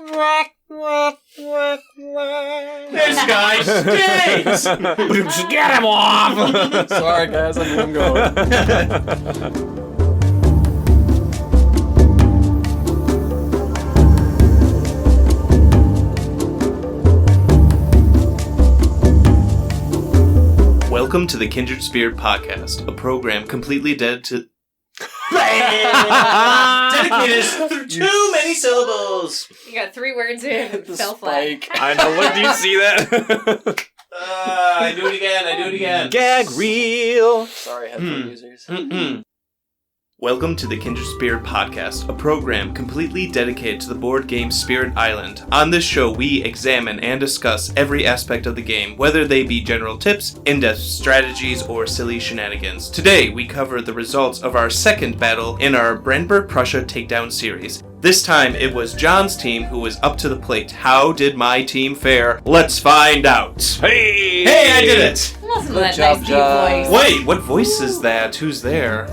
This guy stinks! Get him off! Sorry, guys, I knew I'm going. Welcome to the Kindred Spirit Podcast, a program completely dedicated through too many syllables. You got 3 words in. Fell flat. I know. Look, do you see that? I do it again. Gag reel. Sorry, headphone users. Welcome to the Kindred Spirit Podcast, a program completely dedicated to the board game Spirit Island. On this show, we examine and discuss every aspect of the game, whether they be general tips, in-depth strategies, or silly shenanigans. Today, we cover the results of our second battle in our Brandenburg-Prussia Takedown series. This time, it was John's team who was up to the plate. How did my team fare? Let's find out. Hey, I did it! Listen to Good that job, nice deep John. voice. Wait, what voice is that? Who's there?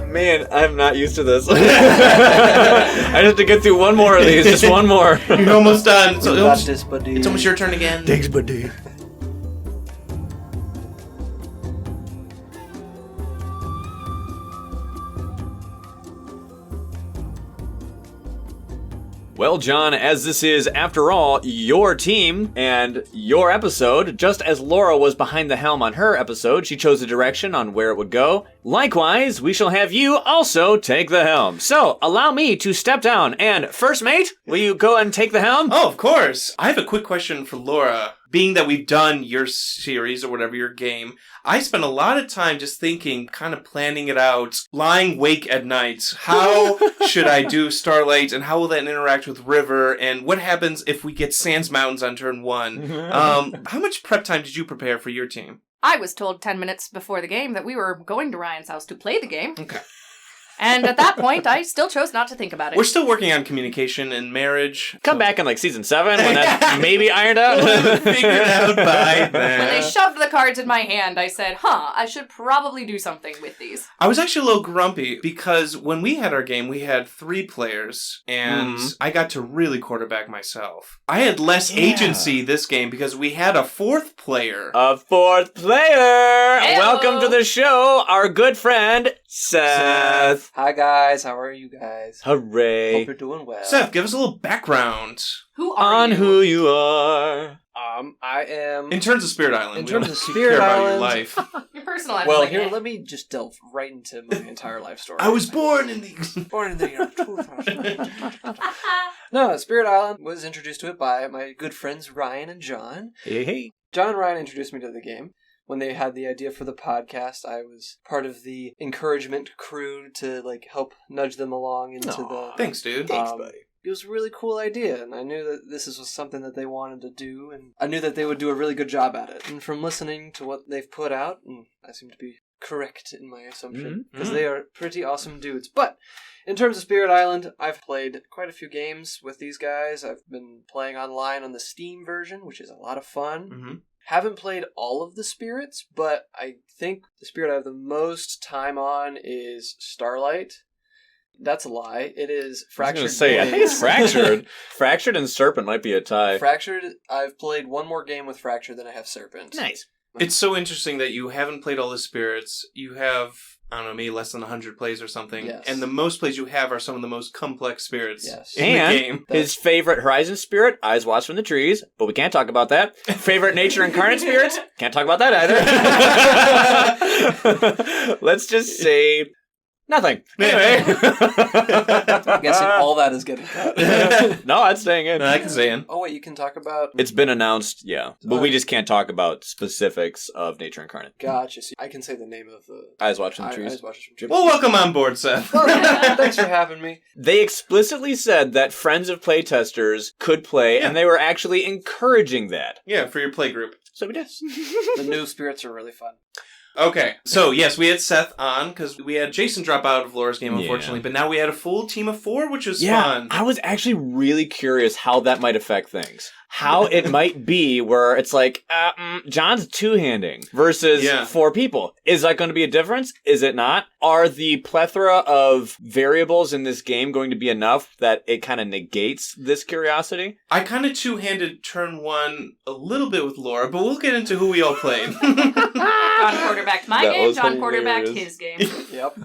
Man, I'm not used to this. I have to get through one more of these. Just one more. You're almost done. You got this, buddy. It's almost your turn again. Thanks, buddy. Well, John, as this is, after all, your team and your episode, just as Laura was behind the helm on her episode, she chose a direction on where it would go. Likewise, we shall have you also take the helm. So, allow me to step down, and first mate, will you go and take the helm? Oh, of course. I have a quick question for Laura. Being that we've done your series or whatever, your game, I spent a lot of time just thinking, kind of planning it out, lying awake at night. How should I do Starlight, and how will that interact with River, and what happens if we get Sands Mountains on turn 1? How much prep time did you prepare for your team? I was told 10 minutes before the game that we were going to Ryan's house to play the game. Okay. And at that point, I still chose not to think about it. We're still working on communication and marriage. Come back in like season 7 when that's maybe ironed out. We'll figure it out by When they then. shoved the cards in my hand, I said, I should probably do something with these. I was actually a little grumpy because when we had our game, we had 3 players, and I got to really quarterback myself. I had less agency this game because we had a 4th player. A 4th player! Heyo. Welcome to the show, our good friend, Seth. Hi, guys. How are you guys? Hooray. Hope you're doing well. Seth, give us a little background. Who are On you? who you are. I am... In terms of Spirit Island, In we terms don't of Spirit care about your Island- life. Your personal life. Well, like here, it. let me just delve right into my entire life story. I was born in the... born in the year 2000. No, Spirit Island was introduced to it by my good friends Ryan and John. Hey. John and Ryan introduced me to the game. When they had the idea for the podcast, I was part of the encouragement crew to help nudge them along into the... Thanks, dude. It was a really cool idea, and I knew that this was something that they wanted to do, and I knew that they would do a really good job at it. And from listening to what they've put out, and I seem to be correct in my assumption, because they are pretty awesome dudes. But in terms of Spirit Island, I've played quite a few games with these guys. I've been playing online on the Steam version, which is a lot of fun. Haven't played all of the spirits, but I think the spirit I have the most time on is Starlight. That's a lie. It is Fractured. I was going to say, I think it's Fractured. Fractured and Serpent might be a tie. Fractured, I've played one more game with Fractured than I have Serpent. Nice. It's so interesting that you haven't played all the spirits. You have, I don't know, maybe less than 100 plays or something. Yes. And the most plays you have are some of the most complex spirits Yes. in And the game. his favorite Horizon spirit, Eyes Watch from the Trees, but we can't talk about that. Favorite Nature Incarnate spirits, can't talk about that either. Let's just say nothing. Anyway. I'm guessing all that is getting cut. No, that's staying in. I can say it. Oh, wait, you can talk about... It's been announced, yeah. But we just can't talk about specifics of Nature Incarnate. Gotcha. So I can say the name of the... Eyes Watch from the Trees. Eyes Watch from Trees. Well, welcome on board, Seth. Well, thanks for having me. They explicitly said that friends of playtesters could play, and they were actually encouraging that. Yeah, for your play group. So we did. The new spirits are really fun. Okay, so yes, we had Seth on because we had Jason drop out of Laura's game, unfortunately, but now we had a full team of 4, which was fun. I was actually really curious how that might affect things. how it might be where it's like, John's two-handing versus 4 people. Is that going to be a difference? Is it not? Are the plethora of variables in this game going to be enough that it kind of negates this curiosity? I kind of two-handed turn 1 a little bit with Laura, but we'll get into who we all played. John quarterbacked my game, John quarterbacked his game. Yep.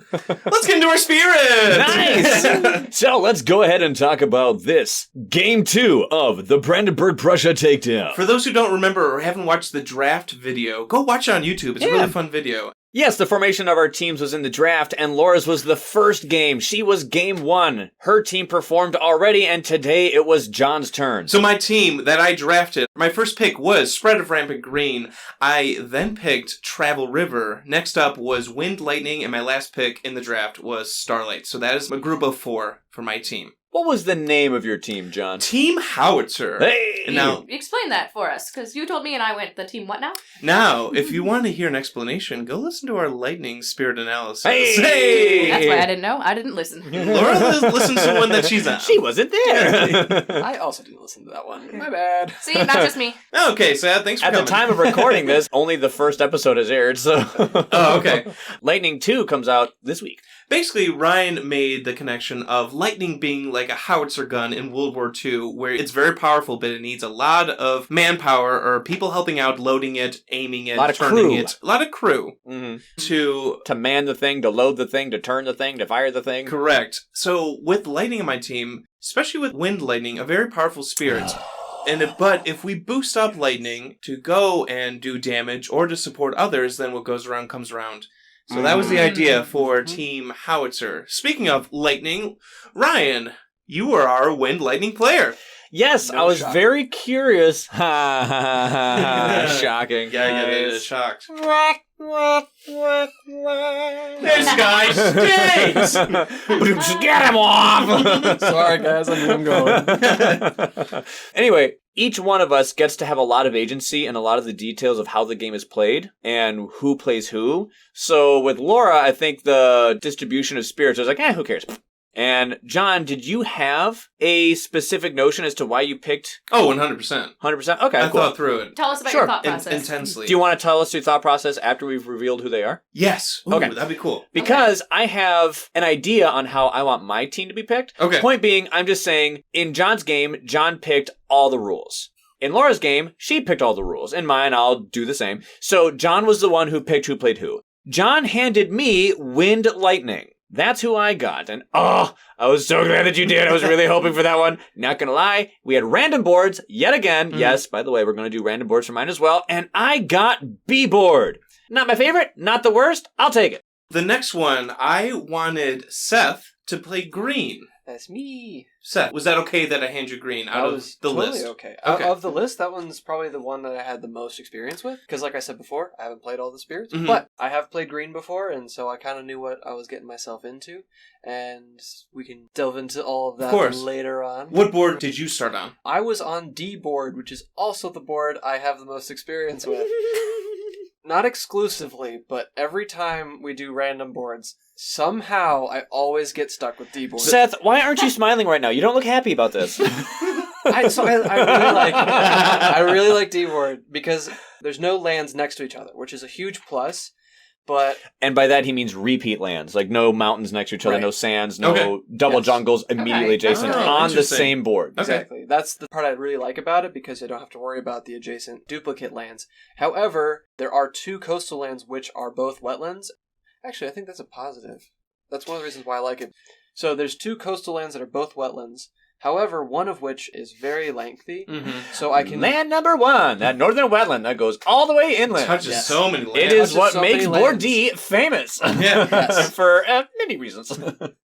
Let's get into our spirit! Nice! So let's go ahead and talk about this. Game 2 of the Brandenburg-Prussia Takedown. For those who don't remember or haven't watched the draft video, go watch it on YouTube. It's a really fun video. Yes, the formation of our teams was in the draft, and Laura's was the first game. She was game 1. Her team performed already, and today it was John's turn. So my team that I drafted, my first pick was Spread of Rampant Green. I then picked Travel River. Next up was Wind Lightning, and my last pick in the draft was Starlight. So that is a group of 4 for my team. What was the name of your team, John? Team Howitzer. Hey! And now, Explain that for us, because you told me and I went, the team what now? Now, if you want to hear an explanation, go listen to our lightning spirit analysis. Hey! That's why I didn't know. I didn't listen. Laura listens to one that she's on. She wasn't there. I also didn't listen to that one. My bad. See, not just me. Okay, Sad, thanks for At coming. the time of recording this, only the first episode has aired, so... Oh, okay. Lightning 2 comes out this week. Basically, Ryan made the connection of lightning being like a howitzer gun in World War II, where it's very powerful, but it needs a lot of manpower or people helping out, loading it, aiming it, turning it. A lot of crew. Mm-hmm. To man the thing, to load the thing, to turn the thing, to fire the thing. Correct. So with lightning in my team, especially with wind lightning, a very powerful spirit. But if we boost up lightning to go and do damage or to support others, then what goes around comes around. So that was the idea for Team Howitzer. Speaking of lightning, Ryan, you are our wind lightning player. Yes, No I was shock. very curious. Shocking. Yeah, it is shocked. This guy stinks! Get him off! Sorry, guys, I knew I'm going. Anyway, each one of us gets to have a lot of agency and a lot of the details of how the game is played and who plays who. So with Laura, I think the distribution of spirits, I was like, who cares? And John, did you have a specific notion as to why you picked Oh, 100%. 100%? Okay, I cool. thought through it. Tell us about Sure. your thought process. Intensely. Do you want to tell us your thought process after we've revealed who they are? Yes. Ooh, Okay. that'd be cool. Because I have an idea on how I want my team to be picked. Okay. Point being, I'm just saying, in John's game, John picked all the rules. In Laura's game, she picked all the rules. In mine, I'll do the same. So John was the one who picked who played who. John handed me Wind Lightning. That's who I got. And I was so glad that you did. I was really hoping for that one. Not gonna lie, we had random boards yet again. Yes, by the way, we're gonna do random boards for mine as well. And I got B-board. Not my favorite, not the worst. I'll take it. The next one, I wanted Seth to play green. That's me. Seth, was that okay that I hand you green out That of was the totally list? okay. Okay. Of the list, that one's probably the one that I had the most experience with. Because like I said before, I haven't played all the spirits. Mhm. But I have played green before, and so I kind of knew what I was getting myself into. And we can delve into all of that course. later on. What board did you start on? I was on D board, which is also the board I have the most experience with. Not exclusively, but every time we do random boards, somehow I always get stuck with D board. Seth, why aren't you smiling right now? You don't look happy about this. I really like I really like D board because there's no lands next to each other, which is a huge plus. But And by that he means repeat lands, like no mountains next to each other, Right. no sands, no Okay. double Yes. jungles immediately Okay. adjacent Oh, on the interesting. same board. Okay. exactly, that's the part I really like about it because I don't have to worry about the adjacent duplicate lands. However, there are 2 coastal lands which are both wetlands. Actually, I think that's a positive. That's one of the reasons why I like it. So there's 2 coastal lands that are both wetlands. However, one of which is very lengthy, Mm-hmm. so I can Land number 1, that northern wetland that goes all the way inland. Touches Yes. so many lands. It is touches what so makes many Board lands. D famous. Yeah. Yes. For many reasons.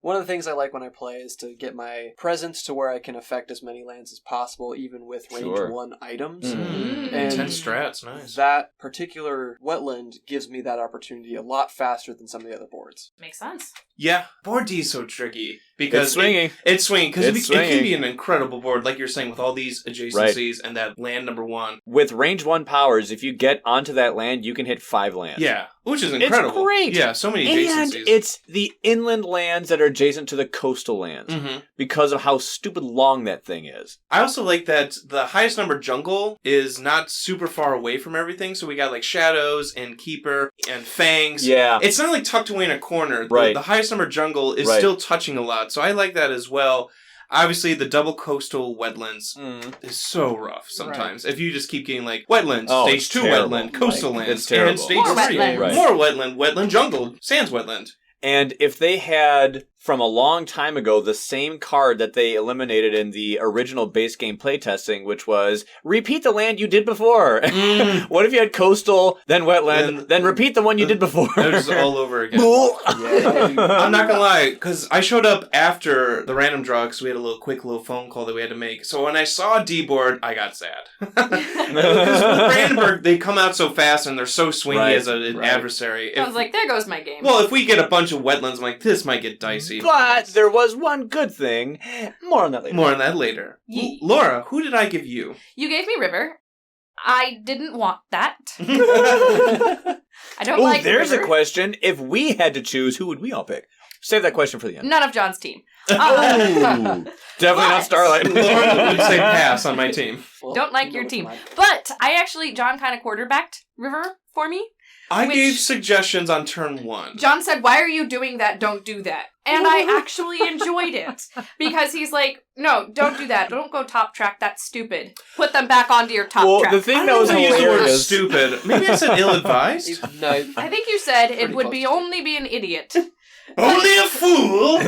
One of the things I like when I play is to get my presence to where I can affect as many lands as possible, even with range Sure. 1 items. Mm. And Intense strats, nice. that particular wetland gives me that opportunity a lot faster than some of the other boards. Makes sense. Yeah, board D is so tricky because It's swinging. It's swinging because It's it can swinging. be an incredible board, like you're saying, with all these adjacencies and that land number 1. With range 1 powers, if you get onto that land, you can hit 5 lands. Yeah, Which is incredible. It's great. Yeah, so many And adjacencies. it's the inland lands that are adjacent to the coastal lands because of how stupid long that thing is. I also like that the highest number jungle is not super far away from everything, so we got like Shadows and Keeper and Fangs. Yeah. It's not like tucked away in a corner. Right. The highest number jungle is Right. still touching a lot, so I like that as well. Obviously, the double coastal wetlands is so rough sometimes. If you just keep getting like wetlands, stage it's 2 terrible. wetland, coastal lands, it's terrible. and stage More 3 wetlands. Right. more wetland jungle, sands wetland. And if they had, from a long time ago, the same card that they eliminated in the original base game playtesting, which was, repeat the land you did before. What if you had coastal, then wetland, then repeat the one you did before? It was all over again. Yeah. I'm not gonna lie, because I showed up after the random draw, because we had a quick little phone call that we had to make. So when I saw D-board, I got sad. Because with Brandenburg, they come out so fast and they're so swingy as an adversary. I was like, there goes my game. Well, if we get a bunch of wetlands, I'm like, this might get dicey. But there was one good thing. More on that later. More on that later. Laura, who did I give you? You gave me River. I didn't want that. I don't like there's River. a question. If we had to choose, who would we all pick? Save that question for the end. None of John's team. Definitely not Starlight. Laura would say pass on my team. Well, Don't like you know your what's team. mine. But John kind of quarterbacked River for me. I Which- gave suggestions on turn 1. John said, why are you doing that? Don't do that. And I actually enjoyed it. Because he's like, no, don't do that. Don't go top track. That's stupid. Put them back onto your top track. The thing I that don't was know if I used the word hilarious. stupid. Maybe I said ill-advised. No, I think you said it Pretty would close be to it. only be an idiot. Only a fool!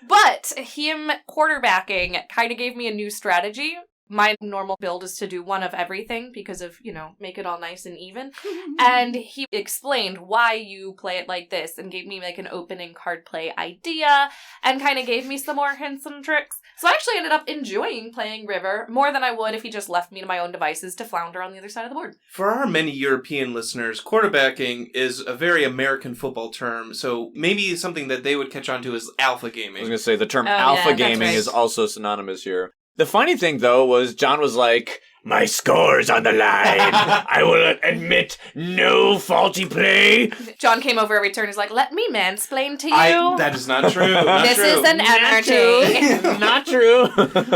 But him quarterbacking kind of gave me a new strategy. My normal build is to do one of everything because of, make it all nice and even. And he explained why you play it like this and gave me like an opening card play idea and kind of gave me some more hints and tricks. So I actually ended up enjoying playing River more than I would if he just left me to my own devices to flounder on the other side of the board. For our many European listeners, quarterbacking is a very American football term, so maybe something that they would catch on to is alpha I was gaming. going to say, the term Oh, yeah, alpha that's gaming right. is also synonymous here. The funny thing, though, was John was like, my score's on the line. I will admit no faulty play. John came over every turn and is like, let me mansplain to you. That is not true. Not this true. is an energy. Not true.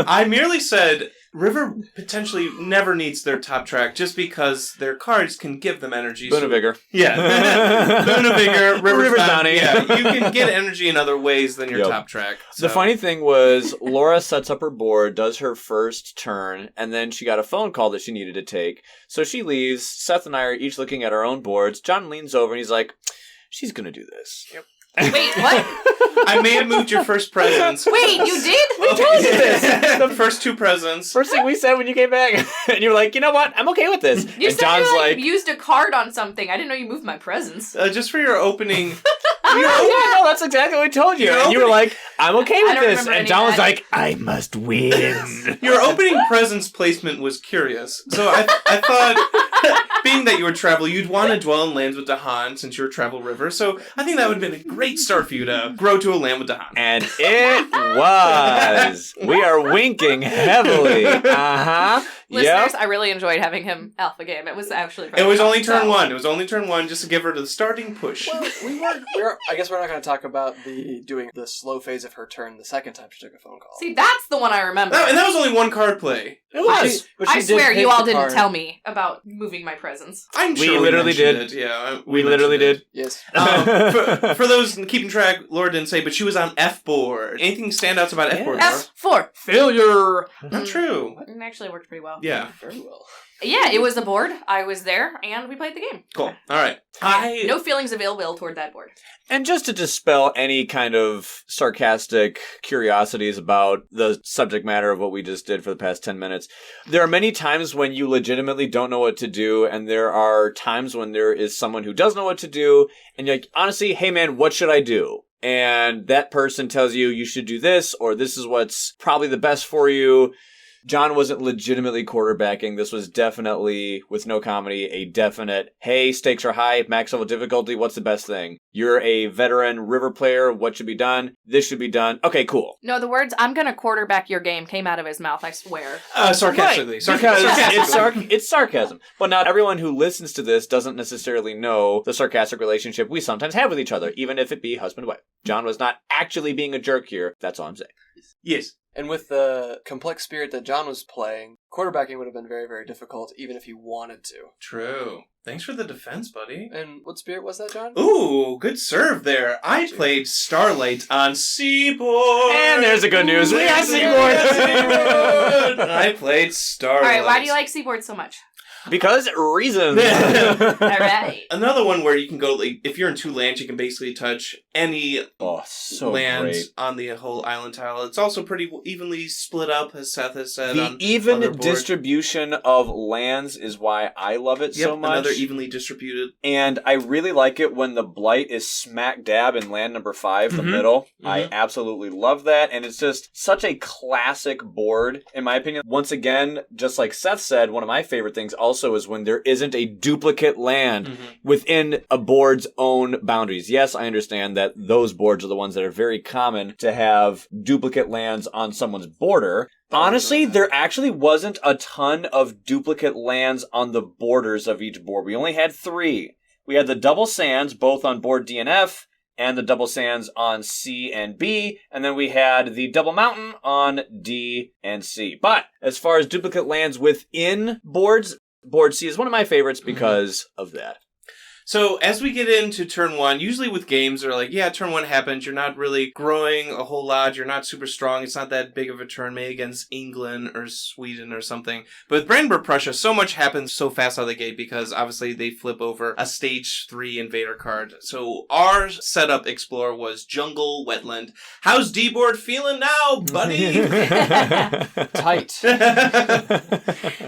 I merely said River potentially never needs their top track just because their cards can give them energy. Boonavigor. Yeah. Boonavigor, River's Bounty. Yeah, you can get energy in other ways than your Yep. top track. The funny thing was, Laura sets up her board, does her first turn, and then she got a phone call that she needed to take. So she leaves. Seth and I are each looking at our own boards. John leans over and he's like, she's going to do this. Yep. Wait, what? I may have moved your first presents. Wait, you did? We told you this. The first 2 presents. First thing we said when you came back, and you were like, you know what? I'm okay with this. You and said John's you like, used a card on something. I didn't know you moved my presents. Just for your opening. no, that's exactly what we told you. You're And you were opening- like, I'm okay I with don't this. remember And any John of was that. like, I must win. Your opening presents placement was curious. So I thought, being that you were travel, you'd want to dwell in lands with Dahan since you're a travel river. So I think that would have been a great start for you to grow to a land with Dahan. And it was. We are winking heavily. Uh-huh. Listeners, Yep. I really enjoyed having him alpha game. It was actually It was fun. only turn So- 1. It was only turn 1 just to give her the starting push. Well, I guess we're not going to talk about doing the slow phase of her turn the second time she took a phone call. See, that's the one I remember. And that was only 1 card play. It was. But I she did swear pick you all the didn't card. tell me about moving my presents. I'm We sure literally mentioned did. It. Yeah, We literally mentioned did. Yes. it. For those keeping track, Laura didn't say, but she was on F board. Anything stand outs about F board, Laura? F4. Failure. Not true. It actually worked pretty well. Yeah. Very well. Yeah, it was the board. I was there, and we played the game. Cool. All right. No feelings of ill will toward that board. And just to dispel any kind of sarcastic curiosities about the subject matter of what we just did for the past 10 minutes, there are many times when you legitimately don't know what to do, and there are times when there is someone who does know what to do, and you're like, honestly, hey man, what should I do? And that person tells you you should do this, or this is what's probably the best for you. John wasn't legitimately quarterbacking. This was definitely, with no comedy, a definite, hey, stakes are high, max level difficulty, what's the best thing? You're a veteran river player, what should be done? This should be done. Okay, cool. No, the words, I'm gonna quarterback your game, came out of his mouth, I swear. Sarcastically. Right, because it's sarcasm. But not everyone who listens to this doesn't necessarily know the sarcastic relationship we sometimes have with each other, even if it be husband and wife. John was not actually being a jerk here. That's all I'm saying. Yes. And with the complex spirit that John was playing, quarterbacking would have been very, very difficult, even if he wanted to. True. Thanks for the defense, buddy. And what spirit was that, John? Ooh, good serve there. I played Starlight on Seaboard. And there's the good news. We got Seaboard. I played Starlight. Alright, why do you like Seaboard so much? Because reasons. Alright. Another one where you can go, like, if you're in 2 lands, you can basically touch any land great. on the whole island tile. It's also pretty evenly split up, as Seth has said. The on even other board. distribution of lands is why I love it so much. Another evenly distributed. And I really like it when the blight is smack dab in land number 5, the middle. I absolutely love that. And it's just such a classic board, in my opinion. Once again, just like Seth said, one of my favorite things also is when there isn't a duplicate land within a board's own boundaries. Yes, I understand that those boards are the ones that are very common to have duplicate lands on someone's border. Honestly, there actually wasn't a ton of duplicate lands on the borders of each board. We only had 3. We had the double sands, both on board D and F, and the double sands on C and B, and then we had the double mountain on D and C. But as far as duplicate lands within boards, board C is one of my favorites because of that. So, as we get into turn 1, usually with games, they're like, yeah, turn 1 happens, you're not really growing a whole lot, you're not super strong, it's not that big of a turn, maybe against England or Sweden or something. But with Brandenburg-Prussia, so much happens so fast out of the gate because, obviously, they flip over a stage 3 invader card. So, our setup Explorer was Jungle Wetland. How's D-Board feeling now, buddy? Tight.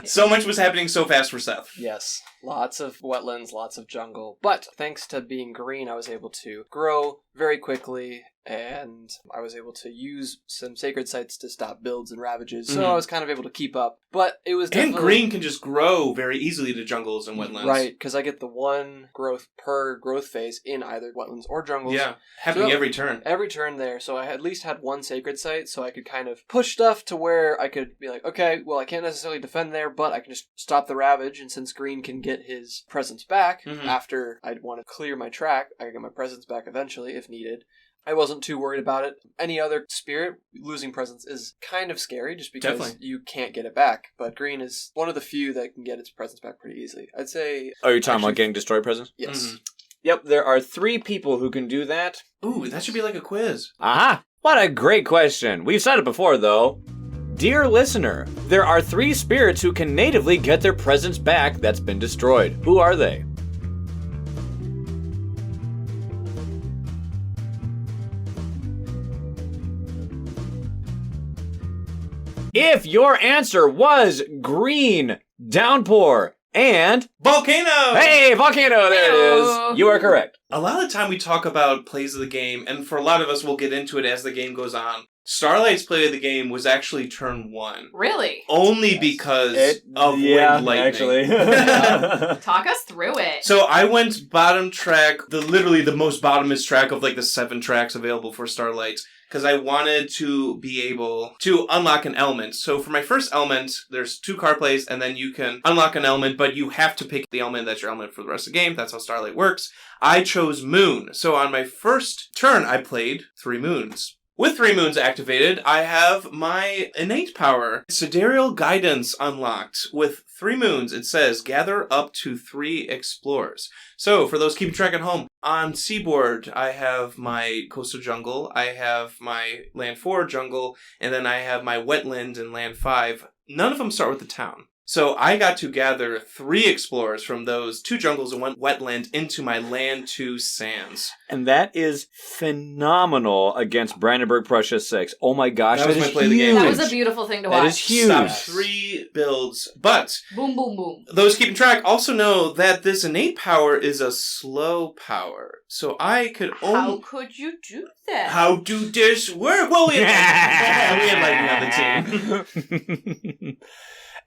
So much was happening so fast for Seth. Yes. Lots of wetlands, lots of jungle. But thanks to being green, I was able to grow very quickly, and I was able to use some sacred sites to stop builds and ravages, so I was kind of able to keep up. But it was definitely... And green can just grow very easily to jungles and wetlands. Right, because I get the 1 growth per growth phase in either wetlands or jungles. Yeah, happening every turn. Every turn there, so I at least had 1 sacred site, so I could kind of push stuff to where I could be like, okay, well, I can't necessarily defend there, but I can just stop the ravage, and since green can get his presence back after I'd want to clear my track, I can get my presence back eventually if needed. I wasn't too worried about it. Any other spirit, losing presence is kind of scary just because you can't get it back. But green is one of the few that can get its presence back pretty easily. I'd say... Oh, you're talking about getting destroyed presence? Yes. Yep, there are 3 people who can do that. Ooh, that should be like a quiz. Aha! What a great question. We've said it before, though. Dear listener, there are 3 spirits who can natively get their presence back that's been destroyed. Who are they? If your answer was green, downpour, and... Volcano! Hey, volcano! There it is. You are correct. A lot of the time we talk about plays of the game, and for a lot of us we'll get into it as the game goes on. Starlight's play of the game was actually turn 1. Really? Only because of wind lightning. Actually. Talk us through it. So I went bottom track, literally the most bottomest track of like the 7 tracks available for Starlight, because I wanted to be able to unlock an element. So for my first element, there's 2 card plays, and then you can unlock an element, but you have to pick the element that's your element for the rest of the game. That's how Starlight works. I chose Moon. So on my first turn, I played 3 moons. With 3 moons activated, I have my innate power, Sidereal Guidance, unlocked. With 3 moons, it says, gather up to 3 explorers. So, for those keeping track at home, on Seaboard, I have my Coastal Jungle, I have my Land 4 Jungle, and then I have my Wetland in Land 5. None of them start with the town. So I got to gather 3 explorers from those 2 jungles and 1 wetland into my land 2 sands. And that is phenomenal against Brandenburg-Prussia 6. Oh my gosh, That was my is play of the game. huge. That was a beautiful thing to watch. That is huge. Stop 3 builds. But Boom, boom, boom. those keeping track also know that this innate power is a slow power. So I could only... How could you do that? How do this work? Well, we had lightning on the team.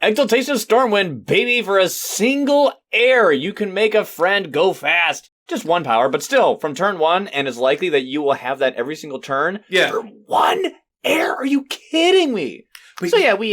Exaltation of Stormwind, baby, for a single air, you can make a friend go fast. Just 1 power, but still, from turn 1, and it's likely that you will have that every single turn. Yeah. For 1 air? Are you kidding me? So yeah, we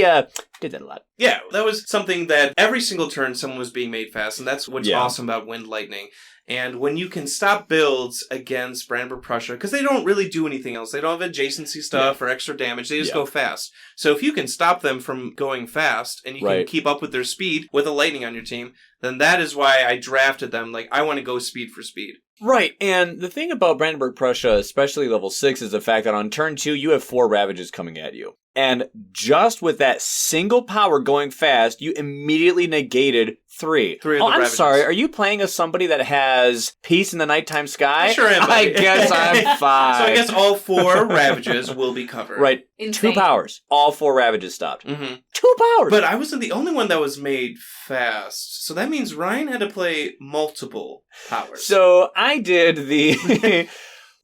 did that a lot. Yeah, that was something that every single turn someone was being made fast, and that's what's awesome about Wind Lightning. And when you can stop builds against Brandenburg-Prussia, because they don't really do anything else. They don't have adjacency stuff or extra damage. They just go fast. So if you can stop them from going fast, and you can keep up with their speed with a lightning on your team, then that is why I drafted them. Like, I want to go speed for speed. Right, and the thing about Brandenburg-Prussia, especially level 6, is the fact that on turn 2, you have 4 Ravages coming at you. And just with that single power going fast, you immediately negated 3. 3 of the I'm Ravages. sorry, are you playing as somebody that has Peace in the Nighttime Sky? I sure am, buddy. I guess I'm fine. So I guess all 4 Ravages will be covered. Right. Insane. 2 powers. All 4 Ravages stopped. Mm-hmm. 2 powers! But I wasn't the only one that was made fast. So that means Ryan had to play multiple powers. So I did the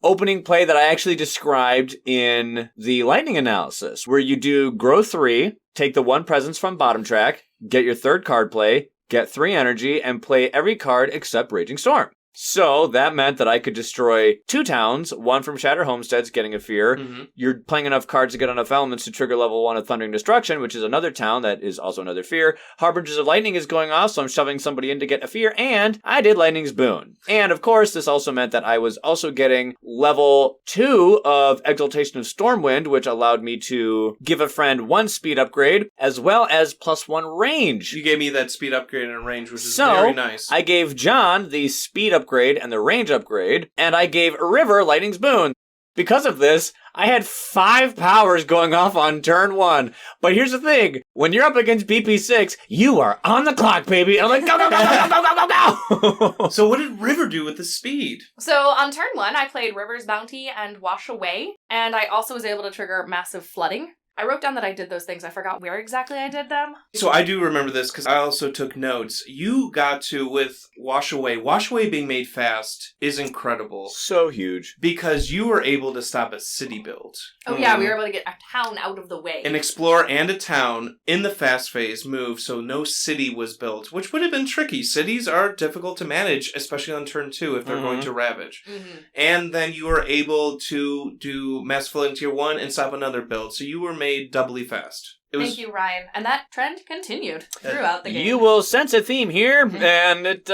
opening play that I actually described in the lightning analysis, where you do grow 3, take the 1 presence from bottom track, get your 3rd card play, get 3 energy, and play every card except Raging Storm. So that meant that I could destroy 2 towns, 1 from Shatter Homesteads, getting a fear. Mm-hmm. You're playing enough cards to get enough elements to trigger level 1 of Thundering Destruction, which is another town that is also another fear. Harbingers of Lightning is going off, so I'm shoving somebody in to get a fear, and I did Lightning's Boon. And of course, this also meant that I was also getting level 2 of Exaltation of Stormwind, which allowed me to give a friend 1 speed upgrade, as well as +1 range. You gave me that speed upgrade and range, which is very nice. I gave John the speed upgrade and the range upgrade, and I gave River Lightning's Boon. Because of this, I had 5 powers going off on turn 1. But here's the thing. When you're up against BP6, you are on the clock, baby. And I'm like, go, go, go, go, go, go, go, go. So what did River do with the speed? So on turn 1, I played River's Bounty and Wash Away, and I also was able to trigger Massive Flooding. I wrote down that I did those things. I forgot where exactly I did them. So I do remember this because I also took notes. You got to, with Wash Away being made fast is incredible. So huge. Because you were able to stop a city build. Oh yeah, we were able to get a town out of the way. An explorer and a town in the fast phase move, so no city was built, which would have been tricky. Cities are difficult to manage, especially on turn 2 if they're going to Ravage. Mm-hmm. And then you were able to do Mass Flooding Tier 1 and stop another build, so you were made doubly fast. Thank you, Ryan. And that trend continued throughout the game. You will sense a theme here, and it,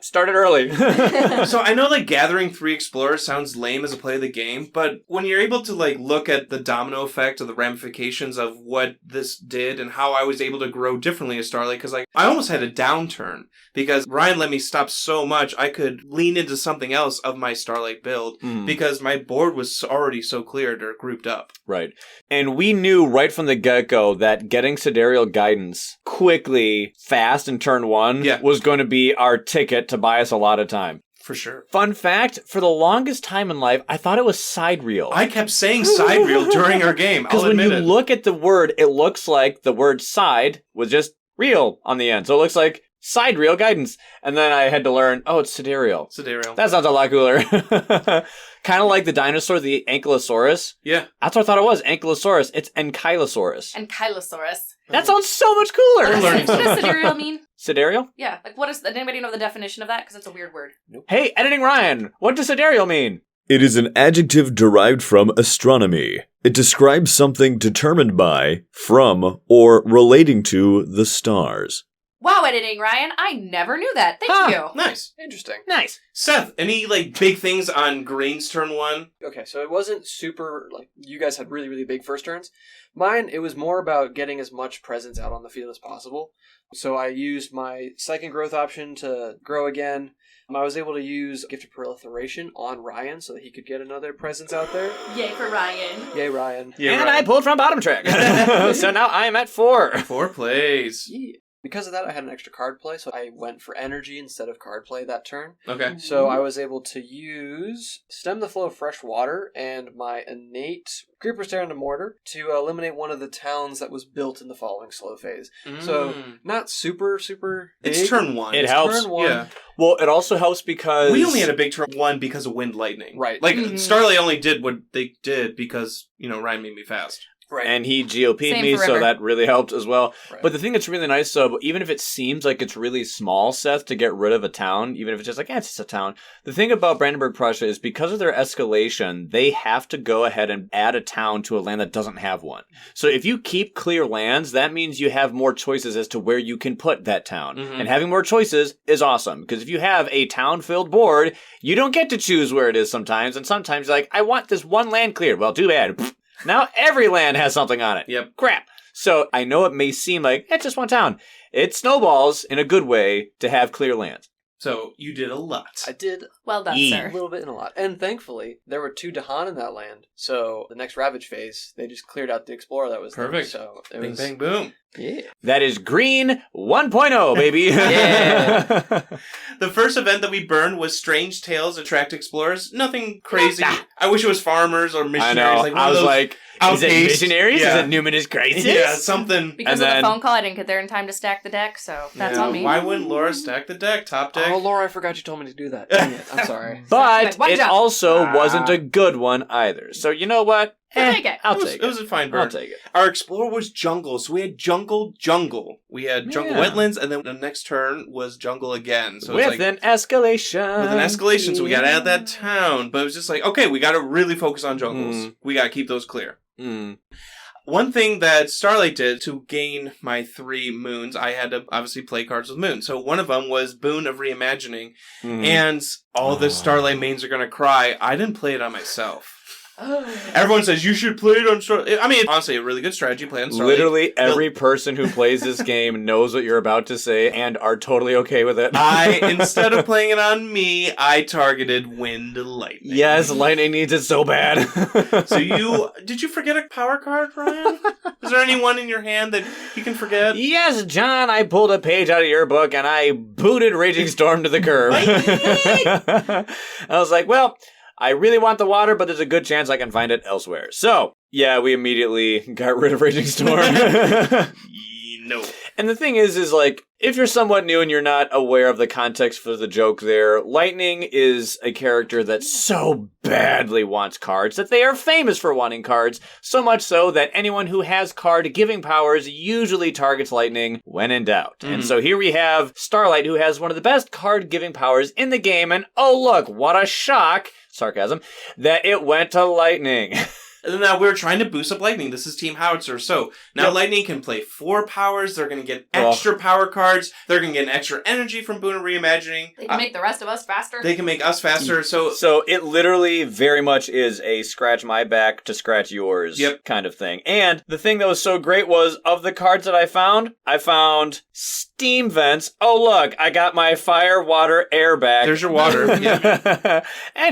started early. So I know, gathering 3 explorers sounds lame as a play of the game, but when you're able to, look at the domino effect of the ramifications of what this did and how I was able to grow differently as Starlight, because, I almost had a downturn, because Ryan let me stop so much, I could lean into something else of my Starlight build, because my board was already so cleared or grouped up. Right. And we knew right from the get-go that getting Sidereal Guidance quickly, fast in turn 1 was going to be our ticket to buy us a lot of time. For sure. Fun fact, for the longest time in life, I thought it was side reel. I kept saying side reel during our game. Because when you look at the word, it looks like the word side was just reel on the end. So it looks like side reel guidance. And then I had to learn, it's Sidereal. Sidereal. That sounds a lot cooler. Kind of like the dinosaur, the Ankylosaurus. Yeah. That's what I thought it was, Ankylosaurus. It's Ankylosaurus. Ankylosaurus. That sounds so much cooler. What does sidereal mean? Sidereal? Yeah. What does anybody know the definition of that? Because it's a weird word. Nope. Hey, Editing Ryan, what does sidereal mean? It is an adjective derived from astronomy. It describes something determined by, from, or relating to the stars. Wow, Editing Ryan, I never knew that. Thank you. Nice. Interesting. Nice. Seth, any big things on Green's turn 1? Okay, so it wasn't super, you guys had really, really big first turns. Mine, it was more about getting as much presence out on the field as possible. So I used my second growth option to grow again. I was able to use Gift of Proliferation on Ryan so that he could get another presence out there. Yay for Ryan. Yay, Ryan. Yeah, and Ryan. I pulled from bottom track. So now I am at 4. 4 plays. Yeah. Because of that, I had an extra card play, so I went for energy instead of card play that turn. Okay. So I was able to use Stem the Flow of Fresh Water and my innate Creeper's Tear into Mortar to eliminate one of the towns that was built in the following slow phase. So not super big. It's turn 1. It helps. Turn 1. Yeah. Well, it also helps because... We only had a big turn 1 because of Wind Lightning. Right. Like, Starlight only did what they did because, Ryan made me fast. Right. And he GOP'd Same me, for so River. that really helped as well. Right. But the thing that's really nice, though, even if it seems like it's really small, Seth, to get rid of a town, even if it's just like, it's just a town, the thing about Brandenburg-Prussia is because of their escalation, they have to go ahead and add a town to a land that doesn't have one. So if you keep clear lands, that means you have more choices as to where you can put that town. And having more choices is awesome, because if you have a town-filled board, you don't get to choose where it is sometimes, and sometimes you're like, I want this one land cleared. Well, too bad. Now every land has something on it. Yep. Crap. So I know it may seem like it's just one town. It snowballs in a good way to have clear lands. So you did a lot. I did Well done, E. a sir. little bit and a lot. And thankfully, there were 2 Dahan in that land. So the next Ravage phase, they just cleared out the Explorer that was there. Perfect. So it Bang, was... bang, boom. Yeah. That is green 1.0, baby. Yeah. The first event that we burned was Strange Tales Attract Explorers. Nothing crazy. I wish it was farmers or I missionaries. know. Like one I of was those like, is it outcasts. missionaries? Yeah. Is it Newman is Crisis? Yeah, something. Because And of then- the phone call, I didn't get there in time to stack the deck, so that's Yeah, on me. Why wouldn't Laura stack the deck? Top deck? Oh, Laura, I forgot you told me to do that. Dang it. I'm sorry. But One it job. also wasn't a good one either. So you know what? We'll take it. I'll It was, take it was a fine burn. I'll take it. Our Explorer was jungle, so we had jungle. We had jungle Yeah. wetlands, and then the next turn was jungle again. So With it's like, an escalation. with an escalation, so we gotta add that town. But it was just like, okay, we gotta really focus on jungles. We gotta keep those clear. Mm. One thing that Starlight did to gain my 3 moons, I had to obviously play cards with moon. So one of them was Boon of Reimagining, and all the Starlight mains are gonna cry. I didn't play it on myself. Everyone says you should play it on Starlight. I mean, honestly, a really good strategy play on Starlight. Literally every person who plays this game knows what you're about to say and are totally okay with it. Instead of playing it on me, I targeted Wind Lightning. Yes, Lightning needs it so bad. So did you forget a power card, Ryan? Is there anyone in your hand that you can forget? Yes, John, I pulled a page out of your book and I booted Raging Storm to the curb. I was like, well, I really want the water, but there's a good chance I can find it elsewhere. So, yeah, we immediately got rid of Raging Storm. No. And the thing is like, if you're somewhat new and you're not aware of the context for the joke there, Lightning is a character that so badly wants cards that they are famous for wanting cards, so much so that anyone who has card-giving powers usually targets Lightning when in doubt. And so here we have Starlight, who has one of the best card-giving powers in the game, and oh look, what a shock, sarcasm, that it went to Lightning. And now we're trying to boost up Lightning. This is Team Howitzer. So now Lightning can play 4 powers. They're going to get extra power cards. They're going to get an extra energy from Boon of Reimagining. They can make the rest of us faster. They can make us faster. So it literally very much is a scratch my back to scratch yours kind of thing. And the thing that was so great was, of the cards that I found Steam Vents. Oh, look, I got my fire, water, air back. There's your water. And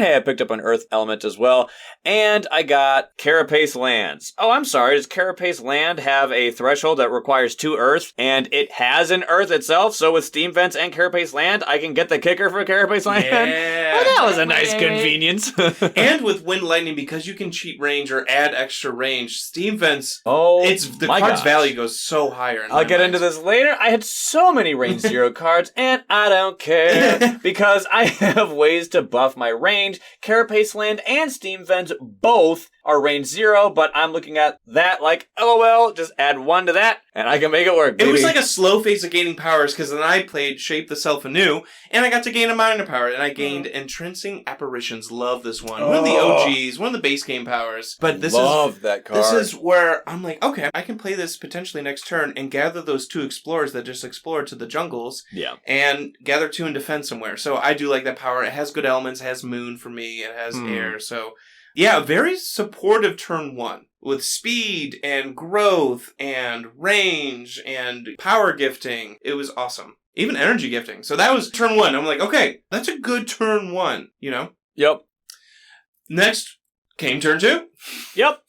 hey, I picked up an earth element as well. And I got Carapace Lands. Oh, I'm sorry. Does Carapace Land have a threshold that requires 2 earth? And it has an earth itself, so with Steam Vents and Carapace Land, I can get the kicker for Carapace Land? Yeah. Well, that was a nice convenience. And with Wind Lightning, because you can cheat range or add extra range, Steam Vents, Oh, the my card's gosh. value goes so higher. I'll get into this later. I had so many range 0 cards, and I don't care, because I have ways to buff my range. Carapace Land and Steam Vents both are range 0, but I'm looking at that like, LOL, just add 1 to that, and I can make it work, baby. It was like a slow phase of gaining powers, because then I played Shape the Self Anew, and I got to gain a minor power, and I gained Entrancing Apparitions. Love this one. One of the OGs, one of the base game powers. But Love that card. This is where I'm like, okay, I can play this potentially next turn and gather those 2 explorers that just explored to the jungles. Yeah. And gather 2 and defend somewhere. So I do like that power. It has good elements. It has moon for me. It has air. So yeah, very supportive turn 1. With speed and growth and range and power gifting. It was awesome. Even energy gifting. So that was turn 1. I'm like, okay, that's a good turn 1, you know? Yep. Next came turn 2. Yep.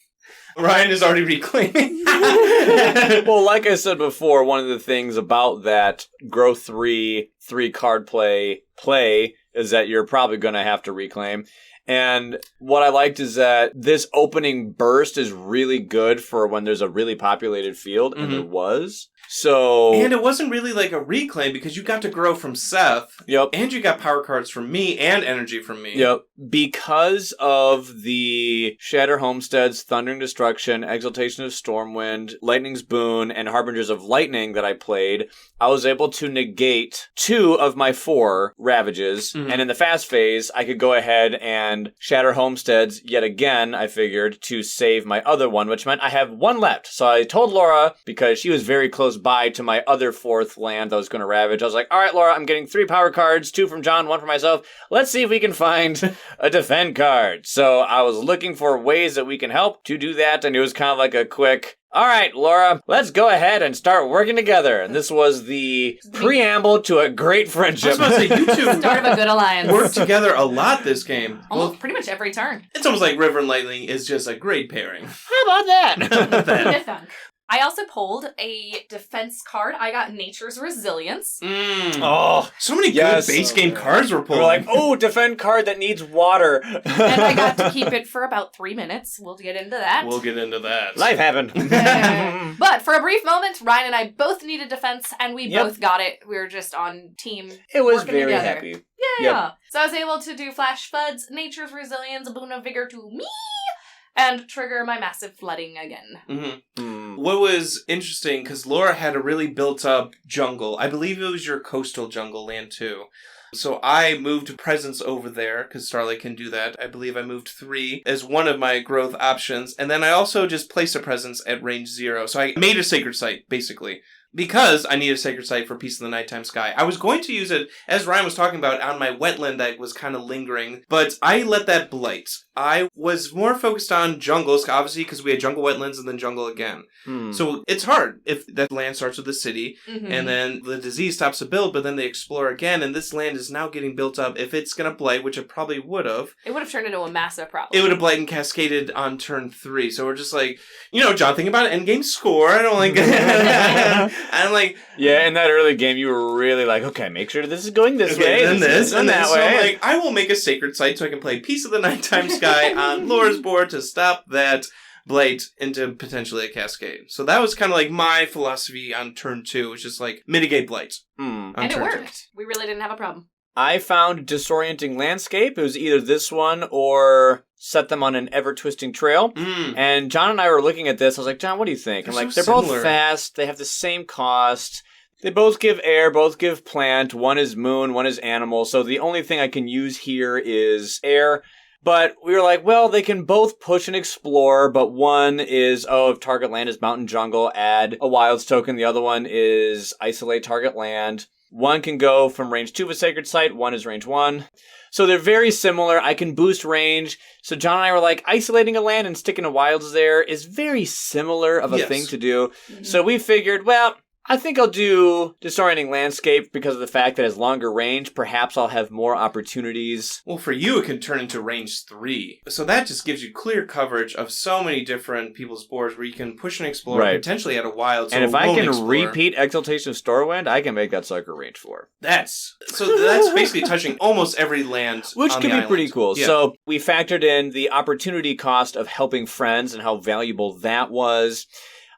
Ryan is already reclaiming. Well, like I said before, one of the things about that Grow 3 card play is that you're probably going to have to reclaim. And what I liked is that this opening burst is really good for when there's a really populated field, and there was. So, and it wasn't really like a reclaim because you got to grow from Seth. Yep. And you got power cards from me and energy from me. Yep. Because of the Shatter Homesteads, Thundering Destruction, Exaltation of Stormwind, Lightning's Boon, and Harbingers of Lightning that I played, I was able to negate 2 of my 4 Ravages. Mm-hmm. And in the fast phase, I could go ahead and Shatter Homesteads yet again, I figured, to save my other one, which meant I have 1 left. So I told Laura, because she was very close by to my other 4th land that I was going to ravage. I was like, all right, Laura, I'm getting 3 power cards, 2 from John, 1 for myself. Let's see if we can find a defend card. So I was looking for ways that we can help to do that, and it was kind of like a quick, all right, Laura, let's go ahead and start working together. And this was the preamble to a great friendship. I was about to say, you two Start of a good alliance. work together a lot this game. Almost pretty much every turn. It's almost like River and Lightning is just a great pairing. How about that? Defend. I also pulled a defense card. I got Nature's Resilience. Oh, so many good base game cards were pulled. We're like, oh, defend card that needs water. And I got to keep it for about 3 minutes. We'll get into that. We'll get into that. Life happened. But for a brief moment, Ryan and I both needed defense, and we both got it. We were just on team. It was working very together. happy. Yeah. So I was able to do Flash Floods, Nature's Resilience, Boon of Vigor to me, and trigger my massive flooding again. Mm-hmm. What was interesting, because Laura had a really built-up jungle. I believe it was your coastal jungle land, too. So I moved presence over there, because Starlight can do that. I believe I moved 3 as one of my growth options. And then I also just placed a presence at range 0. So I made a sacred site, basically. Because I need a sacred site for Peace of the Nighttime Sky. I was going to use it, as Ryan was talking about, on my wetland that was kind of lingering, but I let that blight. I was more focused on jungles, obviously, because we had jungle wetlands and then jungle again. So it's hard if that land starts with the city, and then the disease stops to build, but then they explore again, and this land is now getting built up. If it's going to blight, which it probably would have. It would have turned into a massive problem. It would have blight and cascaded on turn 3. So we're just like, John, thinking about endgame score. I don't like I'm like... Yeah, in that early game, you were really like, okay, make sure this is going this way. And this, and that way. So I'm like, I will make a sacred site so I can play Peace of the Nighttime Sky on Laura's board to stop that blight into potentially a cascade. So that was kind of like my philosophy on turn 2, which is like mitigate blight. And it worked. We really didn't have a problem. I found Disorienting Landscape. It was either this one or Set Them on an Ever-Twisting Trail. And John and I were looking at this. I was like, John, what do you think? I'm like, they're both fast. They have the same cost. They both give air, both give plant. One is moon, one is animal. So the only thing I can use here is air. But we were like, well, they can both push and explore, but one is, if target land is mountain jungle, add a wilds token. The other one is isolate target land. One can go from range 2 of a sacred site, one is range 1. So they're very similar. I can boost range. So John and I were like, isolating a land and sticking a wilds there is very similar of a thing to do. So we figured, well, I think I'll do Disorienting Landscape because of the fact that it has longer range. Perhaps I'll have more opportunities. Well, for you, it can turn into range 3. So that just gives you clear coverage of so many different people's boards where you can push and explore, potentially at a wild. So and if I can repeat Exaltation of Stormwind, I can make that sucker range 4. That's basically touching almost every land Which on could the be pretty island. cool. Yeah. So we factored in the opportunity cost of helping friends and how valuable that was.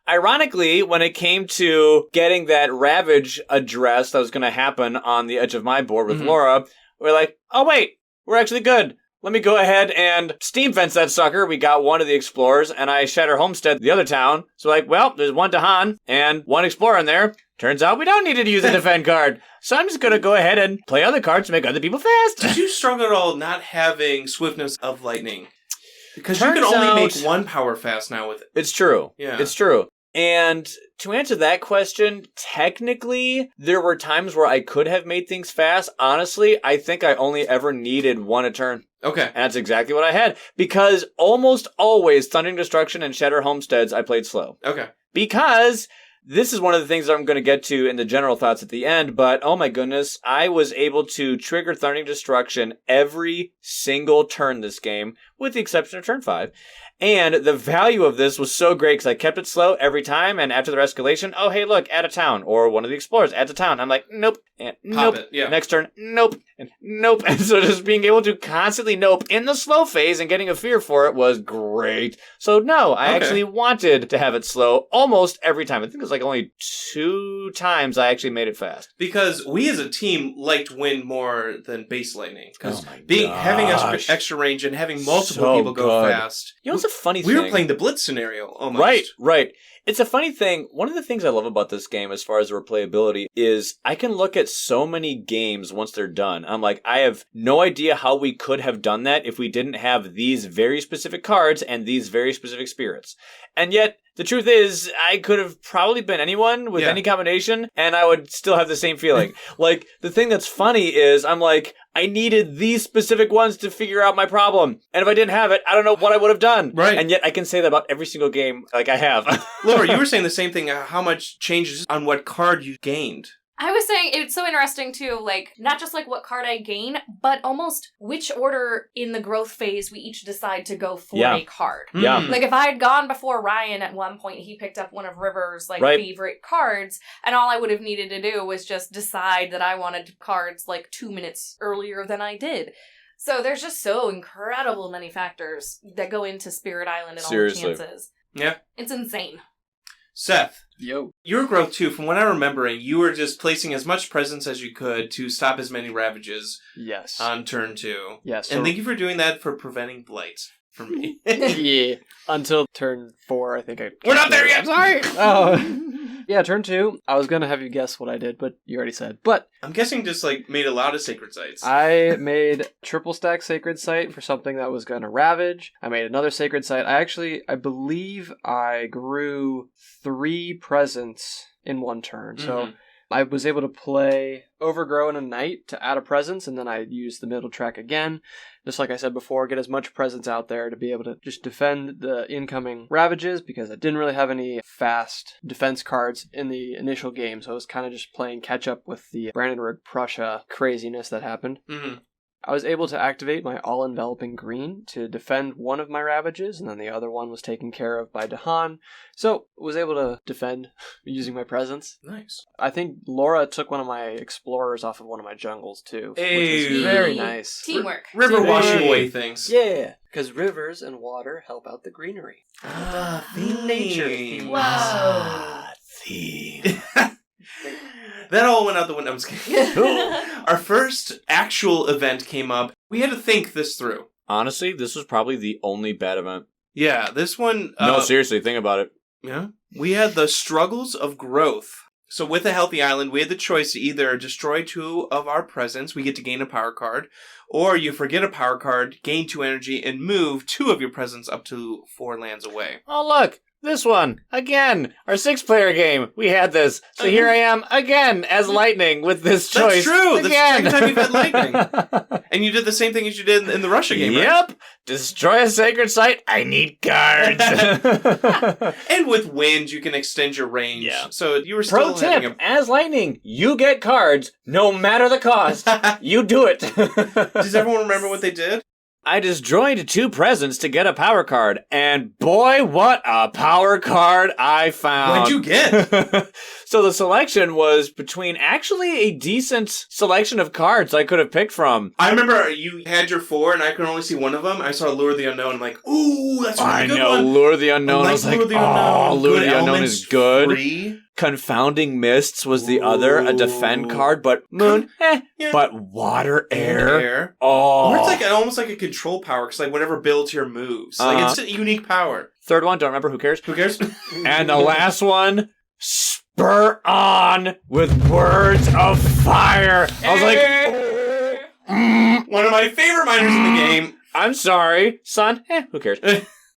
Ironically, when it came to getting that Ravage address that was going to happen on the edge of my board with Laura, we're like, oh wait, we're actually good. Let me go ahead and steam fence that sucker. We got one of the explorers, and I Shatter Homestead the other town. So like, well, there's one Tahan and one explorer in there. Turns out we don't need to use a defend card. So I'm just going to go ahead and play other cards to make other people fast. Did you struggle at all not having Swiftness of Lightning? Because you Turns can only out- make 1 power fast now with it. It's true. Yeah. It's true. And to answer that question, technically, there were times where I could have made things fast. Honestly, I think I only ever needed 1 a turn. Okay. And that's exactly what I had. Because almost always, Thundering Destruction and Shatter Homesteads, I played slow. Okay. Because this is one of the things that I'm going to get to in the general thoughts at the end, but oh my goodness, I was able to trigger Thundering Destruction every single turn this game, with the exception of turn 5. And the value of this was so great because I kept it slow every time. And after their escalation, oh, hey, look, add a town. Or one of the explorers adds a town. I'm like, nope. And nope. It, yeah. Next turn, nope. And nope. And so just being able to constantly nope in the slow phase and getting a fear for it was great. So no, I actually wanted to have it slow almost every time. I think it was like only 2 times I actually made it fast. Because we as a team liked wind more than base lightning. Because having extra range and having multiple people go fast. You know, it's a funny thing. We were playing the Blitz scenario almost. Right. It's a funny thing. One of the things I love about this game as far as the replayability is I can look at so many games once they're done. I'm like, I have no idea how we could have done that if we didn't have these very specific cards and these very specific spirits. And yet, the truth is, I could have probably been anyone with any combination, and I would still have the same feeling. Like, the thing that's funny is, I'm like, I needed these specific ones to figure out my problem. And if I didn't have it, I don't know what I would have done. Right. And yet, I can say that about every single game, like I have. Laura, you were saying the same thing, how much changes on what card you gained. I was saying it's so interesting too, like, not just like what card I gain, but almost which order in the growth phase we each decide to go for a card. Yeah. Like, if I had gone before Ryan at one point, he picked up one of River's, like, favorite cards, and all I would have needed to do was just decide that I wanted cards, like, 2 minutes earlier than I did. So there's just so incredible many factors that go into Spirit Island and all the chances. Yeah. It's insane. Seth. Yo. Your growth, too, from what I'm remembering, you were just placing as much presence as you could to stop as many ravages on turn 2. Yes. And thank you for doing that for preventing blight for me. Yeah. Until turn 4, I think We're not there yet! Sorry! Oh. Yeah, turn 2, I was going to have you guess what I did, but you already said. But I'm guessing just, like, made a lot of sacred sites. I made triple stack sacred site for something that was going to ravage. I made another sacred site. I believe I grew 3 presents in one turn. So I was able to play Overgrow in a night to add a presence, and then I used the middle track again. Just like I said before, get as much presence out there to be able to just defend the incoming ravages, because I didn't really have any fast defense cards in the initial game, so I was kind of just playing catch up with the Brandenburg-Prussia craziness that happened. Mm-hmm. I was able to activate my all-enveloping green to defend one of my ravages, and then the other one was taken care of by Dahan. So, was able to defend using my presence. Nice. I think Laura took one of my explorers off of one of my jungles, too. Hey. Which is very nice. Teamwork. River washing away things. Yeah, because rivers and water help out the greenery. Theme nature. Whoa. Theme. That all went out the window. I'm just kidding. Our first actual event came up. We had to think this through. Honestly, this was probably the only bad event. Yeah, this one... no, seriously, think about it. Yeah. We had the struggles of growth. So with a healthy island, we had the choice to either destroy 2 of our presents, we get to gain a power card, or you forget a power card, gain 2 energy, and move 2 of your presents up to 4 lands away. Oh, look! This one! Again! Our 6-player game! We had this. So here I am, again, as Lightning, with this choice. That's true! Again. That's the second time you've had Lightning. And you did the same thing as you did in the Russia game, right? Yep! Destroy a sacred site, I need cards! And with wind, you can extend your range. Yeah. So you were still Pro tip, as Lightning, you get cards, no matter the cost. You do it. Does everyone remember what they did? I destroyed 2 presents to get a power card, and boy, what a power card I found. What'd you get? So the selection was between actually a decent selection of cards I could have picked from. I remember you had your 4, and I could only see one of them. I saw Lure of the Unknown. I'm like, ooh, that's a really good one. Lure of the Unknown. I was like, Lure of the Unknown is good. Free. Confounding Mists was the other, a defend card, but Moon, yeah. But Water, Air. Oh. Or it's like almost like a control power, because like whatever builds your moves. Like it's a unique power. Third one, don't remember, who cares? Who cares? And the last one, Spur On with Words of Fire. I was like, one of my favorite minors in the game. I'm sorry, son. Who cares?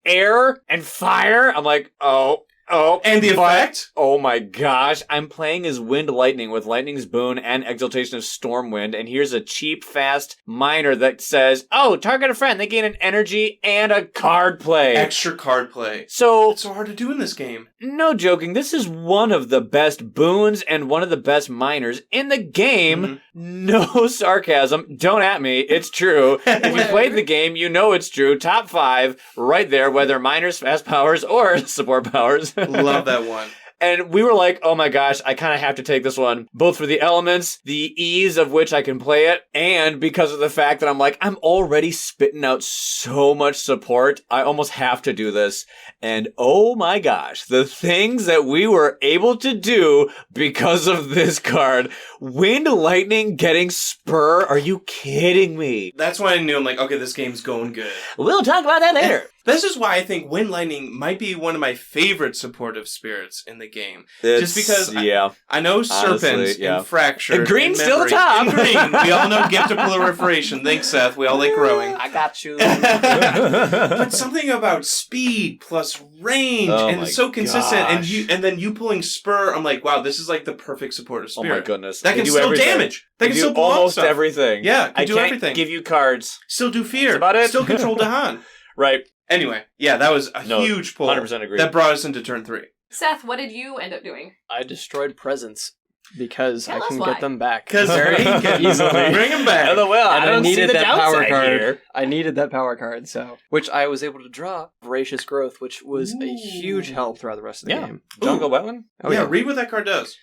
Air and Fire. I'm like, oh. Oh, And the effect? Oh my gosh. I'm playing as Wind Lightning with Lightning's Boon and Exaltation of Stormwind, and here's a cheap, fast miner that says, oh, target a friend. They gain an energy and a card play. Extra card play. So, It's so hard to do in this game. no joking, this is one of the best boons and one of the best miners in the game. No sarcasm. Don't at me. It's true. If you played the game, you know it's true. Top 5 right there, whether miners, fast powers, or support powers. Love that one. And we were like, oh my gosh, I kind of have to take this one, both for the elements, the ease of which I can play it, and because of the fact that I'm like, I'm already spitting out so much support, I almost have to do this. And oh my gosh, the things that we were able to do because of this card. Wind Lightning getting Spur? Are you kidding me? That's why I knew, I'm like, okay, this game's going good. We'll talk about that later. This is why I think Wind Lightning might be one of my favorite supportive spirits in the game. Just because I know Serpent Honestly, and Fracture. And Green's and still the Memory. top. And Green. We all know Gift of Proliferation. Thanks, Seth. We all like growing. I got you. But something about speed plus range and it's so consistent, and then you pulling Spur, I'm like, wow, this is like the perfect supportive Oh spirit. my goodness. That can do still everything. damage. That can do still blow up almost stuff. everything. Yeah, can I do can't everything. give you cards. Still do fear. That's about it. Still control Dahan. Right. Anyway, yeah, that was a huge pull. 100% agree. That brought us into turn 3. Seth, what did you end up doing? I destroyed presents because Tell I can us why. get them back Because very easily. Bring him back. LOL, I And don't I needed see the that power downside card. here. I needed that power card, so which I was able to draw Voracious Growth, which was a huge help throughout the rest of the game. Jungle Wetland? Oh, yeah, read what that card does.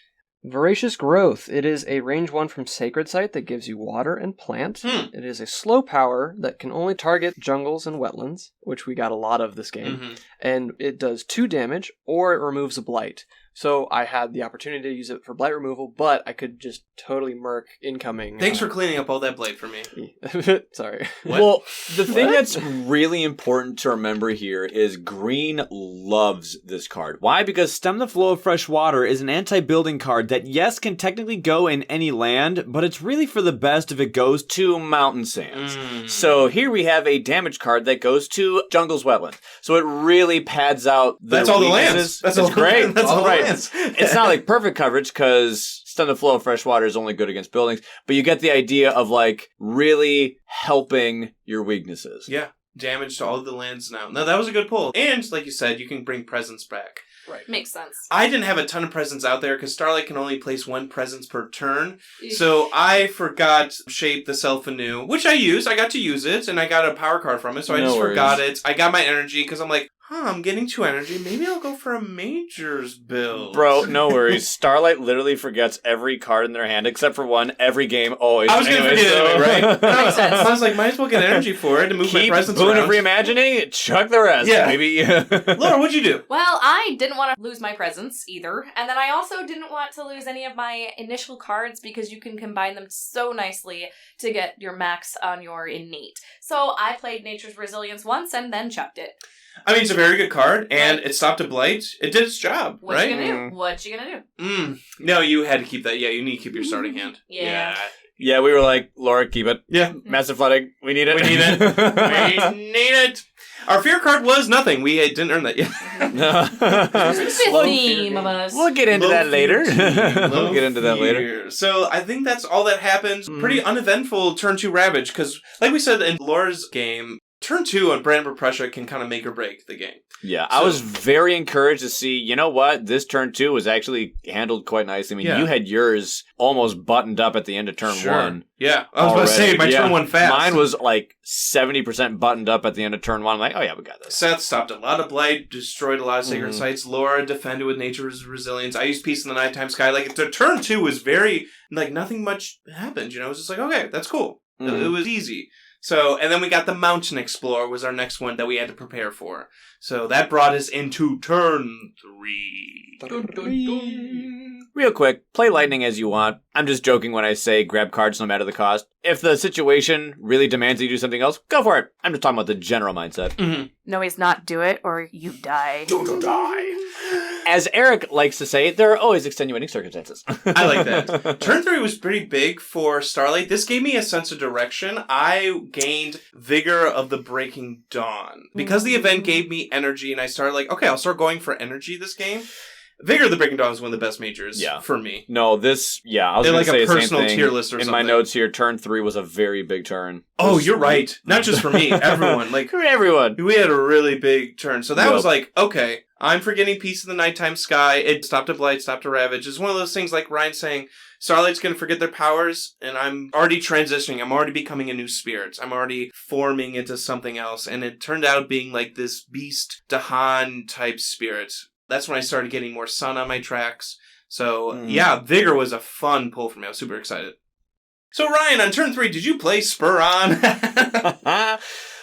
Voracious Growth. It is a range 1 from Sacred Site that gives you water and plant. It is a slow power that can only target jungles and wetlands, which we got a lot of this game. And it does 2 damage, or it removes a blight. So I had the opportunity to use it for blight removal, but I could just totally murk incoming. Thanks for cleaning up all that blight for me. Sorry. What? Well, the thing that's really important to remember here is Green loves this card. Why? Because Stem the Flow of Fresh Water is an anti-building card that, yes, can technically go in any land, but it's really for the best if it goes to Mountain Sands. So here we have a damage card that goes to Jungle's Wetland. So it really pads out the That's all the lands. weaknesses. That's It's all great. That's all the right. lands. It's not like perfect coverage because Stem the Flow of Fresh Water is only good against buildings, but you get the idea of like really helping your weaknesses. Yeah, damage to all of the lands now. No, that was a good pull. And, like you said, you can bring presents back. Right. Makes sense. I didn't have a ton of presents out there because Starlight can only place 1 presence per turn. So I forgot Shape the Self anew, which I used. I got to use it, and I got a power card from it, so I just forgot it. I got my energy because I'm like, I'm getting 2 energy. Maybe I'll go for a Majors build. Bro, no worries. Starlight literally forgets every card in their hand except for one every game, always. I was going to forget it anyway, right? Makes sense. I was like, might as well get energy for it to move my Keep presents Boon around. of Reimagining, chuck the rest. Yeah. Maybe. Laura, what'd you do? Well, I didn't want to lose my presents either, and then I also didn't want to lose any of my initial cards because you can combine them so nicely to get your max on your innate. So I played Nature's Resilience once and then chucked it. I mean, it's a very good card, and it stopped a blight. It did its job, What right? you gonna do? What you gonna do? No, you had to keep that. Yeah, you need to keep your starting hand. Yeah. Yeah, we were like, Laura, keep it. Yeah. Massive Flooding, we need it. We need it. We need it. Our fear card was nothing. We didn't earn that yet. It's the theme of us. We'll get into that later. We'll get into that later. Fear. So I think that's all that happens. Pretty uneventful turn 2 Ravage, because like we said in Laura's game, turn 2 on Brandenburg-Prussia can kind of make or break the game. Yeah, I was very encouraged to see, you know what, this turn 2 was actually handled quite nicely. I mean, you had yours almost buttoned up at the end of turn 1. Yeah, I was about to say, my turn 1 fast. Mine was like 70% buttoned up at the end of turn 1. I'm like, oh yeah, we got this. Seth stopped a lot of blight, destroyed a lot of sacred sites. Laura defended with Nature's Resilience. I used Peace in the Nighttime Sky. Like, the turn 2 was very, like, nothing much happened, you know? It was just like, okay, that's cool. It was easy. So, and then we got the Mountain Explorer was our next one that we had to prepare for. So that brought us into turn 3. Real quick, play Lightning as you want. I'm just joking when I say grab cards no matter the cost. If the situation really demands that you do something else, go for it. I'm just talking about the general mindset. Mm-hmm. No, he's not. Do it or you die. Don't die. As Eric likes to say, there are always extenuating circumstances. I like that. Turn 3 was pretty big for Starlight. This gave me a sense of direction. I gained Vigor of the Breaking Dawn. Because the event gave me energy, and I started like, okay, I'll start going for energy this game. Vigor of the Breaking Dawn is one of the best majors for me. No, I was They're going like to say a the same personal thing. tier list or In something. my notes here, turn 3 was a very big turn. Oh, you're right. Not just for me, everyone. Like Everyone. we had a really big turn. So that was like, okay, I'm forgetting Peace in the Nighttime Sky. It stopped a blight, stopped a ravage. It's one of those things like Ryan saying, Starlight's going to forget their powers, and I'm already transitioning. I'm already becoming a new spirit. I'm already forming into something else. And it turned out being like this Beast Dahan type spirit. That's when I started getting more sun on my tracks. So, yeah, Vigor was a fun pull for me. I was super excited. So, Ryan, on turn 3, did you play Spur On?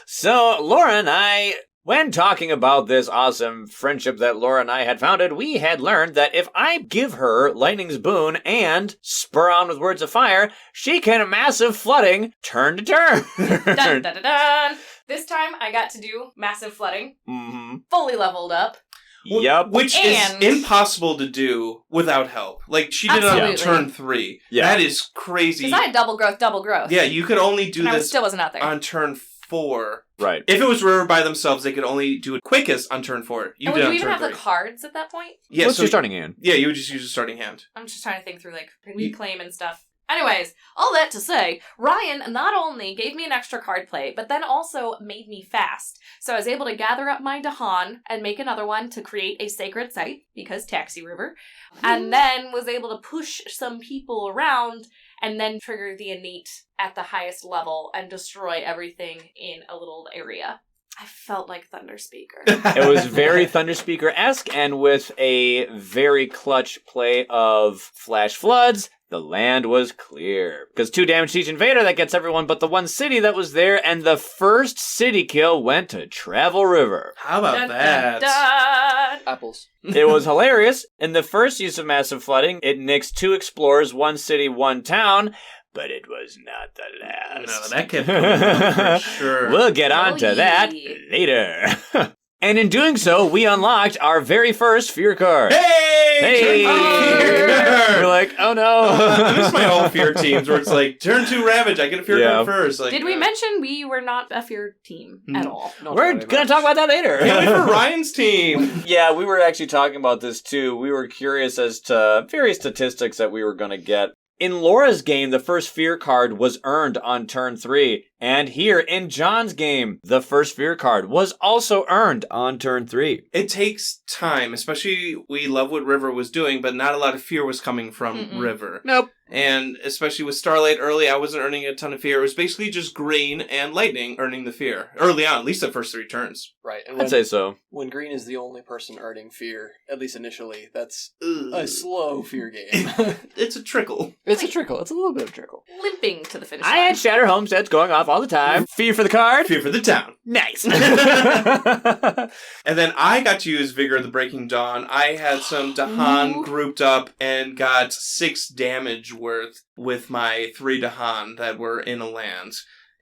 So, Laura and I, when talking about this awesome friendship that Laura and I had founded, we had learned that if I give her Lightning's Boon and Spur On with Words of Fire, she can massive flooding turn to turn. Dun, dun, dun, dun. This time I got to do massive flooding. Mm-hmm. Fully leveled up. Yep. Which is impossible to do without help. Like, she did it on Absolutely. turn 3. Yeah. That is crazy. Because I had double growth. Yeah, you could only do and I this still wasn't out there. on turn 4. Right. If it was River by themselves, they could only do it quickest on turn 4. You and did would on you even turn have 3. the cards at that point? Yeah, What's so your starting hand? Yeah, you would just use a starting hand. I'm just trying to think through, like, reclaim and stuff. Anyways, all that to say, Ryan not only gave me an extra card play, but then also made me fast. So I was able to gather up my Dahan and make another one to create a sacred site, because Taxi River, and then was able to push some people around and then trigger the innate at the highest level and destroy everything in a little area. I felt like Thunder Speaker. It was very Thunder Speaker-esque, and with a very clutch play of Flash Floods, the land was clear. Because 2 damage to each invader, that gets everyone but the one city that was there, and the first city kill went to Travel River. How about Dun, that? dun, dun. Apples. It was hilarious. In the first use of massive flooding, it nixed 2 explorers, 1 city, 1 town, but it was not the last. No, that kept coming up for sure. We'll get on to that later. And in doing so, we unlocked our very first fear card. Hey! Turn 5 We're like, oh no. I miss my old fear teams where it's like, turn 2 Ravage, I get a fear card first. Like, Did we mention we were not a fear team at all? We're gonna talk about that later. Can't wait for Ryan's team. Yeah, we were actually talking about this too. We were curious as to various statistics that we were gonna get. In Laura's game, the first fear card was earned on turn 3. And here in John's game, the first fear card was also earned on turn 3. It takes time, especially we love what River was doing, but not a lot of fear was coming from River. Nope. And especially with Starlight early, I wasn't earning a ton of fear. It was basically just Green and Lightning earning the fear. Early on, at least the first 3 turns. Right. And I'd say so. when Green is the only person earning fear, at least initially, that's a slow fear game. It's a trickle. It's a trickle. It's a little bit of trickle. Limping to the finish I line. had Shatter Homesteads going off all the time. Fear for the card. Fear for the town. Nice. And then I got to use Vigor of the Breaking Dawn. I had some Dahan grouped up and got 6 damage worth with my 3 Dahan that were in a land.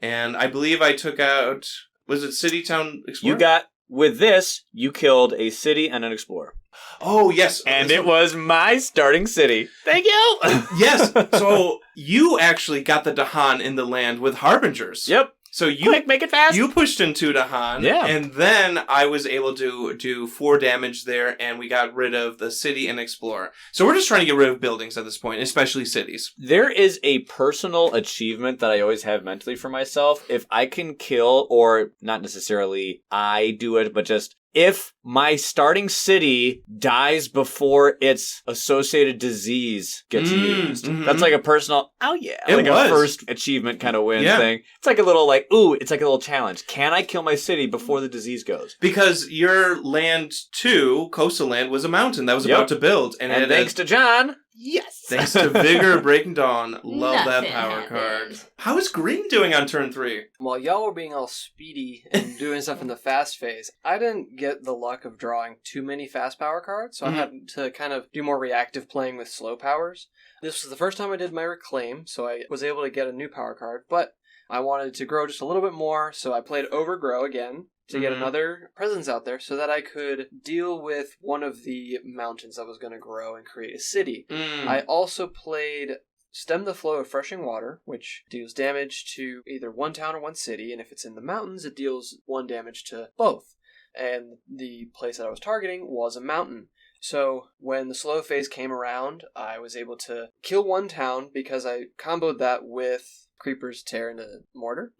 And I believe I took out, was it City Town Explorer? With this, you killed a city and an explorer. Oh, yes. And it was my starting city. Thank you. Yes. So you actually got the Dahan in the land with Harbingers. Yep. So you Quick, make it fast. You pushed into Dahan, Yeah. and then I was able to do 4 damage there, and we got rid of the city and explorer. So we're just trying to get rid of buildings at this point, especially cities. There is a personal achievement that I always have mentally for myself. If I can kill, or not necessarily I do it, but just if my starting city dies before its associated disease gets used. Mm-hmm. That's like a personal, oh yeah, It like was. a first achievement kind of win Yeah. thing. It's like a little like, ooh, it's like a little challenge. Can I kill my city before the disease goes? Because your land 2, coastal land, was a mountain that was about to build. And thanks to John, Yes! Thanks to Vigor Breaking Dawn. Love that Nothing power happened. card. How is Green doing on turn 3? While y'all were being all speedy and doing stuff in the fast phase, I didn't get the luck of drawing too many fast power cards, so I had to kind of do more reactive playing with slow powers. This was the first time I did my reclaim, so I was able to get a new power card, but I wanted to grow just a little bit more, so I played Overgrow again to get another presence out there so that I could deal with one of the mountains I was going to grow and create a city. I also played Stem the Flow of Freshing Water, which deals damage to either one town or one city, and if it's in the mountains, it deals 1 damage to both. And the place that I was targeting was a mountain. So when the slow phase came around, I was able to kill one town because I comboed that with Creeper's Tear into Mortar.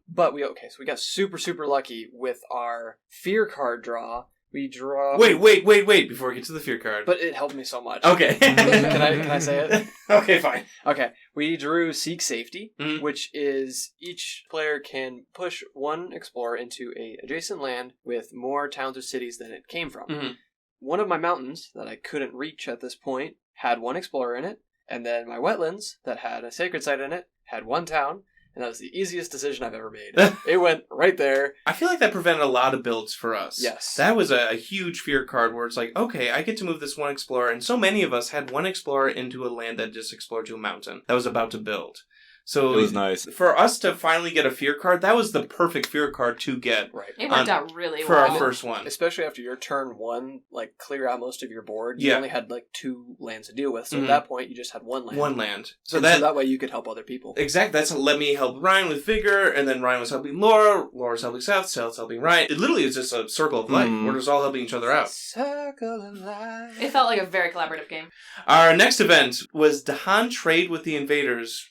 But so we got super, super lucky with our Fear card draw. We draw... Wait, before we get to the Fear card. But it helped me so much. Okay. Can I say it? Okay, fine. Okay. We drew Seek Safety, which is each player can push one explorer into a adjacent land with more towns or cities than it came from. One of my mountains that I couldn't reach at this point had 1 explorer in it, and then my wetlands that had a sacred site in it had 1 town, and that was the easiest decision I've ever made. It went right there. I feel like that prevented a lot of builds for us. Yes. That was a huge Fear card where it's like, okay, I get to move this 1 explorer, and so many of us had 1 explorer into a land that just explored to a mountain that was about to build. So It was nice. For us to finally get a Fear card, that was the perfect Fear card to get. Right. It worked out really for well. our first one. Especially after your turn 1, like, clear out most of your board. You Yeah. only had, like, 2 lands to deal with. So at that point, you just had 1 land. 1 land. So So that that way you could help other people. exactly, that's let me help Ryan with Vigor, and then Ryan was helping Laura, Laura's helping Seth's helping Ryan. It literally is just a circle of life. We're just all helping each other out. Circle of life. It felt like a very collaborative game. Our next event was Dahan Trade with the Invaders.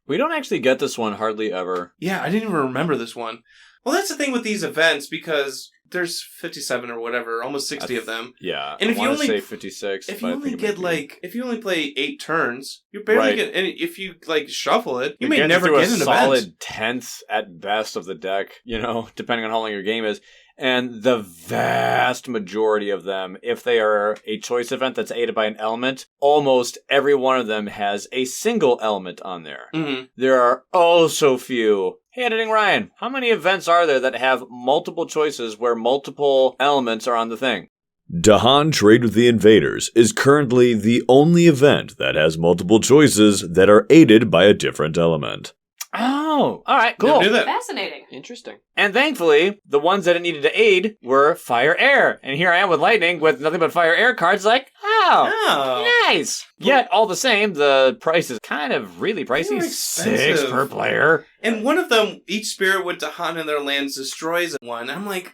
We don't actually get this one hardly ever. Yeah, I didn't even remember this one. Well, that's the thing with these events, because there's 57 or whatever, almost 60 of them. Yeah, And I if you want to only- say 56. If but you I only think it get, might be- if you only play 8 turns, you're barely Right. get, and if you, shuffle it, you You're may getting never through get a an solid event. 10th at best of the deck, depending on how long your game is. And the vast majority of them, if they are a choice event that's aided by an element, almost every one of them has a single element on there. There are oh so few. Hey, Editing Ryan, how many events are there that have multiple choices where multiple elements are on the thing? Dahan Trade with the Invaders is currently the only event that has multiple choices that are aided by a different element. Oh, all right, Never cool. knew that. Fascinating. Interesting. And thankfully, the ones that it needed to aid were Fire Air. And here I am with Lightning with nothing but Fire Air cards like, Oh. nice. Yet, all the same, the price is kind of really pricey. They were 6 expensive. per player. And one of them, each spirit with Dahan in their lands destroys one. I'm like,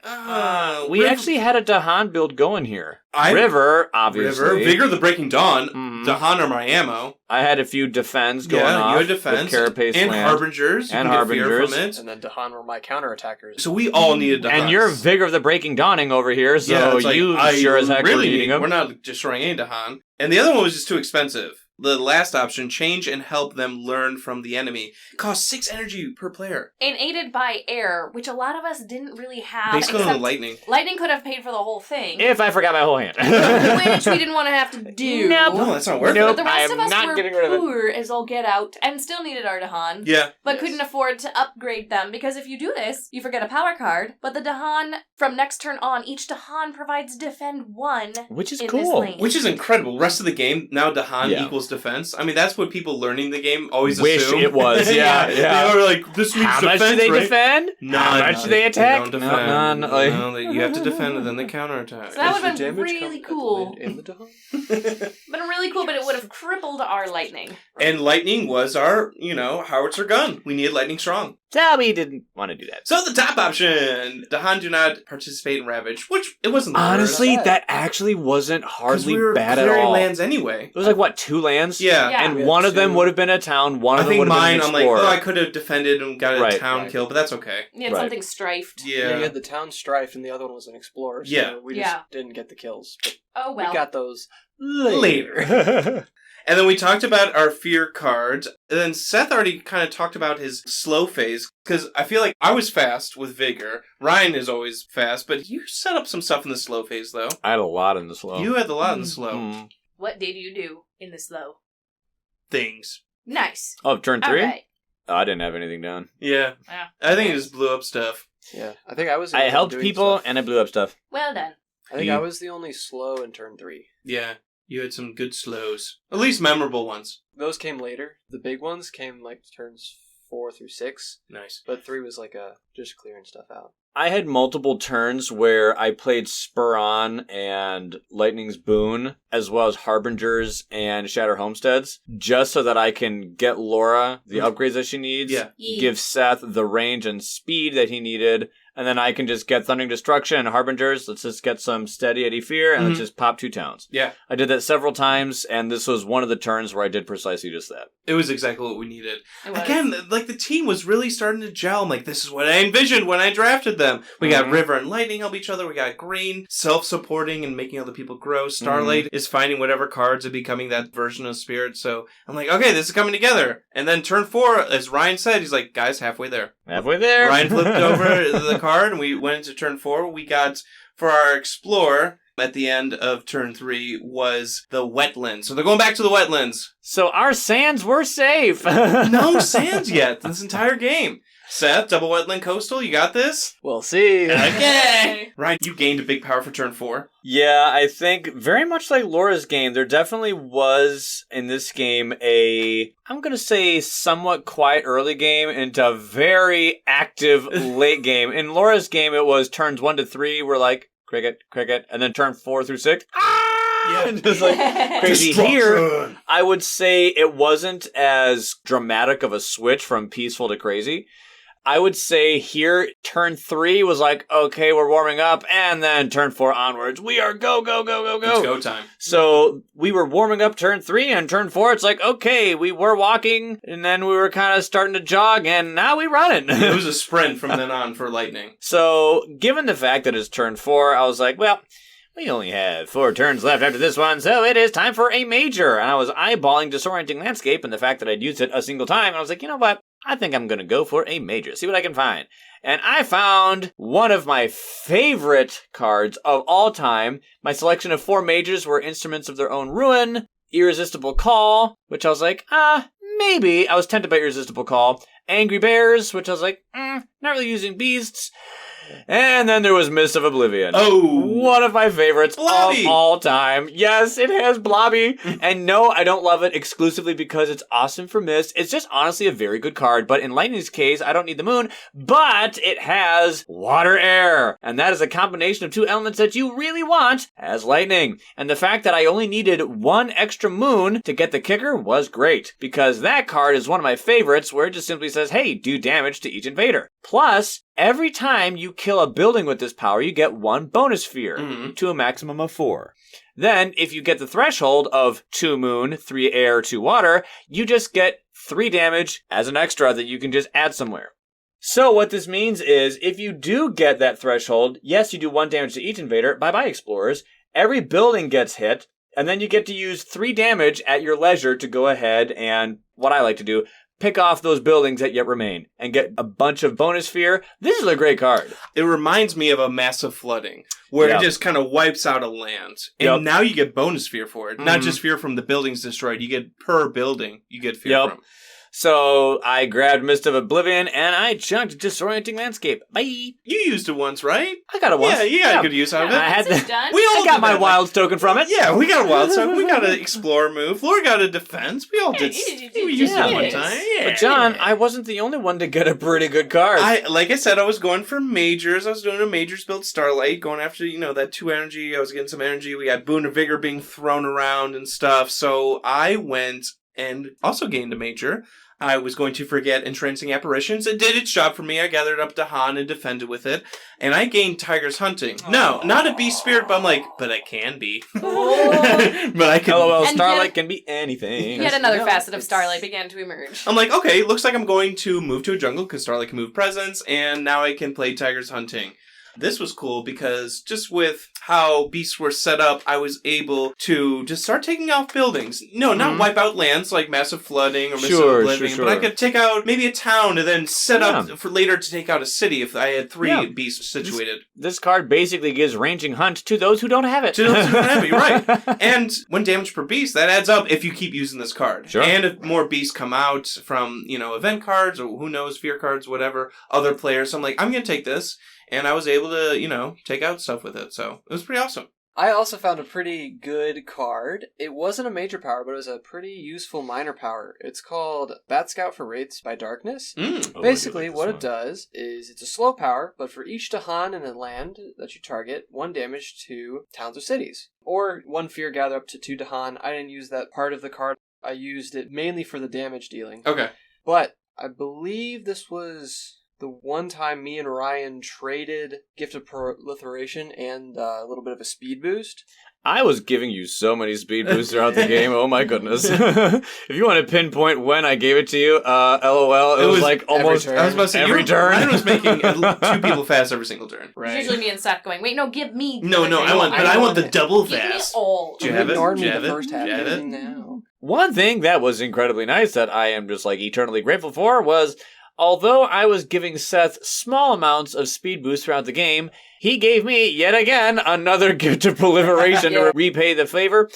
We actually had a Dahan build going here. River, obviously. River, Vigor the Breaking Dawn, Mhm. Dahan are my ammo. I had a few defends going Yeah, off. you had defense. With Carapace And land. Harbingers. You And can get fear Harbingers. from it. And then Dahan were my counterattackers. So we all needed Dahan. And you're Vigor of the Breaking Dawning over here, so Yeah, it's like, you I sure as heck were really needing them. We're not destroying any Dahan. And the other one was just too expensive. The last option, change and help them learn from the enemy. It costs 6 energy per player. And aided by air, which a lot of us didn't really have. Basically on except lightning. Lightning could have paid for the whole thing. If I forgot my whole hand. Which we didn't want to have to do. Nope. No, that's not worth Nope. But the it. rest I of am us not were getting rid of it. poor as all get out and still needed our Dahan. Yeah. But Yes. couldn't afford to upgrade them because if you do this, you forget a power card. But the Dahan, from next turn on, each Dahan provides defend 1 Which is in cool. this lane. Which is incredible. Rest of the game, now Dahan Yeah. equals defense. I mean, that's what people learning the game always Wish assume. it was, yeah. They were like, this means How defense, much do they right? defend? None. How much do they attack? don't defend. None. No, you have to defend and then they counterattack. So that Does would've the been damage really come at the cool. land and the Dahan? Been really cool, but it would have crippled our Lightning. And lightning was our, howitzer gun. We needed lightning strong. So we didn't want to do that. So the top option, Dahan do not participate in Ravage, which it wasn't the Honestly, worst. that actually wasn't 'Cause hardly we were bad at clearing all. lands anyway. It was like, what, 2 lands? Yeah. Yeah. And We had one of them 2. would have been a town, one I of them think would have mine, been I'm an like, explorer. I could have defended and got a Right. town Right. kill, but that's okay. You had Right. something strifed. Yeah. You had the town strife and the other one was an explorer. So Yeah. we Yeah. just didn't get the kills. But Oh well. we got those Later. And then we talked about our fear cards. And then Seth already kind of talked about his slow phase. Because I feel like I was fast with Vigor. Ryan is always fast. But you set up some stuff in the slow phase, though. I had a lot in the slow. You had a lot in the slow. Mm. what did you do in the slow? Things. Nice. Oh, turn 3? All right. Oh, I didn't have anything down. Yeah. Yeah. I think it just blew up stuff. Yeah, I think I was. the I only one helped doing people, stuff. and I blew up stuff. Well done. I think You- I was the only slow in turn 3. Yeah. You had some good slows. At least memorable ones. Those came later. The big ones came like turns 4 through 6, Nice. but 3 was like just clearing stuff out. I had multiple turns where I played Spur On and Lightning's Boon, as well as Harbingers and Shatter Homesteads, just so that I can get Laura the upgrades that she needs, Yeah. give Seth the range and speed that he needed, and then I can just get Thundering Destruction and Harbingers. Let's just get some Steady Eddie Fear, and let's just pop 2 towns. Yeah. I did that several times, and this was one of the turns where I did precisely just that. It was exactly what we needed. It was. Again, like the team was really starting to gel. I'm like, this is what I envisioned when I drafted them. We got River and Lightning help each other. We got Green self-supporting and making other people grow. Starlight is finding whatever cards and becoming that version of Spirit. So I'm like, okay, this is coming together. And then turn 4, as Ryan said, he's like, guys, halfway there. Halfway there. Ryan flipped over the card and we went into turn 4. We got, for our Explorer, at the end of turn 3 was the wetlands. So they're going back to the wetlands. So our sands were safe. No sands yet this entire game. Seth, double wetland coastal, you got this? We'll see. Okay. Ryan, you gained a big power for turn 4. Yeah, I think very much like Laura's game, there definitely was in this game I'm going to say somewhat quiet early game into a very active late game. In Laura's game, it was turns 1 to 3 were like, cricket, cricket, and then turn 4 through 6, Yeah. and just like crazy. Here, I would say it wasn't as dramatic of a switch from peaceful to crazy. I would say here, turn 3 was like, okay, we're warming up, and then turn 4 onwards, we are go, go, go, go, go. It's go time. So we were warming up turn 3, and turn 4, it's like, okay, we were walking, and then we were kind of starting to jog, and now we running. It was a sprint from then on for Lightning. So, given the fact that it's turn 4, I was like, well, we only have 4 turns left after this one, so it is time for a major. And I was eyeballing Disorienting Landscape and the fact that I'd used it a single time, and I was like, you know what? I think I'm going to go for a major, see what I can find. And I found one of my favorite cards of all time. My selection of 4 majors were Instruments of Their Own Ruin, Irresistible Call, which I was like, maybe. I was tempted by Irresistible Call. Angry Bears, which I was like, not really using beasts. And then there was Mist of Oblivion. Oh. One of my favorites Blobby. of all time. Yes, it has Blobby. And no, I don't love it exclusively because it's awesome for Mist. It's just honestly a very good card. But in Lightning's case, I don't need the moon. But it has water air. And that is a combination of 2 elements that you really want as Lightning. And the fact that I only needed 1 extra moon to get the kicker was great. Because that card is one of my favorites where it just simply says, hey, do damage to each invader. Plus, every time you kill a building with this power, you get 1 bonus sphere to a maximum of 4. Then, if you get the threshold of 2 moon, 3 air, 2 water, you just get 3 damage as an extra that you can just add somewhere. So what this means is, if you do get that threshold, yes, you do 1 damage to each invader. Bye-bye, Explorers. Every building gets hit, and then you get to use 3 damage at your leisure to go ahead and, what I like to do, pick off those buildings that yet remain and get a bunch of bonus fear. This is a great card. It reminds me of a massive flooding where Yep. it just kind of wipes out a land. And Yep. now you get bonus fear for it. Not just fear from the buildings destroyed. You get per building you get fear Yep. from. So I grabbed Mist of Oblivion and I chunked Disorienting Landscape. Bye. You used it once, right? I got it once. Yeah, you got a good use out of it. I had This is the, done. We all I got did my that, wild token from it. Yeah, we got a wild side. We got an explorer move. Laura got a defense. We all did. We used Yeah. it one time. Yeah. But John, I wasn't the only one to get a pretty good card. Like I said, I was going for majors. I was doing a majors build Starlight, going after, that 2 energy. I was getting some energy. We got Boon of Vigor being thrown around and stuff. So I went and also gained a major. I was going to forget Entrancing Apparitions. It did its job for me. I gathered up Dahan and defended with it. And I gained Tiger's Hunting. No, not a beast spirit, but I'm like, but I can be. Oh. But I can. LOL, And Starlight yet- can be anything. Yet another No, facet of it's- Starlight began to emerge. I'm like, okay, looks like I'm going to move to a jungle because Starlight can move presence, and now I can play Tiger's Hunting. This was cool because just with how beasts were set up, I was able to just start taking off buildings. No, not wipe out lands like massive flooding or massive oblivion, but I could take out maybe a town and then set up for later to take out a city if I had 3 beasts situated. This card basically gives ranging hunt to those who don't have it. To those who don't have it, you're right. And 1 damage per beast, that adds up if you keep using this card. Sure. And if more beasts come out from, event cards or who knows, fear cards, whatever, other players. So I'm like, I'm going to take this. And I was able to, take out stuff with it. So it was pretty awesome. I also found a pretty good card. It wasn't a major power, but it was a pretty useful minor power. It's called Bat Scout for Wraiths by Darkness. Basically, what it does is it's a slow power, but for each Dahan in a land that you target, 1 damage to towns or cities. Or 1 fear gather up to 2 Dahan. I didn't use that part of the card. I used it mainly for the damage dealing. Okay. But I believe this was the one time me and Ryan traded Gift of Proliferation and a little bit of a speed boost. I was giving you so many speed boosts throughout the game. Oh my goodness. If you want to pinpoint when I gave it to you, LOL, it was like almost I was about to say, every turn. Ryan was making 2 people fast every single turn. Right. Usually me and Seth going, wait, no, give me. No, I want the double give fast. Me all. Do you have it? Ignored Do you me have the it? first half. Do you have it? Now. One thing that was incredibly nice that I am just like eternally grateful for was, although I was giving Seth small amounts of speed boost throughout the game, he gave me, yet again, another Gift of Proliferation to repay the favor.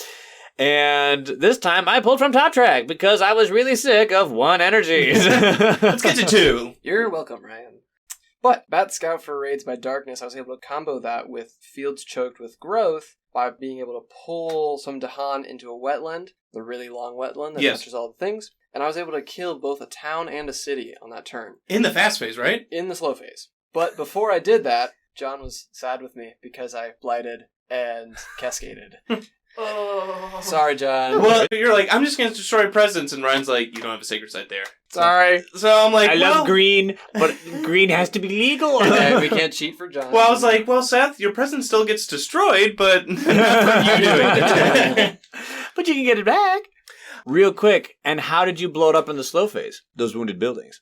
And this time I pulled from Top Track because I was really sick of 1 energy. Let's get to 2. You're welcome, Ryan. But Bat Scout for Raids by Darkness, I was able to combo that with Fields Choked with Growth by being able to pull some Dahan into a wetland, the really long wetland that touches all the things. And I was able to kill both a town and a city on that turn. In the fast phase, right? In the slow phase. But before I did that, John was sad with me because I blighted and cascaded. Oh. Sorry, John. Well, you're like, I'm just going to destroy presents, and Ryan's like, you don't have a sacred site there. Sorry. So I'm like, I love green, but green has to be legal. Okay, we can't cheat for John. Well, I was like, well, Seth, your present still gets destroyed, but not for you doing it. But you can get it back. Real quick, and how did you blow it up in the slow phase? Those wounded buildings.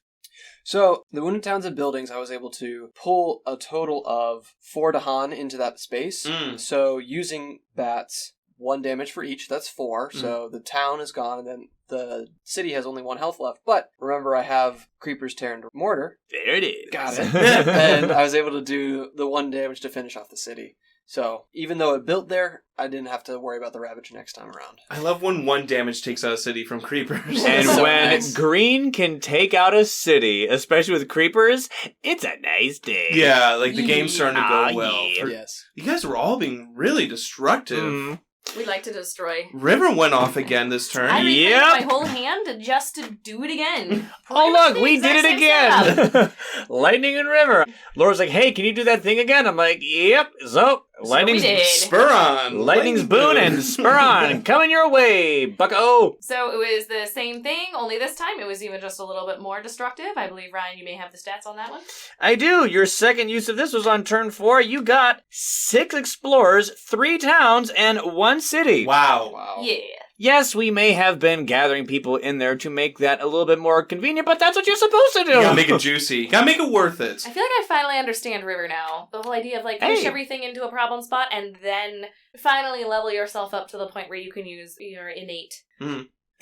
So, the Wounded Towns and Buildings, I was able to pull a total of 4 Dahan into that space. So, using bats, 1 damage for each, that's 4. So, the town is gone, and then the city has only 1 health left. But, remember, I have Creeper's Tear into Mortar. There it is. Got it. And I was able to do the 1 damage to finish off the city. So, even though it built there, I didn't have to worry about the Ravage next time around. I love when 1 damage takes out a city from creepers. And So when nice. green can take out a city, especially with creepers, it's a nice day. Yeah, like the game's starting to go Yeah. well. Yes. You guys were all being really destructive. We like to destroy. River went off again this turn. I replayed Yep. my whole hand just to do it again. Oh, look, we did it Exact same again. Lightning and River. Laura's like, hey, can you do that thing again? I'm like, yep. So, lightning's we did. Spur on. Lightning's boon and spur on. Coming your way, bucko. So it was the same thing, only this time it was even just a little bit more destructive. I believe, Ryan, you may have the stats on that one. I do. Your second use of this was on turn 4. You got 6 explorers, 3 towns, and 1 city. Wow. Yeah. Yes, we may have been gathering people in there to make that a little bit more convenient, but that's what you're supposed to do. You gotta make it juicy. Gotta make it worth it. I feel like I finally understand River now. The whole idea of push Hey. everything into a problem spot and then finally level yourself up to the point where you can use your innate.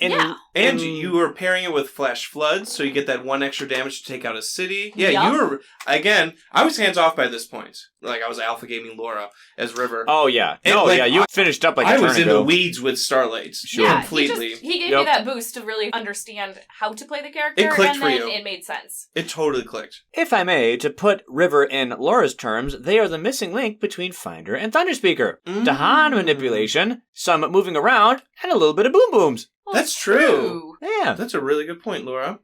Yeah. And you were pairing it with Flash Floods, so you get that 1 extra damage to take out a city. Yeah, Yup. you were, again, I was hands off by this point. Like, I was alpha gaming Laura as River. Oh, yeah. And, No, like, yeah, you finished up like I a turn was in ago. the weeds with Starlight. Yeah, Completely. He gave Yep. me that boost to really understand how to play the character, It clicked and for then you. it made sense. It totally clicked. If I may, to put River in Laura's terms, they are the missing link between Finder and Thunderspeaker. Dahan manipulation, some moving around, and a little bit of boom booms. Well, That's true. Yeah. That's a really good point, Laura,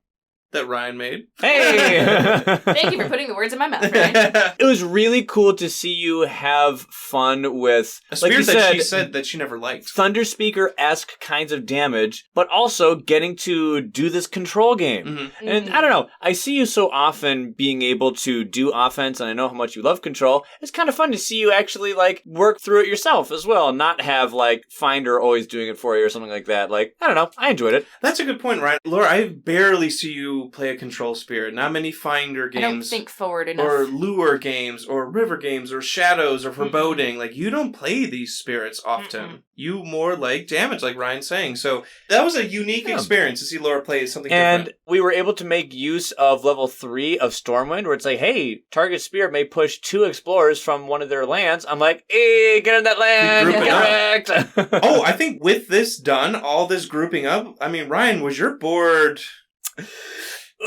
that Ryan made. Hey! Thank you for putting the words in my mouth, Ryan. It was really cool to see you have fun with, A like you spirit that said, she said that she never liked. Thunderspeaker-esque kinds of damage, but also getting to do this control game. Mm-hmm. And I don't know, I see you so often being able to do offense, and I know how much you love control. It's kind of fun to see you actually, work through it yourself as well, not have, Finder always doing it for you or something like that. I don't know, I enjoyed it. That's a good point, Ryan. Laura, I barely see you you play a control spirit. Not many finder games. I don't think forward enough. Or lure games, or river games, or shadows, or foreboding. Like, you don't play these spirits often. You more like damage, like Ryan's saying. So that was a unique experience to see Laura play something different. And we were able to make use of level 3 of Stormwind, where it's like, hey, target spirit may push 2 explorers from one of their lands. I'm like, hey, get in that land. Correct. Oh, I think with this done, all this grouping up, I mean, Ryan, was your board...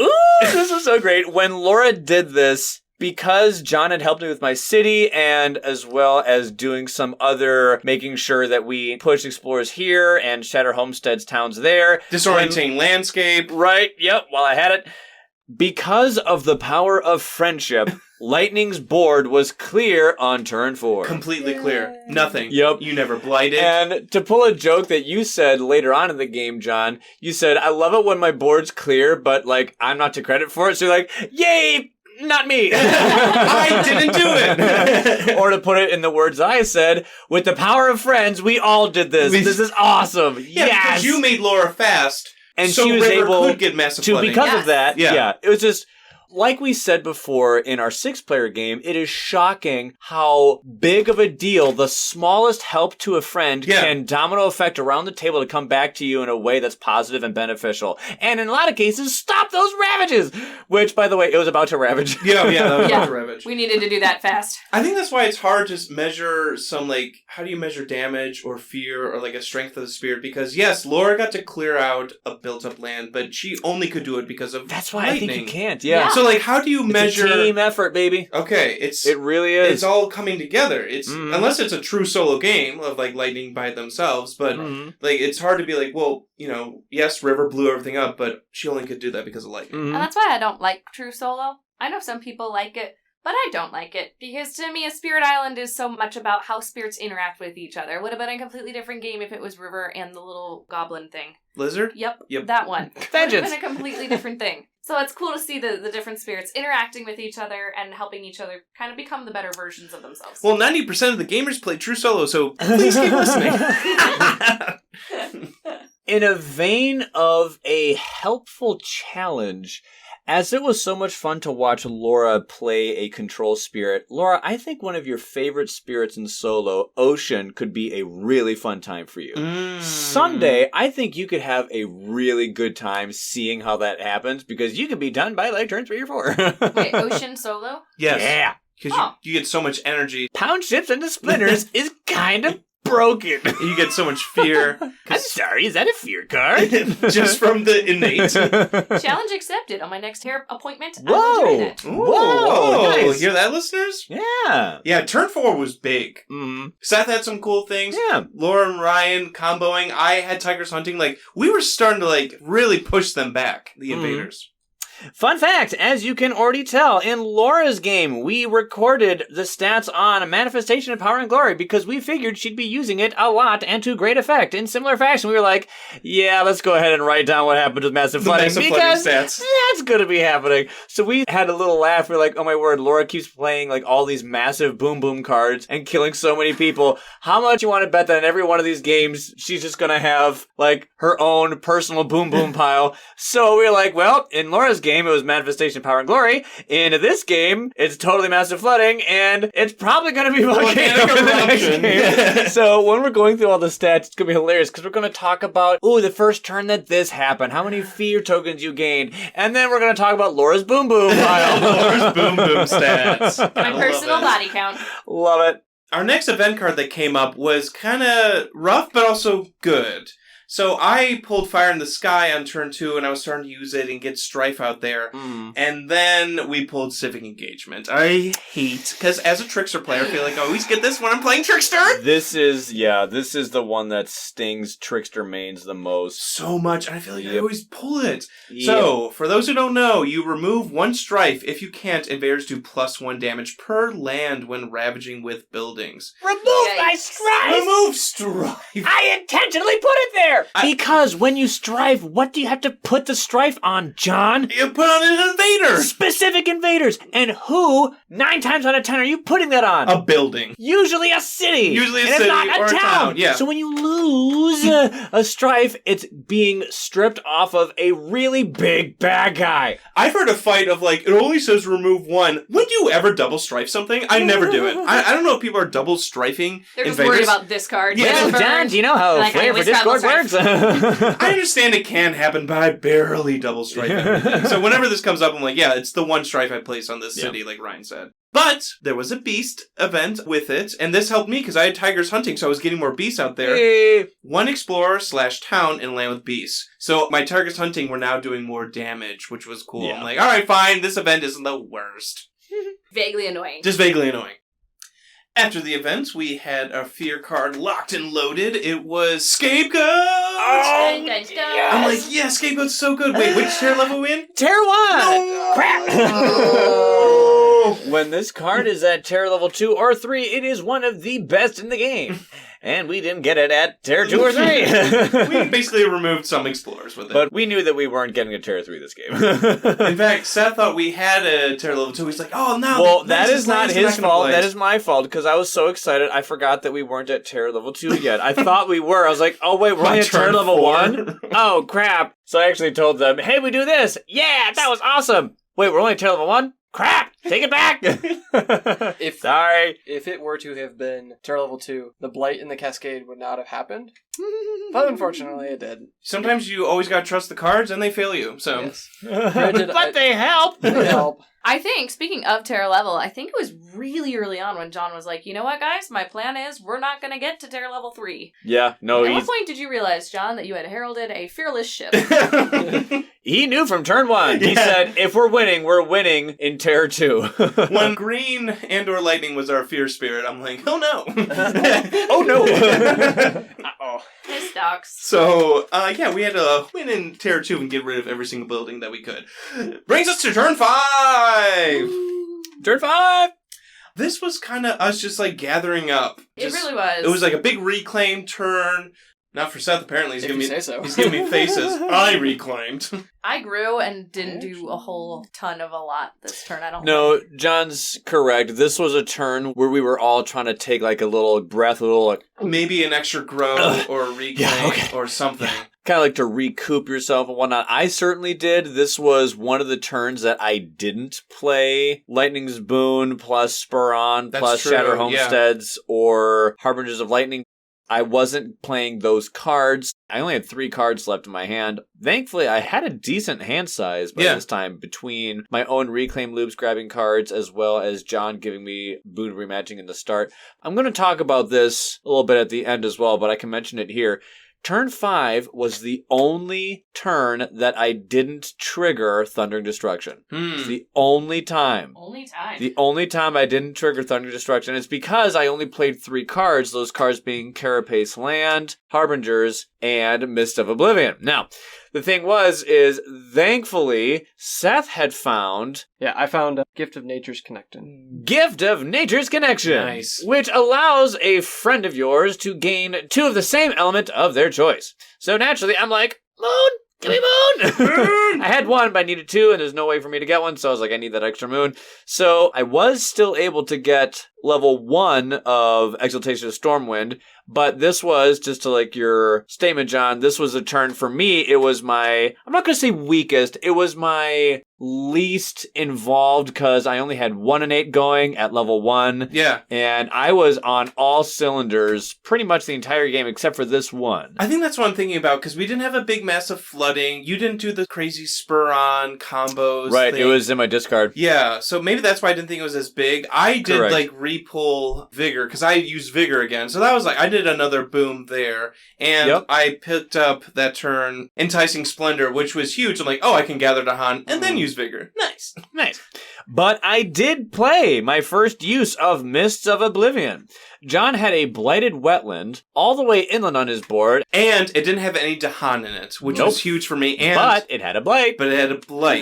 Ooh, this is so great. When Laura did this, because John had helped me with my city and as well as doing some other, making sure that we push explorers here and shatter homesteads towns there. Disorienting landscape. Right, yep, while I had it. Because of the power of friendship, Lightning's board was clear on turn 4. Completely clear. Nothing. Yep. You never blighted. And to pull a joke that you said later on in the game, John, you said, I love it when my board's clear, but, like, I'm not to credit for it. So you're like, yay, not me. I didn't do it. Or to put it in the words I said, with the power of friends, we all did this. This is awesome. Yeah, yes. because you made Laura fast. And so she was River able could get massive to, flooding. because of that, Yeah. it was just, like we said before in our 6-player game, it is shocking how big of a deal the smallest help to a friend can domino effect around the table to come back to you in a way that's positive and beneficial. And in a lot of cases, stop those ravages! Which, by the way, it was about to ravage. Yeah, that was about to ravage. We needed to do that fast. I think that's why it's hard to measure some, like, how do you measure damage or fear or, like, a strength of the spirit? Because, yes, Laura got to clear out a built-up land, but she only could do it because of That's why lightning. I think you can't, yeah. So, like, how do you measure... It's a team effort, baby. Okay, it really is. It's all coming together. It's unless it's a true solo game of, like, Lightning by themselves, but, like, it's hard to be like, well, you know, yes, River blew everything up, but she only could do that because of Lightning. And that's why I don't like true solo. I know some people like it, but I don't like it. Because to me, a Spirit Island is so much about how spirits interact with each other. It would have been a completely different game if it was River and the little goblin thing. Lizard? Yep. That one. It would Vengeance. have been a completely different thing. So it's cool to see the different spirits interacting with each other and helping each other kind of become the better versions of themselves. Well, 90% of the gamers play true solo, so please keep listening. In a vein of a helpful challenge, as it was so much fun to watch Laura play a control spirit, Laura, I think one of your favorite spirits in solo, Ocean, could be a really fun time for you. Someday, I think you could have a really good time seeing how that happens, because you could be done by like turn 3 or 4. Wait, Ocean solo? Yes. Yeah. Because you get so much energy. Pound ships into splinters is kind of broken. You get so much fear. I'm sorry, is that a fear card? Just from the innate. Challenge accepted. On my next hair appointment, I Whoa! will do that. Ooh, Whoa, nice. Hear that, listeners? Yeah. Yeah, turn 4 was big. Mm. Seth had some cool things. Yeah. Laura and Ryan comboing. I had Tigers hunting. Like, we were starting to, like, really push them back, the invaders. Fun fact, as you can already tell, in Laura's game, we recorded the stats on Manifestation of Power and Glory because we figured she'd be using it a lot and to great effect. In similar fashion, we were like, yeah, let's go ahead and write down what happened with Massive Flooding because stats. that's going to be happening. So we had a little laugh. We were like, oh my word, Laura keeps playing like all these massive boom boom cards and killing so many people. How much you want to bet that in every one of these games, she's just going to have like her own personal boom boom pile? So we were like, well, in Laura's game, it was Manifestation, Power, and Glory. In this game, it's totally Massive Flooding, and it's probably going to be Volcano in the next game. So when we're going through all the stats, it's going to be hilarious, because we're going to talk about, the first turn that this happened, how many fear tokens you gained, and then we're going to talk about Laura's Boom Boom pile. Laura's Boom Boom stats. My personal body count. Love it. Our next event card that came up was kind of rough, but also good. So I pulled Fire in the Sky on turn 2, and I was starting to use it and get Strife out there. And then we pulled Civic Engagement. I hate, because as a Trickster player, I feel like I always get this when I'm playing Trickster. This is the one that stings Trickster mains the most. So much, and I feel like I always pull it. Yep. So, for those who don't know, you remove 1 Strife. If you can't, invaders do +1 damage per land when ravaging with buildings. Remove my Strife! Remove Strife! I intentionally put it there! Sure, because when you strife, what do you have to put the strife on, John? You put on an invader! Specific invaders. And who, 9 times out of 10, are you putting that on? A building. Usually a city. Usually a and city if not, or a town. Yeah. So when you lose a strife, it's being stripped off of a really big bad guy. I've heard a fight of like, it only says remove 1. Would you ever double strife something? I never do it. I don't know if people are double strifing They're just invaders. worried about this card. Yeah. Well, John, do you know how Like, I Flavor always Discord travel works? I understand it can happen, but I barely double strife everything. So whenever this comes up, I'm like, yeah, it's the one strife I placed on this city, like Ryan said. But there was a beast event with it, and this helped me because I had tigers hunting, so I was getting more beasts out there. Hey. 1 explorer / town and land with beasts. So my tigers hunting were now doing more damage, which was cool. Yeah. I'm like, alright, fine, this event isn't the worst. Vaguely annoying. Just vaguely annoying. After the event, we had our fear card locked and loaded. It was Scapegoat! Dun, dun, dun. I'm like, yeah, Scapegoat's so good. Wait, which tier level we in? Tier 1! No. Crap! Oh. When this card is at tier level 2 or 3, it is one of the best in the game. And we didn't get it at tier 2 or 3. We basically removed some explorers with it. But we knew that we weren't getting a tier 3 this game. In fact, Seth thought we had a tier level 2. He's like, oh, no. Well, that is not Lance his gonna fault. play. That is my fault because I was so excited. I forgot that we weren't at tier level 2 yet. I thought we were. I was like, oh, wait, we're only at tier Turn level 4. 1? Oh, crap. So I actually told them, hey, we do this. Yeah, that was awesome. Wait, we're only at tier level 1? Crap! Take it back! Sorry. If it were to have been tier level 2, the blight and the cascade would not have happened. But unfortunately, it did. Sometimes you always gotta trust the cards, and they fail you, so... Yes. Granted, But they help! They help. I think, speaking of Terra level, I think it was really early on when John was like, you know what, guys? My plan is we're not going to get to Terra level 3. Yeah, no, At what point did you realize, John, that you had heralded a fearless ship? he knew from turn 1. He Yeah. said, if we're winning in tier 2. When green and or lightning was our fear spirit, I'm like, oh no. Oh no. Uh-oh. His stocks. So, yeah, we had to win in tier 2 and get rid of every single building that we could. Brings us to turn 5! Turn 5! This was kind of us just like gathering up. It really was. It was like a big reclaim turn. Not for Seth, apparently. He's If giving you me, say so. He's giving me faces. I reclaimed. I grew and didn't do a whole ton of a lot this turn, I don't No, think. John's correct. This was a turn where we were all trying to take like a little breath, a little like, Maybe an extra grow or a reclaim or something. kind of like to recoup yourself and whatnot. I certainly did. This was one of the turns that I didn't play Lightning's Boon plus Spur On That's plus true, Shatter yeah. Homesteads or Harbingers of Lightning. I wasn't playing those cards. I only had 3 cards left in my hand. Thankfully, I had a decent hand size by this time between my own reclaim loops grabbing cards as well as John giving me boon rematching in the start. I'm going to talk about this a little bit at the end as well, but I can mention it here. Turn 5 was the only turn that I didn't trigger Thundering Destruction. It's the only time. Only time. The only time I didn't trigger Thunder Destruction is because I only played 3 cards, those cards being Carapace Land, Harbingers, and Mist of Oblivion. Now, the thing is thankfully, Seth had found Yeah, I found Gift of Nature's Connection. Gift of Nature's Connection, Nice. which allows a friend of yours to gain 2 of the same element of their choice. So naturally, I'm like, Moon! Give me moon! I had 1, but I needed 2, and there's no way for me to get 1, so I was like, I need that extra moon. So I was still able to get level 1 of Exaltation of Stormwind, but this was, just to like your statement, John, this was a turn for me. It was my, I'm not going to say weakest, it was my least involved because I only had 1 and 8 going at level 1. Yeah. And I was on all cylinders pretty much the entire game except for this one. I think that's what I'm thinking about, because we didn't have a big mess of flooding. You didn't do the crazy spur-on combos Right, thing. it was in my discard. Yeah, so maybe that's why I didn't think it was as big. I did, Correct. like, re-pull Vigor, because I used Vigor again. So that was like, I did another boom there. And I picked up that turn Enticing Splendor, which was huge. I'm like, oh, I can gather to Han, and then use Vigor. Nice. Nice. But I did play my first use of Mists of Oblivion. John had a blighted wetland all the way inland on his board. And it didn't have any Dahan in it, which Nope. was huge for me. And But it had a blight. But it had a blight.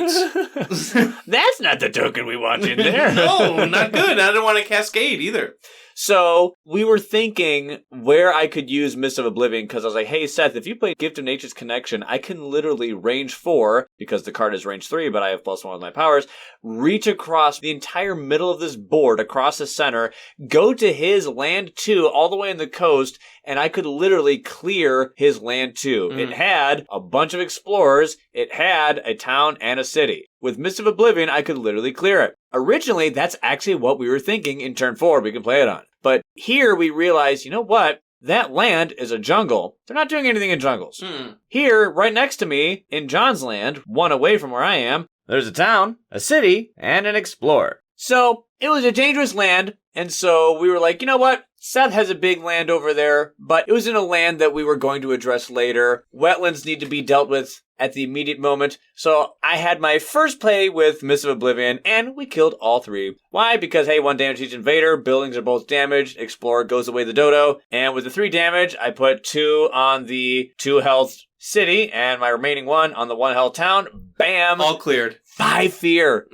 That's not the token we want in there. No, not good. I didn't want to cascade either. So we were thinking where I could use Mist of Oblivion, because I was like, hey, Seth, if you play Gift of Nature's Connection, I can literally range 4, because the card is range 3, but I have +1 with my powers, reach across the entire middle of this board, across the center, go to his land 2, all the way in the coast, and I could literally clear his land 2. It had a bunch of explorers, it had a town and a city. With Mist of Oblivion, I could literally clear it. Originally, that's actually what we were thinking in turn 4 we can play it on. But here we realized, you know what? That land is a jungle. They're not doing anything in jungles. Here, right next to me, in John's land, 1 away from where I am, there's a town, a city, and an explorer. So, it was a dangerous land, and so we were like, you know what? Seth has a big land over there, but it was in a land that we were going to address later. Wetlands need to be dealt with at the immediate moment. So I had my first play with Mist of Oblivion, and we killed all 3. Why? Because, hey, 1 damage each invader, buildings are both damaged, explorer goes away the dodo, and with the 3 damage, I put 2 on the 2 health city, and my remaining 1 on the 1 health town. Bam! All cleared. 5 fear.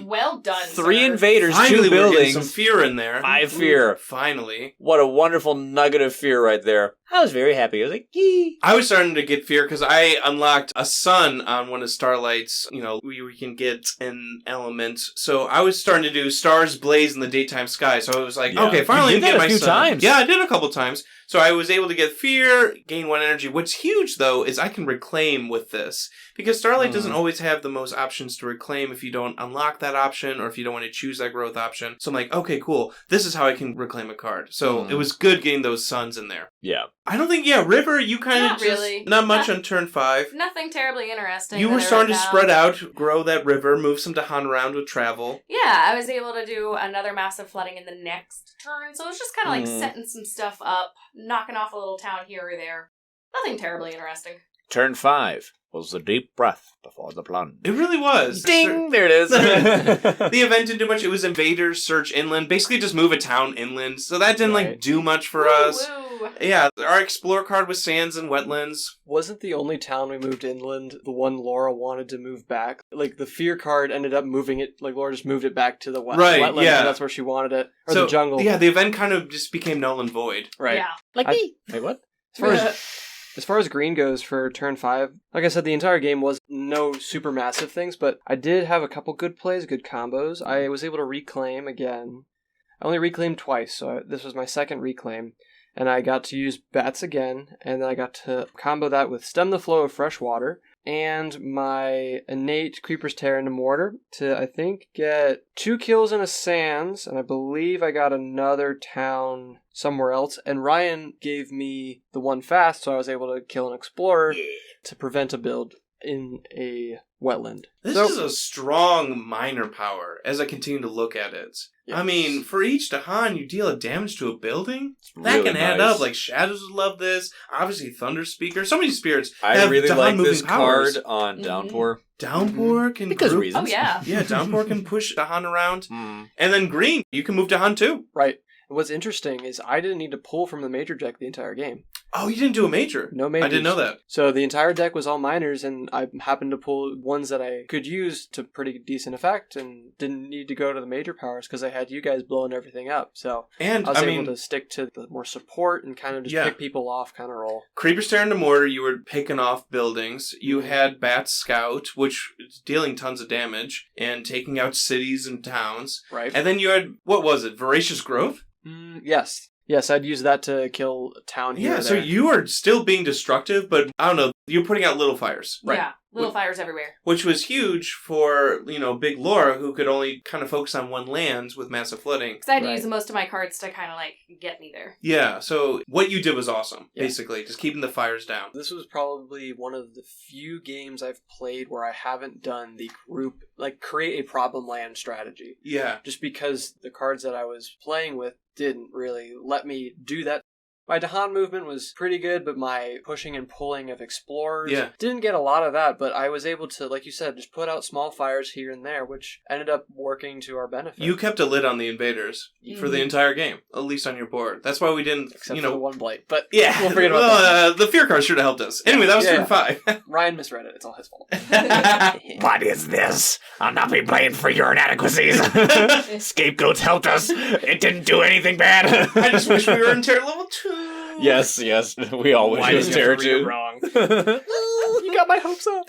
Well done, 3 sir. invaders, Finally, 2 we're getting buildings. some fear in there. 5 fear. Finally. What a wonderful nugget of fear right there. I was very happy. I was like, yee. I was starting to get fear because I unlocked a sun on one of Starlight's, we can get an element. So I was starting to do stars blaze in the daytime sky. So I was like, okay, finally You did get that my a few sun. times. Yeah, I did a couple times. So I was able to get fear, gain 1 energy. What's huge, though, is I can reclaim with this. Because Starlight doesn't always have the most options to reclaim if you don't unlock that option or if you don't want to choose that growth option. So I'm like, okay, cool. This is how I can reclaim a card. So it was good getting those suns in there. Yeah. I don't think, River, you kind of Not just... really. Not much on turn 5. Nothing terribly interesting. You that were I starting to wrote spread down. out, grow that river, move some Dahan around with travel. Yeah, I was able to do another massive flooding in the next turn, so it was just kind of like setting some stuff up, knocking off a little town here or there. Nothing terribly interesting. Turn 5 was the deep breath before the plunge. It really was. Ding! There it is. The event didn't do much. It was invaders search inland. Basically just move a town inland. So that didn't do much for us. Woo. Yeah, our explorer card was sands and wetlands. Wasn't the only town we moved inland the one Laura wanted to move back? Like, the fear card ended up moving it, like, Laura just moved it back to the wetland, yeah. and that's where she wanted it. Or So, the jungle. Yeah, the event kind of just became null and void. Right. Yeah. Like me. Wait, what? As far as green goes for turn 5, like I said, the entire game was no super massive things, but I did have a couple good plays, good combos. I was able to reclaim again. I only reclaimed twice, so this was my second reclaim. And I got to use bats again, and then I got to combo that with Stem the Flow of Fresh Water, and my innate Creeper's Tear into Mortar to, I think, get 2 kills in a Sands, and I believe I got another town somewhere else. And Ryan gave me the 1 fast, so I was able to kill an Explorer to prevent a build in a wetland. This is a strong minor power as I continue to look at it. Yes. I mean, for each Dahan, you deal a damage to a building? That really can add nice. up. Like, Shadows would love this. Obviously, Thunder Speaker. So many spirits I have really Dahan like moving this powers. card on Downpour. Downpour can Because group- reasons. Oh, yeah. Yeah, Downpour can push Dahan around. And then green, you can move Dahan too. Right. And what's interesting is I didn't need to pull from the major deck the entire game. Oh, you didn't do a major. No majors. I didn't know that. So the entire deck was all minors, and I happened to pull ones that I could use to pretty decent effect and didn't need to go to the major powers because I had you guys blowing everything up. So And, I was I able mean, to stick to the more support and kind of just pick people off kind of role. Creeper's Tear into Mortar, you were picking off buildings. You had Bat Scout, which is dealing tons of damage and taking out cities and towns. Right. And then you had, what was it, Voracious Growth? Yes. Yes, I'd use that to kill a town here. Yeah, or so there. you are still being destructive, but I don't know, you're putting out little fires. Right. Yeah. Little fires everywhere. Which was huge for, Big Laura, who could only kind of focus on one land with massive flooding. Because I had to Right. use most of my cards to kind of like get me there. Yeah, so what you did was awesome, Yeah. basically, just keeping the fires down. This was probably one of the few games I've played where I haven't done the group, like, create a problem land strategy. Yeah. Just because the cards that I was playing with didn't really let me do that. My Dahan movement was pretty good, but my pushing and pulling of explorers didn't get a lot of that, but I was able to, like you said, just put out small fires here and there, which ended up working to our benefit. You kept a lid on the invaders for the entire game, at least on your board. That's why we didn't, Except for the 1 blight, but yeah, we'll forget about that. The fear card should have helped us. Anyway, that was turn 5. Ryan misread it, it's all his fault. What is this? I'll not be blamed for your inadequacies. Scapegoats helped us. It didn't do anything bad. I just wish we were in tier level 2. Yes, we all wish it was tier 2. Wrong. You got my hopes up.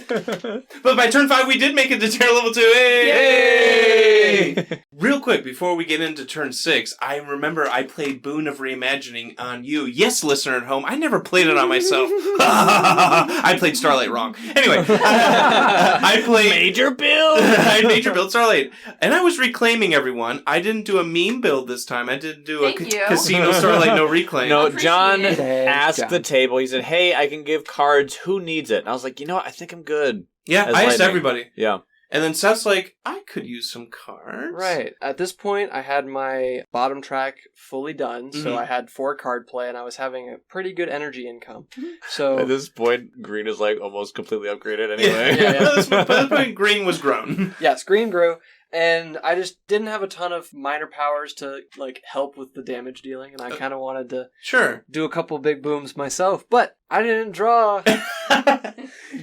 But by turn 5, we did make it to tier level 2. Yay! Real quick, before we get into turn 6, I remember I played Boon of Reimagining on you. Yes, listener at home, I never played it on myself. I played Starlight wrong. Anyway, I played... Major build! I had Major build Starlight. And I was reclaiming everyone. I didn't do a meme build this time. I didn't do Thank you. Casino Starlight, no reclaim. No, Appreciate John it. asked the table. He said, "Hey, I can give cards. Who needs it?" And I was like, "You know what? I think I'm good." Yeah, As I asked lightning. everybody. Yeah. And then Seth's like, I could use some cards. Right. At this point, I had my bottom track fully done, so Mhm. I had 4 card play, and I was having a pretty good energy income. So At this point, green is like almost completely upgraded Yeah. anyway. Yeah. By this point, green was grown. yeah, Screen grew, and I just didn't have a ton of minor powers to like help with the damage dealing, and I kind of wanted to Sure. do a couple big booms myself, but I didn't draw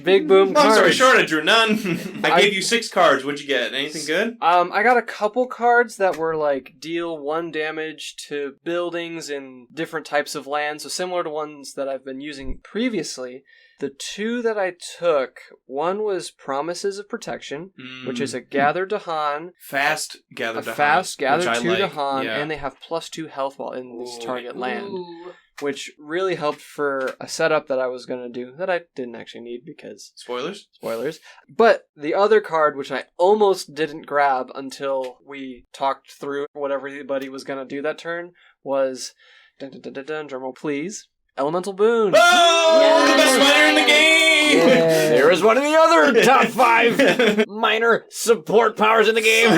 big boom Long cards. story short, I drew none. I I- gave you 6 cards. What'd you get? Anything good? I got a couple cards that were like deal 1 damage to buildings in different types of land, so similar to ones that I've been using previously. The 2 that I took, one was Promises of Protection, which is a Gather Dahan, fast gather a to fast Gather which I to like. Dahan, Yeah. and they have +2 health while in this Ooh. target land, Ooh. which really helped for a setup that I was going to do that I didn't actually need because Spoilers? spoilers. But the other card, which I almost didn't grab until we talked through what everybody was going to do that turn, was, drumroll please, Elemental Boon. Oh! The Yes. best fighter in the game! Yeah. There is one of the other top 5 minor support powers in the game.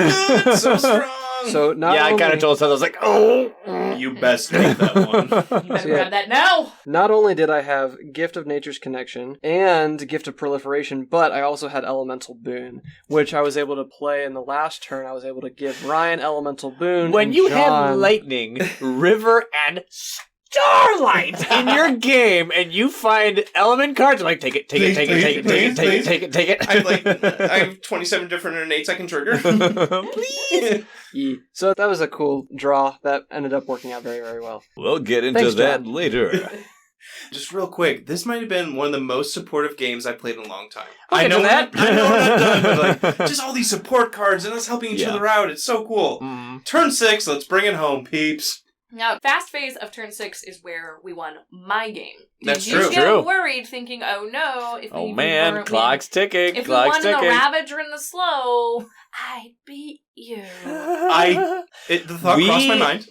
So strong! So not yeah, I kind of only- told Seth, I was like, oh. You best make that one. You better So, yeah. grab that now. Not only did I have Gift of Nature's Connection and Gift of Proliferation, but I also had Elemental Boon, which I was able to play in the last turn. I was able to give Ryan Elemental Boon. When and you John... have lightning, river, and starlight in your game, and you find element cards, I'm like, take it, take it, take it, take it, take it, take it, take it, take it. I have 27 different innates I can trigger. Please. Yeah. So that was a cool draw that ended up working out very, very well. We'll get into Thanks, that John. later. Just real quick, this might have been one of the most supportive games I played in a long time. We'll I get know to that. I know we're not done, but like, just all these support cards and us helping each Yeah. other out. It's so cool. Mm. Turn 6, let's bring it home, peeps. Now, fast phase of turn 6 is where we won my game. That's you true. get True. worried, thinking, "Oh no, if Oh we man, weren't- clock's ticking, if we clock's won in the ticking. Ravage or in the Slow, I beat you." The thought crossed my mind.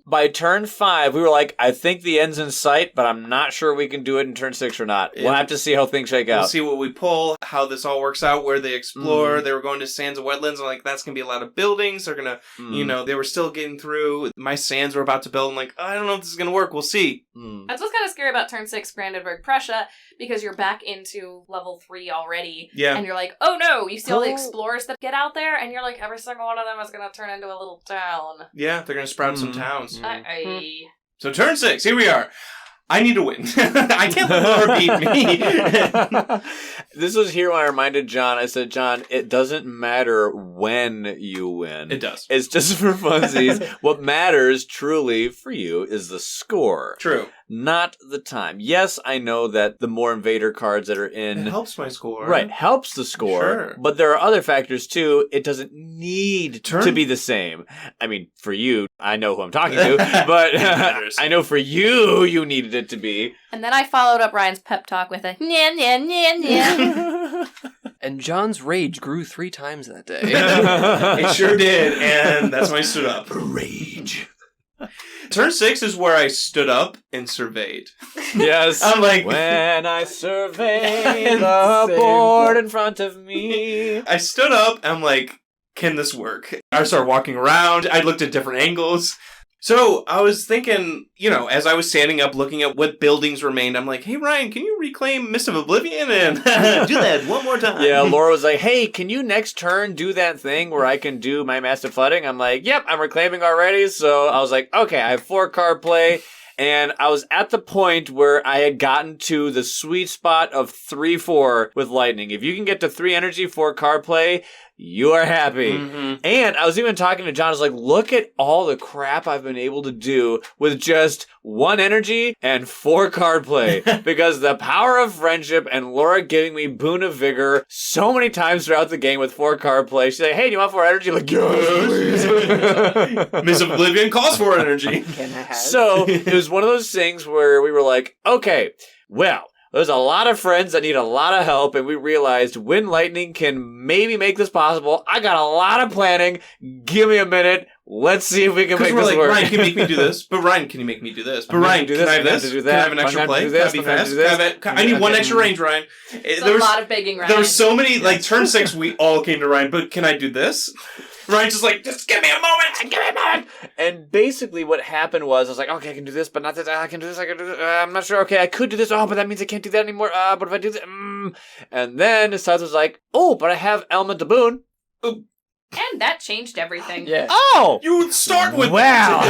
By turn 5, we were like, I think the end's in sight, but I'm not sure we can do it in turn 6 or not. We'll Yeah. have to see how things shake We'll out. see what we pull, how this all works out, where they explore. They were going to sands and wetlands. I'm like, that's going to be a lot of buildings. They're going to, you know, they were still getting through. My sands were about to build. I'm like, I don't know if this is going to work. We'll see. That's what's kind of scary about turn 6 Brandenburg-Prussia, because you're back into level 3 already, Yeah. and you're like, oh no, you see all the Oh. explorers that get out there, and you're like, every single one of them is going to turn into a little town. Yeah, they're going to sprout some towns. So turn 6, here we are. I need to win. I can't let Laura beat me. This was here when I reminded John, I said, John, it doesn't matter when you win. It does. It's just for funsies. What matters truly for you is the score, True. not the time. Yes, I know that the more invader cards that are in... It helps my score. Right, helps the score, Sure. but there are other factors too. It doesn't need Turn- to be the same. I mean, for you, I know who I'm talking to, but matters. I know for you, you needed it to be. And then I followed up Ryan's pep talk with a nya nya nya nya. And John's rage grew 3 times that day. It sure did, and that's when I stood up. Rage. Turn 6 is where I stood up and surveyed. Yes. I'm like... When I survey the Same. board in front of me. I stood up, and I'm like, can this work? I started walking around. I looked at different angles. So I was thinking, you know, as I was standing up looking at what buildings remained, I'm like, hey, Ryan, can you reclaim Mist of Oblivion and do that one more time? Yeah, Laura was like, hey, can you next turn do that thing where I can do my Massive Flooding? I'm like, yep, I'm reclaiming already. So I was like, okay, I have 4 card play. And I was at the point where I had gotten to the sweet spot of 3-4 with Lightning. If you can get to 3 energy, 4 card play, you are happy. Mm-hmm. And I was even talking to John. I was like, look at all the crap I've been able to do with just 1 energy and 4 card play. Because the power of friendship and Laura giving me Boon of Vigor so many times throughout the game with 4 card play. She's like, hey, do you want 4 energy? I'm like, yes, please. Miss Oblivion calls for energy. Can I have? So it was one of those things where we were like, okay, well, there's a lot of friends that need a lot of help, and we realized Wind Lightning can maybe make this possible. I got a lot of planning. Give me a minute. Let's see if we can make we're this like, work. Ryan, can you make me do this? But Ryan, can you make me do this? But I'm Ryan, gonna do can I this, have I'm gonna this? do Can that, I have an I'm extra gonna play? do Can I this, be I'm gonna fast? do Can I this. have I need 1 extra range, Ryan. It's a lot of begging, Ryan. There were so many, like, turn 6, we all came to Ryan, but can I do this? Ryan's just like, just give me a moment! Give me a moment! And basically what happened was, I was like, okay, I can do this, but not this. I can do this, I can do this. I'm not sure. Okay, I could do this. Oh, but that means I can't do that anymore. But if I do this... And then Seth was like, oh, but I have Element of Boon. And that changed everything. Yeah. Oh! You would start with Wow!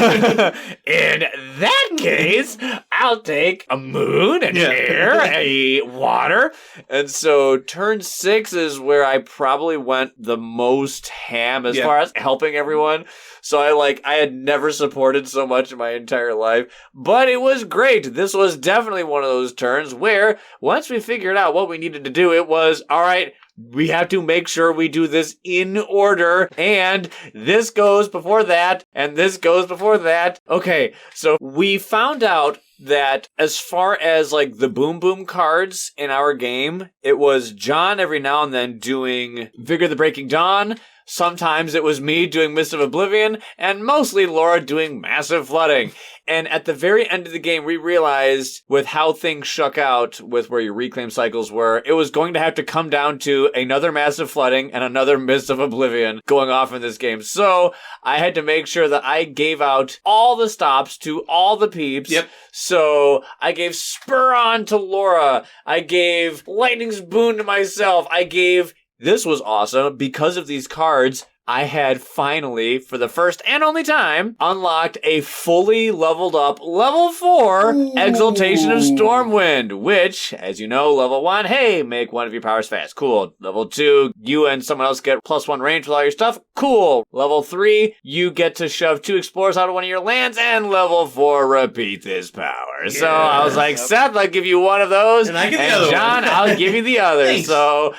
In that case, I'll take a moon, an air, a water. And so turn 6 is where I probably went the most ham as far as helping everyone. So I had never supported so much in my entire life. But it was great. This was definitely one of those turns where once we figured out what we needed to do, it was, all right, we have to make sure we do this in order, and this goes before that, and this goes before that. Okay, so we found out that as far as like the Boom Boom cards in our game, it was John every now and then doing Vigor the Breaking Dawn. Sometimes it was me doing Mist of Oblivion, and mostly Laura doing Massive Flooding. And at the very end of the game, we realized with how things shook out with where your reclaim cycles were, it was going to have to come down to another Massive Flooding and another Mist of Oblivion going off in this game. So I had to make sure that I gave out all the stops to all the peeps. Yep. So I gave Spur On to Laura. I gave Lightning's Boon to myself. This was awesome. Because of these cards, I had finally, for the first and only time, unlocked a fully leveled up level 4 Exaltation of Stormwind, which, as you know, level 1, hey, make one of your powers fast. Cool. Level 2, you and someone else get +1 range with all your stuff. Cool. Level 3, you get to shove 2 explorers out of one of your lands, and level 4, repeat this power. Yeah. So I was like, Seth, I'll give you one of those, and I get the other John, one. I'll give you the other. Thanks. So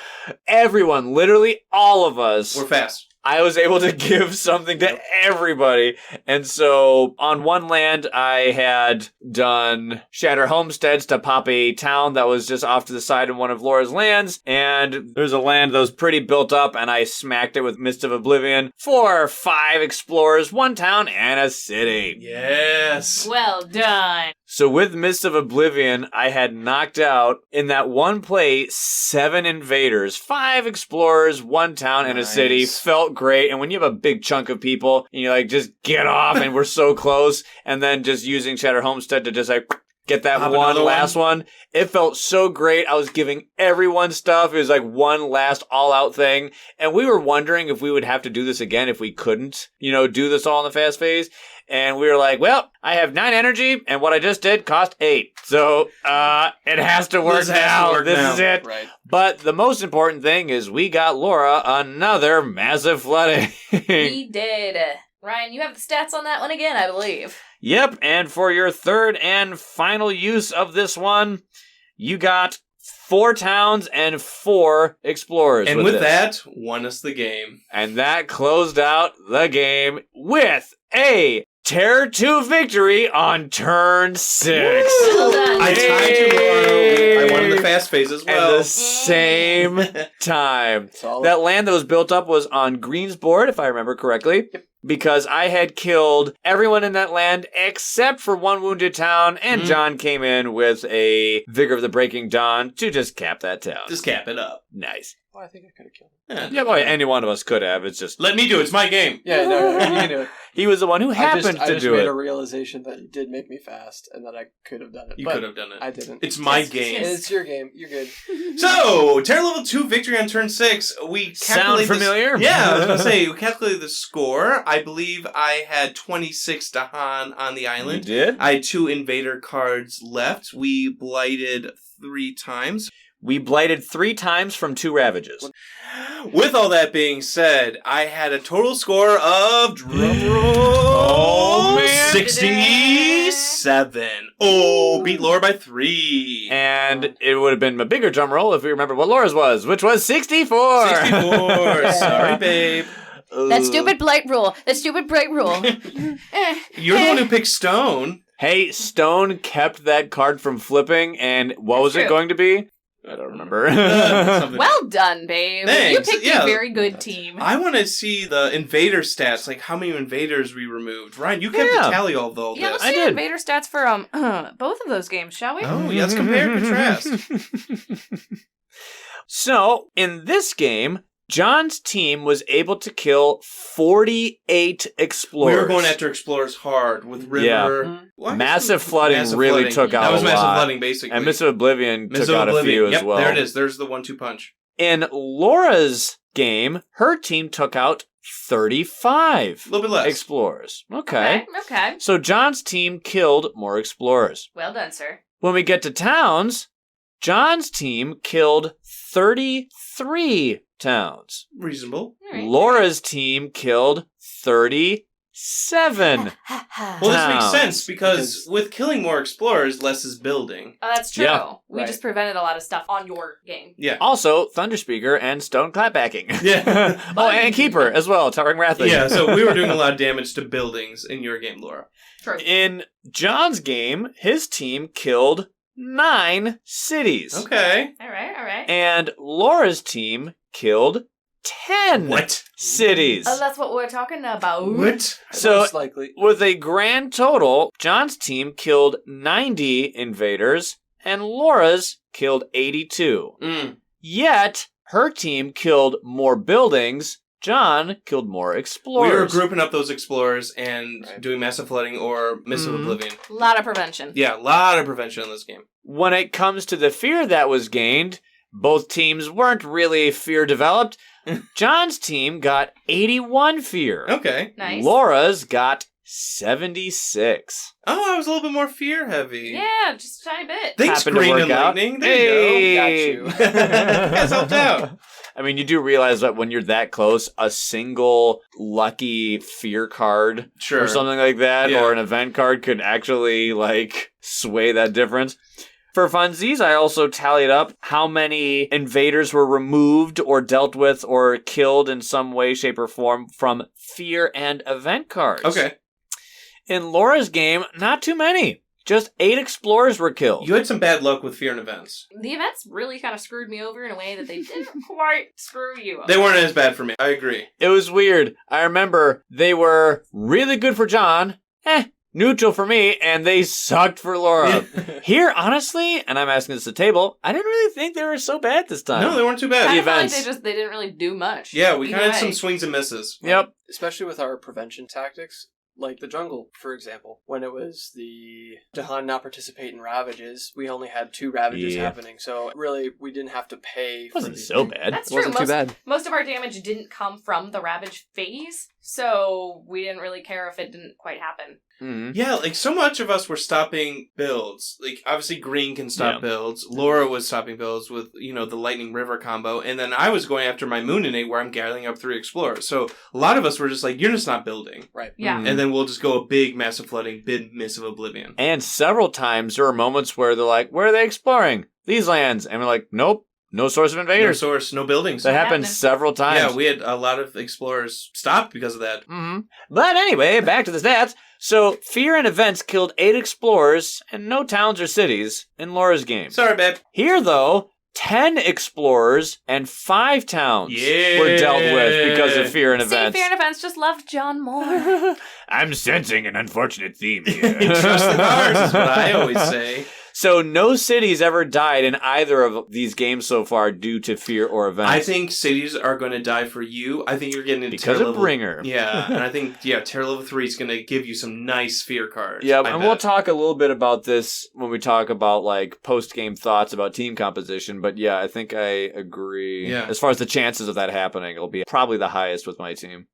everyone, literally all of us, We're fast. I was able to give something to everybody. And so on one land, I had done Shatter Homesteads to pop a town that was just off to the side of one of Laura's lands. And there's a land that was pretty built up, and I smacked it with Mist of Oblivion for 5 explorers, 1 town, and a city. Yes. Well done. So with Mist of Oblivion, I had knocked out, in that one play, 7 invaders, 5 explorers, 1 town, and a city. Felt great. And when you have a big chunk of people, and you're like, just get off, and we're so close, and then just using Shatter Homestead to just like get that Pop one another last one. It felt so great. I was giving everyone stuff. It was like one last all-out thing. And we were wondering if we would have to do this again if we couldn't, do this all in the fast phase. And we were like, well, I have 9 energy, and what I just did cost 8. So, it has to work now. This is it. Right. But the most important thing is we got Laura another Massive Flooding. We did. Ryan, you have the stats on that one again, I believe. Yep, and for your third and final use of this one, you got 4 towns and 4 explorers. And with this. that, won us the game. And that closed out the game with a Terror 2 victory on turn 6. Well done. I tied you, Laura. I won in the fast phase as well. At the same time. Solid. That land that was built up was on Green's board, if I remember correctly. Yep. Because I had killed everyone in that land except for 1 wounded town, and John came in with a Vigor of the Breaking Dawn to just cap that town. Just cap it up. Nice. Oh, I think I could have killed him. Yeah, well, any one of us could have. It's just Let me do it. It's my game. Yeah, no, you can do it. he was the one who happened I to just do made it. a realization that you did make me fast and that I could have done it. You but could have done it. I didn't. It's my Yes, game. yes. It's your game. You're good. So, Terror level 2 victory on turn 6. We Sound calculate familiar? Yeah, I was going to say, we calculated the score. I believe I had 26 Dahan on the You island. did? I had 2 invader cards left. We blighted 3 times. We blighted 3 times from 2 ravages. With all that being said, I had a total score of drumroll. Oh, man. 67. Oh, beat Laura by 3. And it would have been a bigger drum roll if we remember what Laura's was, which was 64. 64. Sorry, babe. That stupid blight rule. That stupid blight rule. You're the one who picked Stone. Hey, Stone kept that card from flipping, and what was it going to be? I don't remember. Well done, babe. Thanks. You picked a very good team. I want to see the invader stats, like how many invaders we removed. Ryan, you kept a tally of all Yeah, this. let's see invader stats for both of those games, shall we? Oh, yeah, let's compare and contrast. So, in this game, John's team was able to kill 48 explorers. We were going after explorers hard with river. Yeah. Massive flooding really took out a lot. That was massive flooding, basically. And Mists of Oblivion took out a few as well. There it is. There's the 1-2 punch. In Laura's game, her team took out 35 a little bit less explorers. Okay. So So John's team killed more explorers. well done, sir. When we get to towns, John's team killed 33 towns. reasonable. All right. Laura's team killed 37. Well, this makes sense because with killing more explorers, less is building. Oh, that's true. Yeah. We just prevented a lot of stuff on your game. Yeah. Also, Thunderspeaker and Stone Clapbacking. Yeah. Oh, and Keeper as well, Towering Wrathling. Yeah, so we were doing a lot of damage to buildings in your game, Laura. True. In John's game, his team killed 9 cities. Okay. All right. And Laura's team killed 10 What? cities. Oh, that's what we're talking about. What? So, Most likely. with a grand total, John's team killed 90 invaders, and Laura's killed 82. Mm. Yet, her team killed more buildings. John killed more explorers. We were grouping up those explorers and doing massive flooding or Mist of Oblivion. A lot of prevention. Yeah, a lot of prevention in this game. When it comes to the fear that was gained, both teams weren't really fear developed. John's team got 81 fear. Okay. Nice. Laura's got 76. Oh, I was a little bit more fear heavy. Yeah, just a tiny bit. Thanks, Happened to Green work and out. Lightning. There Hey! you go. Got you. Guys helped out. I mean, you do realize that when you're that close, a single lucky fear card Sure. or something like that, Yeah. or an event card could actually, sway that difference. For funsies, I also tallied up how many invaders were removed or dealt with or killed in some way, shape, or form from fear and event cards. Okay. In Laura's game, not too many. Just 8 explorers were killed. You had some bad luck with fear and events. The events really kind of screwed me over in a way that they didn't quite screw you over. They weren't as bad for me. I agree. It was weird. I remember they were really good for John, neutral for me, and they sucked for Laura. Here, honestly, and I'm asking this at the table, I didn't really think they were so bad this time. No, they weren't too bad. I The feel like events. they didn't really do much. Yeah, we Either kind of had way. some swings and misses. Yep. Especially with our prevention tactics. Like the jungle, for example. When it was the Dahan not participate in ravages, we only had 2 ravages happening. So really, we didn't have to pay It for wasn't so bad. That's It true. wasn't too bad. Most of our damage didn't come from the Ravage phase, so we didn't really care if it didn't quite happen. Mm-hmm. Yeah, so much of us were stopping builds. Obviously Green can stop builds. Laura was stopping builds with, the Lightning River combo. And then I was going after my Mooninate where I'm gathering up 3 explorers. So a lot of us were just like, you're just not building. Right. Yeah. Mhm. And then we'll just go a big massive flooding, big Mist of Oblivion. And several times there were moments where they're like, where are they exploring? These lands. And we're like, nope, no source of No invaders. source, no buildings. That happened happening. several times. Yeah, we had a lot of explorers stop because of that. Mm-hmm. But anyway, back to the stats. So, fear and events killed 8 explorers and no towns or cities in Laura's game. Sorry, babe. Here, though, 10 explorers and 5 towns Yeah. were dealt with because of fear and See, events. Fear and Events just loved John more. I'm sensing an unfortunate theme Trust in ours is what I always say. So, no cities ever died in either of these games so far due to fear or events. I think cities are going to die for you. I think you're getting into Because tier of level. Bringer. Yeah, and I think, tier level 3 is going to give you some nice fear cards. Yeah, I and bet. we'll talk a little bit about this when we talk about post-game thoughts about team composition. But yeah, I think I agree. Yeah. As far as the chances of that happening, it'll be probably the highest with my team.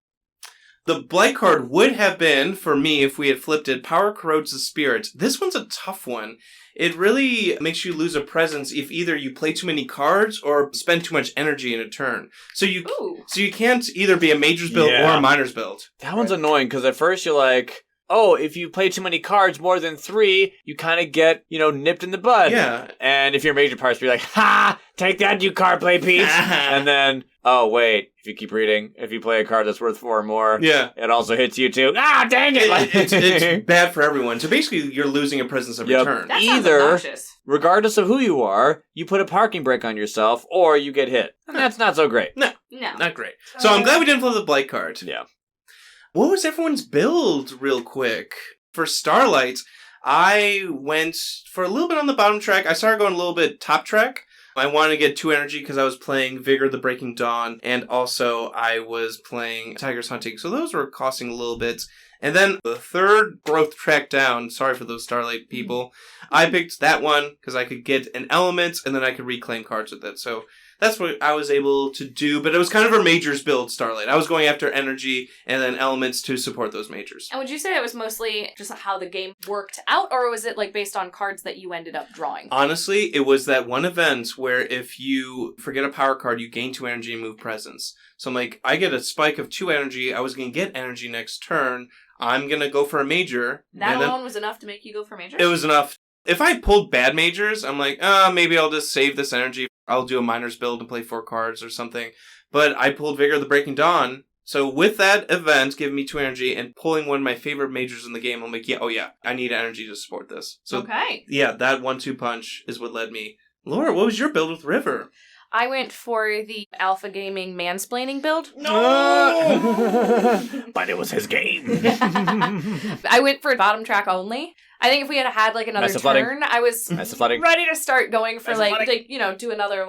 The blight card would have been, for me, if we had flipped it, Power Corrodes the Spirit. This one's a tough one. It really makes you lose a presence if either you play too many cards or spend too much energy in a turn. So you can't either be a Mage's build or a Miner's build. That one's annoying, because at first you're like, oh, if you play too many cards, more than 3, you kind of get, nipped in the bud. Yeah. And if you're Major Parts, you're like, ha! Take that, you card play piece! And then, oh, wait, if you keep reading, if you play a card that's worth 4 or more, it also hits you too. Ah, dang it! It's bad for everyone. So basically, you're losing a presence every turn. That sounds Either, obnoxious. regardless of who you are, you put a parking brake on yourself, or you get hit. And that's not so great. No, not great. So I'm glad we didn't flip the blight card. Yeah. What was everyone's build, real quick? For Starlight, I went for a little bit on the bottom track. I started going a little bit top track. I wanted to get 2 energy because I was playing Vigor the Breaking Dawn, and also I was playing Tigers Hunting, so those were costing a little bit. And then the third growth track down, sorry for those Starlight people, I picked that one because I could get an element, and then I could reclaim cards with it. So that's what I was able to do, but it was kind of a Majors build, Starlight. I was going after energy and then elements to support those Majors. And would you say it was mostly just how the game worked out, or was it like based on cards that you ended up drawing? Honestly, it was that one event where if you forget a power card, you gain 2 energy and move presence. So I'm like, I get a spike of 2 energy, I was going to get energy next turn, I'm going to go for a Major. That alone was enough to make you go for Major? It was enough. If I pulled bad Majors, I'm like, maybe I'll just save this energy. I'll do a Miner's build and play 4 cards or something. But I pulled Vigor the Breaking Dawn. So with that event giving me 2 energy and pulling one of my favorite Majors in the game, I'm like, I need energy to support this. So yeah, that 1-2 punch is what led me. Laura, what was your build with River? I went for the Alpha Gaming mansplaining build. No! But it was his game. I went for bottom track only. I think if we had like another turn, I was ready to start going for do another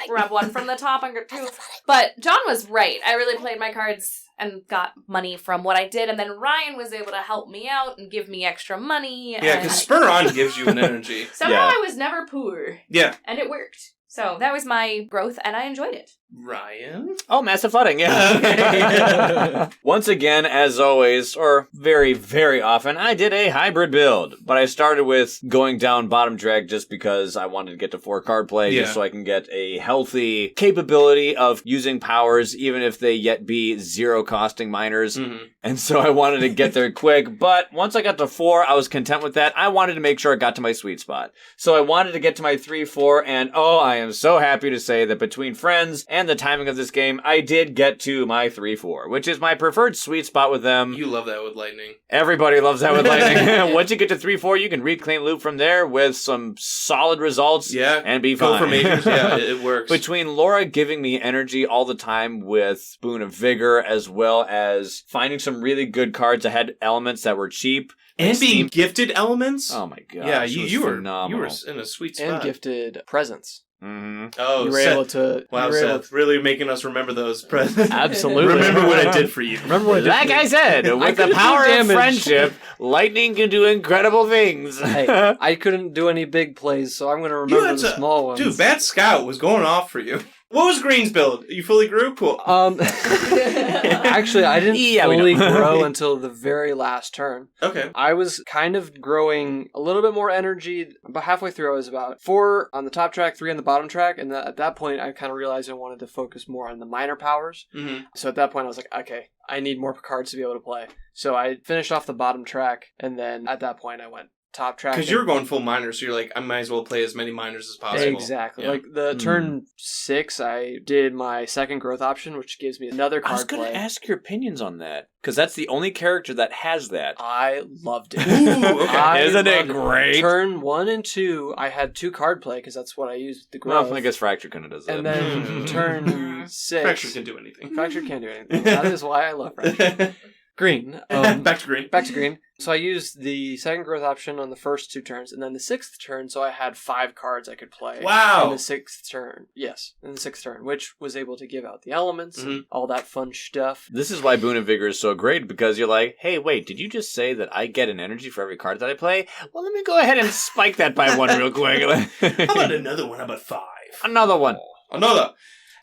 grab 1 from the top and grab 2. But John was right. I really played my cards and got money from what I did, and then Ryan was able to help me out and give me extra money. Yeah, because Spur On gives you an energy. Somehow I was never poor. Yeah. And it worked. So that was my growth, and I enjoyed it. Ryan? Oh, massive flooding, yeah. Once again, as always, or very, very often, I did a hybrid build. But I started with going down bottom track just because I wanted to get to 4 card play, just so I can get a healthy capability of using powers, even if they yet be 0 costing miners. Mm-hmm. And so I wanted to get there quick. But once I got to 4, I was content with that. I wanted to make sure I got to my sweet spot. So I wanted to get to my 3-4, and I am so happy to say that between friends and the timing of this game, I did get to my 3-4, which is my preferred sweet spot with them. You love that with Lightning. Everybody loves that with Lightning. Once you get to 3-4, you can reclaim loot from there with some solid results and be fine. Go for Majors, it works. Between Laura giving me energy all the time with Boon of Vigor, as well as finding some really good cards that had elements that were cheap, and being gifted elements. Oh my god! Yeah, you were in a sweet spot. And gifted presents. Mm-hmm. Oh, you were able to. Wow, Seth, really making us remember those presents. Absolutely. Remember what I did for you. Like I said, with the power of friendship, Lightning can do incredible things. Hey, I couldn't do any big plays, so I'm going to remember the small ones. Dude, Bad Scout was going off for you. What was Green's build? You fully grew? Cool. Actually, I didn't fully grow until the very last turn. Okay. I was kind of growing a little bit more energy. About halfway through, I was about 4 on the top track, 3 on the bottom track, and at that point, I kind of realized I wanted to focus more on the minor powers. Mm-hmm. So at that point, I was like, okay, I need more cards to be able to play. So I finished off the bottom track, and then at that point, I went top track. Because you were going full minor, so you're like, I might as well play as many minors as possible. Exactly. Yeah. Like the turn 6, I did my second growth option, which gives me another card play. I was going to ask your opinions on that, because that's the only character that has that. I loved it. Ooh, okay. Isn't it great? Turn 1 and 2, I had 2 card play, because that's what I used the growth. Well, I guess Fracture kind of does that. And then turn 6... Fracture can do anything. Fracture can do anything. That is why I love Fracture. Green. Back to green. Back to green. So I used the second growth option on the first 2 turns, and then the 6th turn, so I had 5 cards I could play. Wow! In the 6th turn. Yes, in the 6th turn, which was able to give out the elements, and all that fun stuff. This is why Boon of Vigor is so great, because you're like, hey, wait, did you just say that I get an energy for every card that I play? Well, let me go ahead and spike that by 1 real quick. How about another one? How about 5? Another one. Another.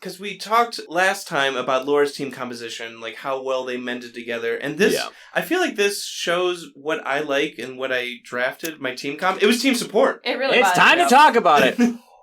Because we talked last time about Laura's team composition, like how well they mended together. And this, I feel like this shows what I like and what I drafted my team comp. It was team support. It really It's was. time to talk about it.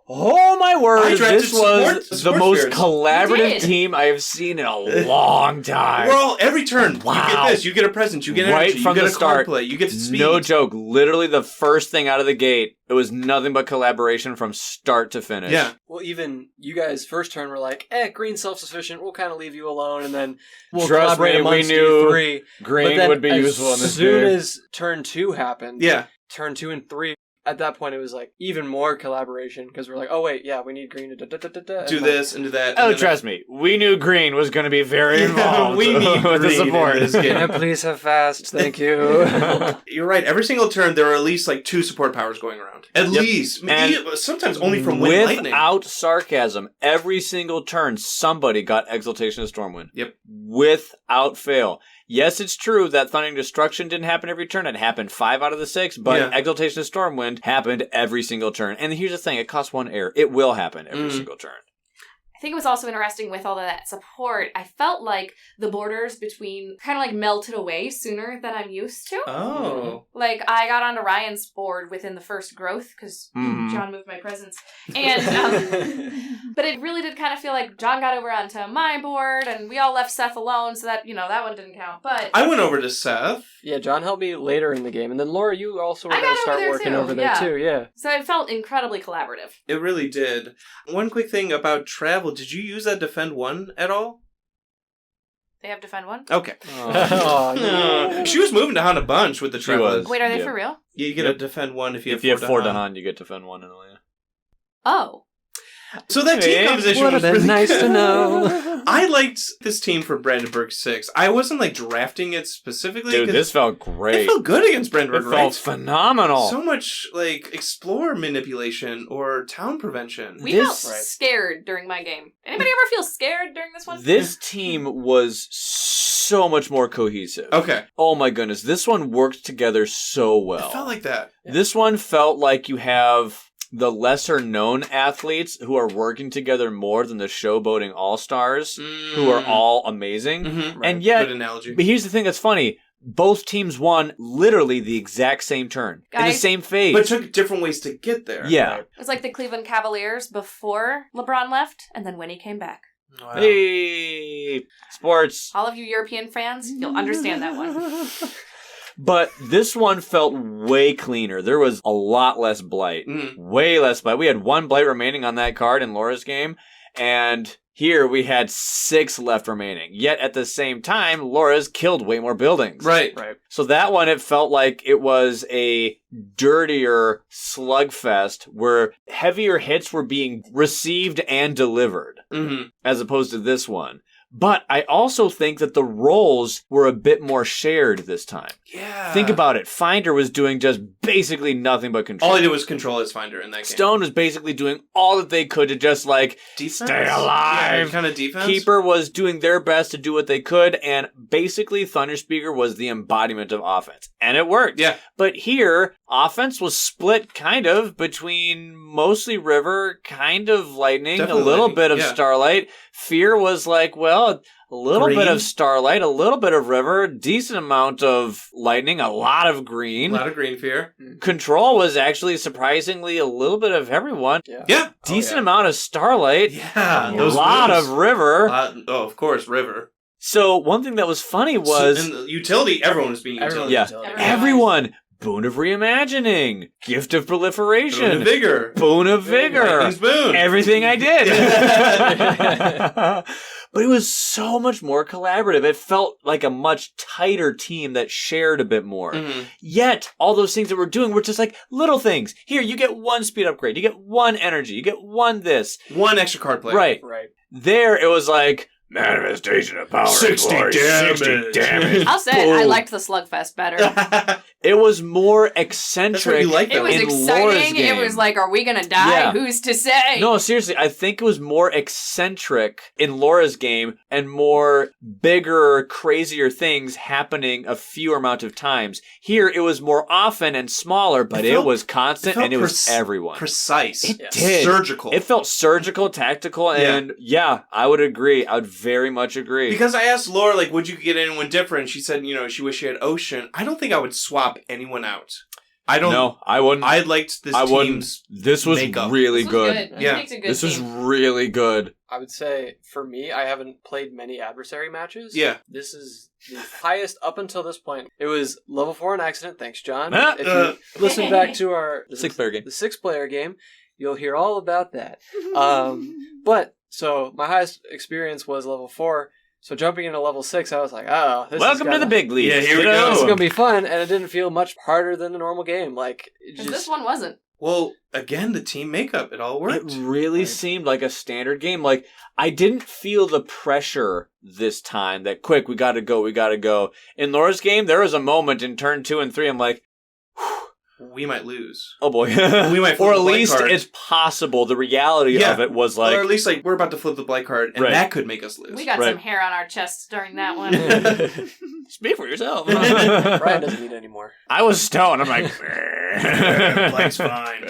Oh my word, this was the most spirits. collaborative team I have seen in a long time. We're all, every turn, Wow. you get this, you get a present, you get Right energy, from you get the a card start. play, you get speed. No joke. Literally the first thing out of the gate, it was nothing but collaboration from start to finish. Yeah. Well, even you guys first turn were like, green's self-sufficient, we'll kind of leave you alone, and then we'll Trust collaborate me, we amongst knew you three. Green But then would be useful in this as soon game. as turn 2 happened, turn 2 and 3, at that point it was like even more collaboration, because we're like, oh wait, yeah, we need green to do this and do that. Oh, and then trust me. We knew Green was going to be very involved we need with the green support. in this game. please have fast, thank you. You're right. Every single turn, there are at least like 2 support powers going around. At least. Maybe, sometimes only from Wind Lightning. Without sarcasm, every single turn, somebody got Exaltation of Stormwind. Yep. Without fail. Yes, it's true that Thundering Destruction didn't happen every turn. It happened 5 out of the 6, but Exaltation of Stormwind happened every single turn. And here's the thing, it costs 1 air. It will happen every single turn. I think it was also interesting with all of that support. I felt like the borders between kind of like melted away sooner than I'm used to. Oh. Like, I got onto Ryan's board within the first growth because John moved my presence. And, but it really did kind of feel like John got over onto my board and we all left Seth alone, so that, that one didn't count. But I went over to Seth. Yeah, John helped me later in the game, and then Laura, you also were I going got to over start there working too, over there too, yeah. So it felt incredibly collaborative. It really did. One quick thing about travel. Did you use that Defend 1 at all? They have Defend 1? Okay. Oh, no. She was moving to Han a bunch with the She travel. was. Wait, are they Yeah. for real? Yeah, you get a Defend 1 if you have 4 to Dahan, you get Defend 1 in Atlanta. Oh. So that team composition Would was have been really nice good. to know. I liked this team for Brandenburg 6. I wasn't like drafting it specifically. Dude, 'cause this felt great. it felt good against Brandenburg, It right? felt phenomenal. So much like explore manipulation or town prevention. We This- felt scared during my game. Anybody ever feel scared during this one? This team was so much more cohesive. Okay. Oh my goodness, this one worked together so well. It felt like that. This one felt like you have the lesser known athletes who are working together more than the showboating all-stars who are all amazing. Mm-hmm. And yet, Good analogy. but here's the thing that's funny. Both teams won literally the exact same turn. In the Guys- same phase. But took different ways to get there. yeah. It was like the Cleveland Cavaliers before LeBron left, and then when he came back. Wow. Hey, sports. All of you European fans, you'll understand that one. But this one felt way cleaner. There was a lot less blight. Mm. Way less blight. We had 1 blight remaining on that card in Laura's game, and here we had 6 left remaining. Yet at the same time, Laura's killed way more buildings. Right. So that one, it felt like it was a dirtier slugfest where heavier hits were being received and delivered, Mm-hmm. as opposed to this one. But I also think that the roles were a bit more shared this time. Yeah. Think about it. Finder was doing just basically nothing but control. All I did was control his finder in that game. Stone was basically doing all that they could to just like Defense? stay alive. Yeah, kind of defense. Keeper was doing their best to do what they could, and basically Thunderspeaker was the embodiment of offense. And it worked. Yeah. But here, offense was split kind of between mostly River, kind of Lightning, Definitely a little Lightning, bit of yeah. Starlight. Fear was like, well, a little Green. bit of Starlight, a little bit of River, decent amount of Lightning, a lot of A Green. lot of green fear. Control was actually surprisingly a little bit of everyone. Yeah. Decent amount of Starlight. Yeah. A lot of River. Of course, River. So one thing that was funny was in the utility, everyone was being utility. yeah, Everyone. everyone. Boon of Reimagining, Gift of Proliferation, Boon of Vigor. Boon of Vigor, Lightning's Boon. everything I did. But it was so much more collaborative. It felt like a much tighter team that shared a bit more. Mhm. Yet, all those things that we're doing were just like little things. Here, you get 1 speed upgrade, you get 1 energy, you get 1 this. 1 extra card play. Right. Right. There, it was like, manifestation of power. 60 glory, damage. 60 damage. I'll say it, I Boom. liked the Slugfest better. It was more eccentric. That's what you like, It was in Laura's exciting. It game. was like, are we going to die? Yeah. Who's to say? No, seriously, I think it was more eccentric in Laura's game and more bigger, crazier things happening a fewer amount of times. Here, it was more often and smaller, but it was constant and it was everyone. Precise. It did. Surgical. It felt surgical, tactical, and yeah, I would agree. I would very much agree. Because I asked Laura, like, would you get anyone different? She said, she wished she had Ocean. I don't think I would swap anyone out. I don't. No, I wouldn't. I liked this team's This was makeup. really This was good. good. Yeah. He makes a good This was team. really good. I would say, for me, I haven't played many adversary matches. Yeah. This is the highest up until this point. It was level 4 in accident. Thanks, John. Ah, If you listen back to our The 6-player game. the 6-player game, you'll hear all about that. But, so, my highest experience was level 4. So jumping into level 6, I was like, oh, this Welcome to the big leagues. Yeah, here we kiddo. go. This is going to be fun, and it didn't feel much harder than a normal game. Like, it 'Cause just... this one wasn't. Well, again, the team makeup, it all worked. It really seemed like a standard game. Like, I didn't feel the pressure this time that, quick, we gotta go. In Laura's game, there was a moment in turn 2 and 3, I'm like, We might lose. oh boy. We might flip or the at blight least card. it's possible. The reality Yeah. of it was like... or at least, like, we're about to flip the blight card, and Right. that could make us lose. We got Right. some hair on our chests during that one. Speak for yourself. Brian doesn't need any more. I was stoned. I'm like... Blight's fine.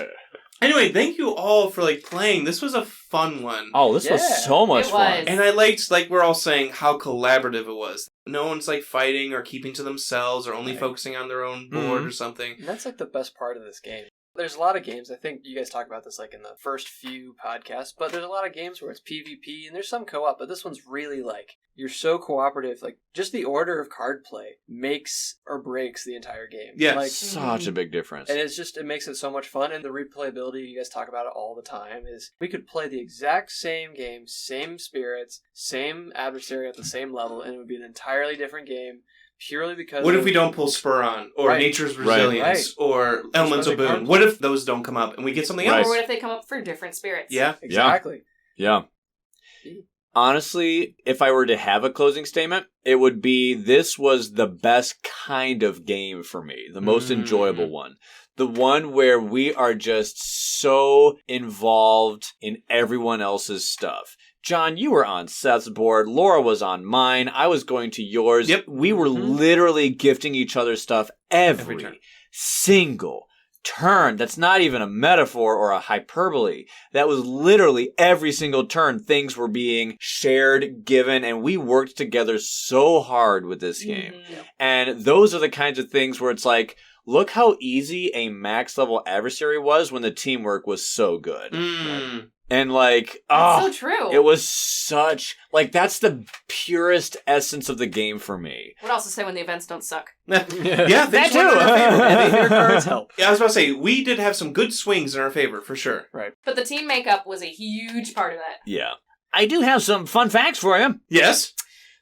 Anyway, thank you all for, like, playing. This was a fun one. Oh, this was Yeah. so much It fun. was. And I liked, like we're all saying, how collaborative it was. No one's, like, fighting or keeping to themselves or only Right. focusing on their own board Mhm. or something. And that's like the best part of this game. There's a lot of games, I think you guys talk about this like in the first few podcasts, but there's a lot of games where it's PvP and there's some co-op, but this one's really like, you're so cooperative, like just the order of card play makes or breaks the entire game. Yeah. Like, Such a big difference. and it makes it so much fun, and the replayability, you guys talk about it all the time, is we could play the exact same game, same spirits, same adversary at the same level, and it would be an entirely different game, purely because What if of- we don't pull Spur on? Or Right. Nature's Right. Resilience? Or Elemental what they Boon? come What if those don't come up and we get something Right. else? Or what if they come up for different spirits? Yeah. Exactly. Yeah. Honestly, if I were to have a closing statement, it would be this was the best kind of game for me, the most enjoyable one. The one where we are just so involved in everyone else's stuff. John, you were on Seth's board. Laura was on mine. I was going to yours. Yep. We were literally gifting each other stuff every turn. single turn. That's not even a metaphor or a hyperbole. That was literally every single turn. Things were being shared, given, and we worked together so hard with this game. And those are the kinds of things where it's like, look how easy a max level adversary was when the teamwork was so good. Mm. And like, That's oh, so true. it was such, like, that's the purest essence of the game for me. Would also say when the events don't suck. Yeah, That things too. went in our favor. And the cards help. Yeah, I was about to say, we did have some good swings in our favor, for sure. But the team makeup was a huge part of that. Yeah. I do have some fun facts for you. Yes?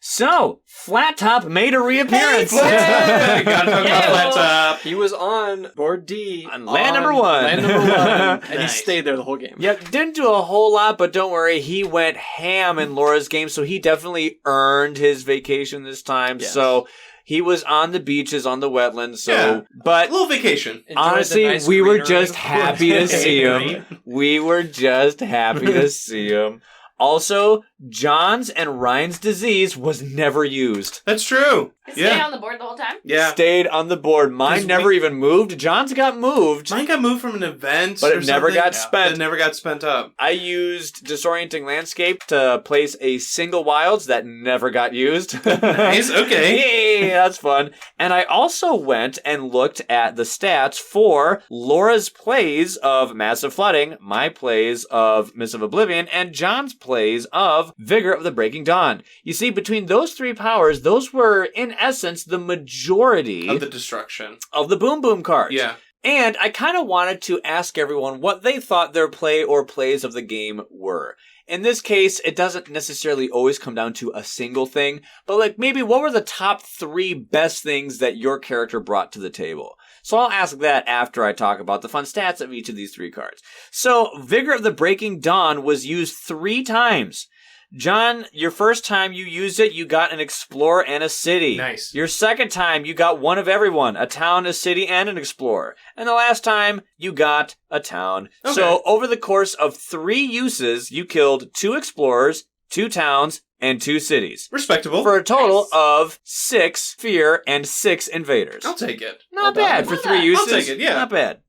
So, Flat Top made a reappearance. Hey, gotta talk about Flat Top. He was on board D On land number 1. Land number 1, and he Nice. stayed there the whole game. Yep, didn't do a whole lot, but don't worry, he went ham in Laura's game, so he definitely earned his vacation this time. Yes. So he was on the beaches, on the wetlands. So, Yeah. but A little vacation. Enjoyed the honestly, nice we were greenery. just happy to see him. Green. We were just happy to see him. Also, John's and Ryan's disease was never used. That's true. It stayed Yeah. on the board the whole time. Yeah. Stayed on the board. Mine 'Cause never even moved. John's got moved. Mine got moved from an event, But or it never something. got spent. It never got spent up. I used Disorienting Landscape to place a single wilds that never got used. Nice, okay. Yay, that's fun. And I also went and looked at the stats for Laura's plays of Massive Flooding, my plays of Mists of Oblivion, and John's plays of Vigor of the Breaking Dawn. You see, between those three powers, those were, in essence, the majority Of the destruction. of the Boom Boom cards. Yeah. And I kind of wanted to ask everyone what they thought their play or plays of the game were. In this case, it doesn't necessarily always come down to a single thing, but like maybe what were the top 3 best things that your character brought to the table? So I'll ask that after I talk about the fun stats of each of these 3 cards. So Vigor of the Breaking Dawn was used 3 times. John, your first time you used it, you got an explorer and a city. Nice. Your second time, you got one of everyone, a town, a city, and an explorer. And the last time, you got a town. Okay. So over the course of 3 uses, you killed 2 explorers, 2 towns, and 2 cities. Respectable. For a total Nice. of 6 fear and 6 invaders. I'll take it. Not Well bad done. for Well 3 done. uses. I'll take it, yeah. Not bad.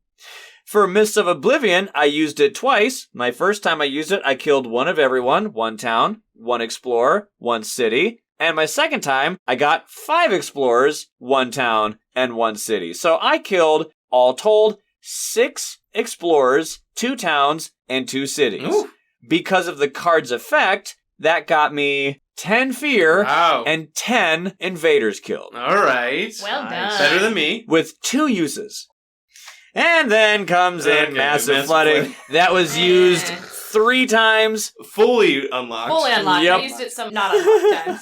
For Mists of Oblivion, I used it twice. My first time I used it, I killed one of everyone, 1 town, 1 explorer, 1 city. And my second time, I got 5 explorers, 1 town, and 1 city. So I killed, all told, 6 explorers, 2 towns, and 2 cities. Ooh. Because of the card's effect, that got me 10 fear Wow. and 10 invaders killed. All right. Well done. Better than me. With 2 uses. And then comes Okay, in massive massive flooding. flooding. That was used 3 times. Fully unlocked. Fully unlocked. Yep. I used it some not unlocked times.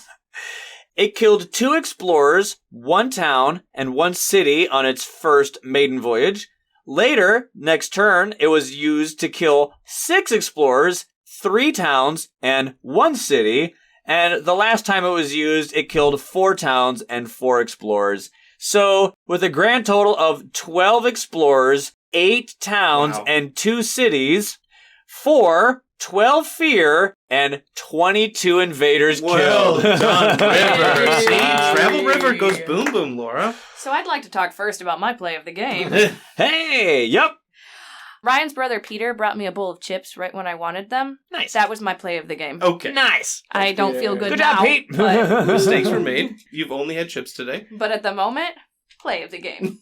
It killed 2 explorers, 1 town, and 1 city on its first maiden voyage. Later, next turn, it was used to kill 6 explorers, 3 towns, and 1 city. And the last time it was used, it killed 4 towns and 4 explorers. So, with a grand total of 12 explorers, 8 towns, Wow. and 2 cities, for 12 fear and 22 invaders Well killed. done, River. Yay. See, Travel River goes boom boom, Laura. So I'd like to talk first about my play of the game. Hey, yep. Ryan's brother Peter brought me a bowl of chips right when I wanted them. Nice. That was my play of the game. Okay. Nice. I don't feel good Good now. job, Pete. But, Mistakes were made. You've only had chips today. but at the moment, play of the game.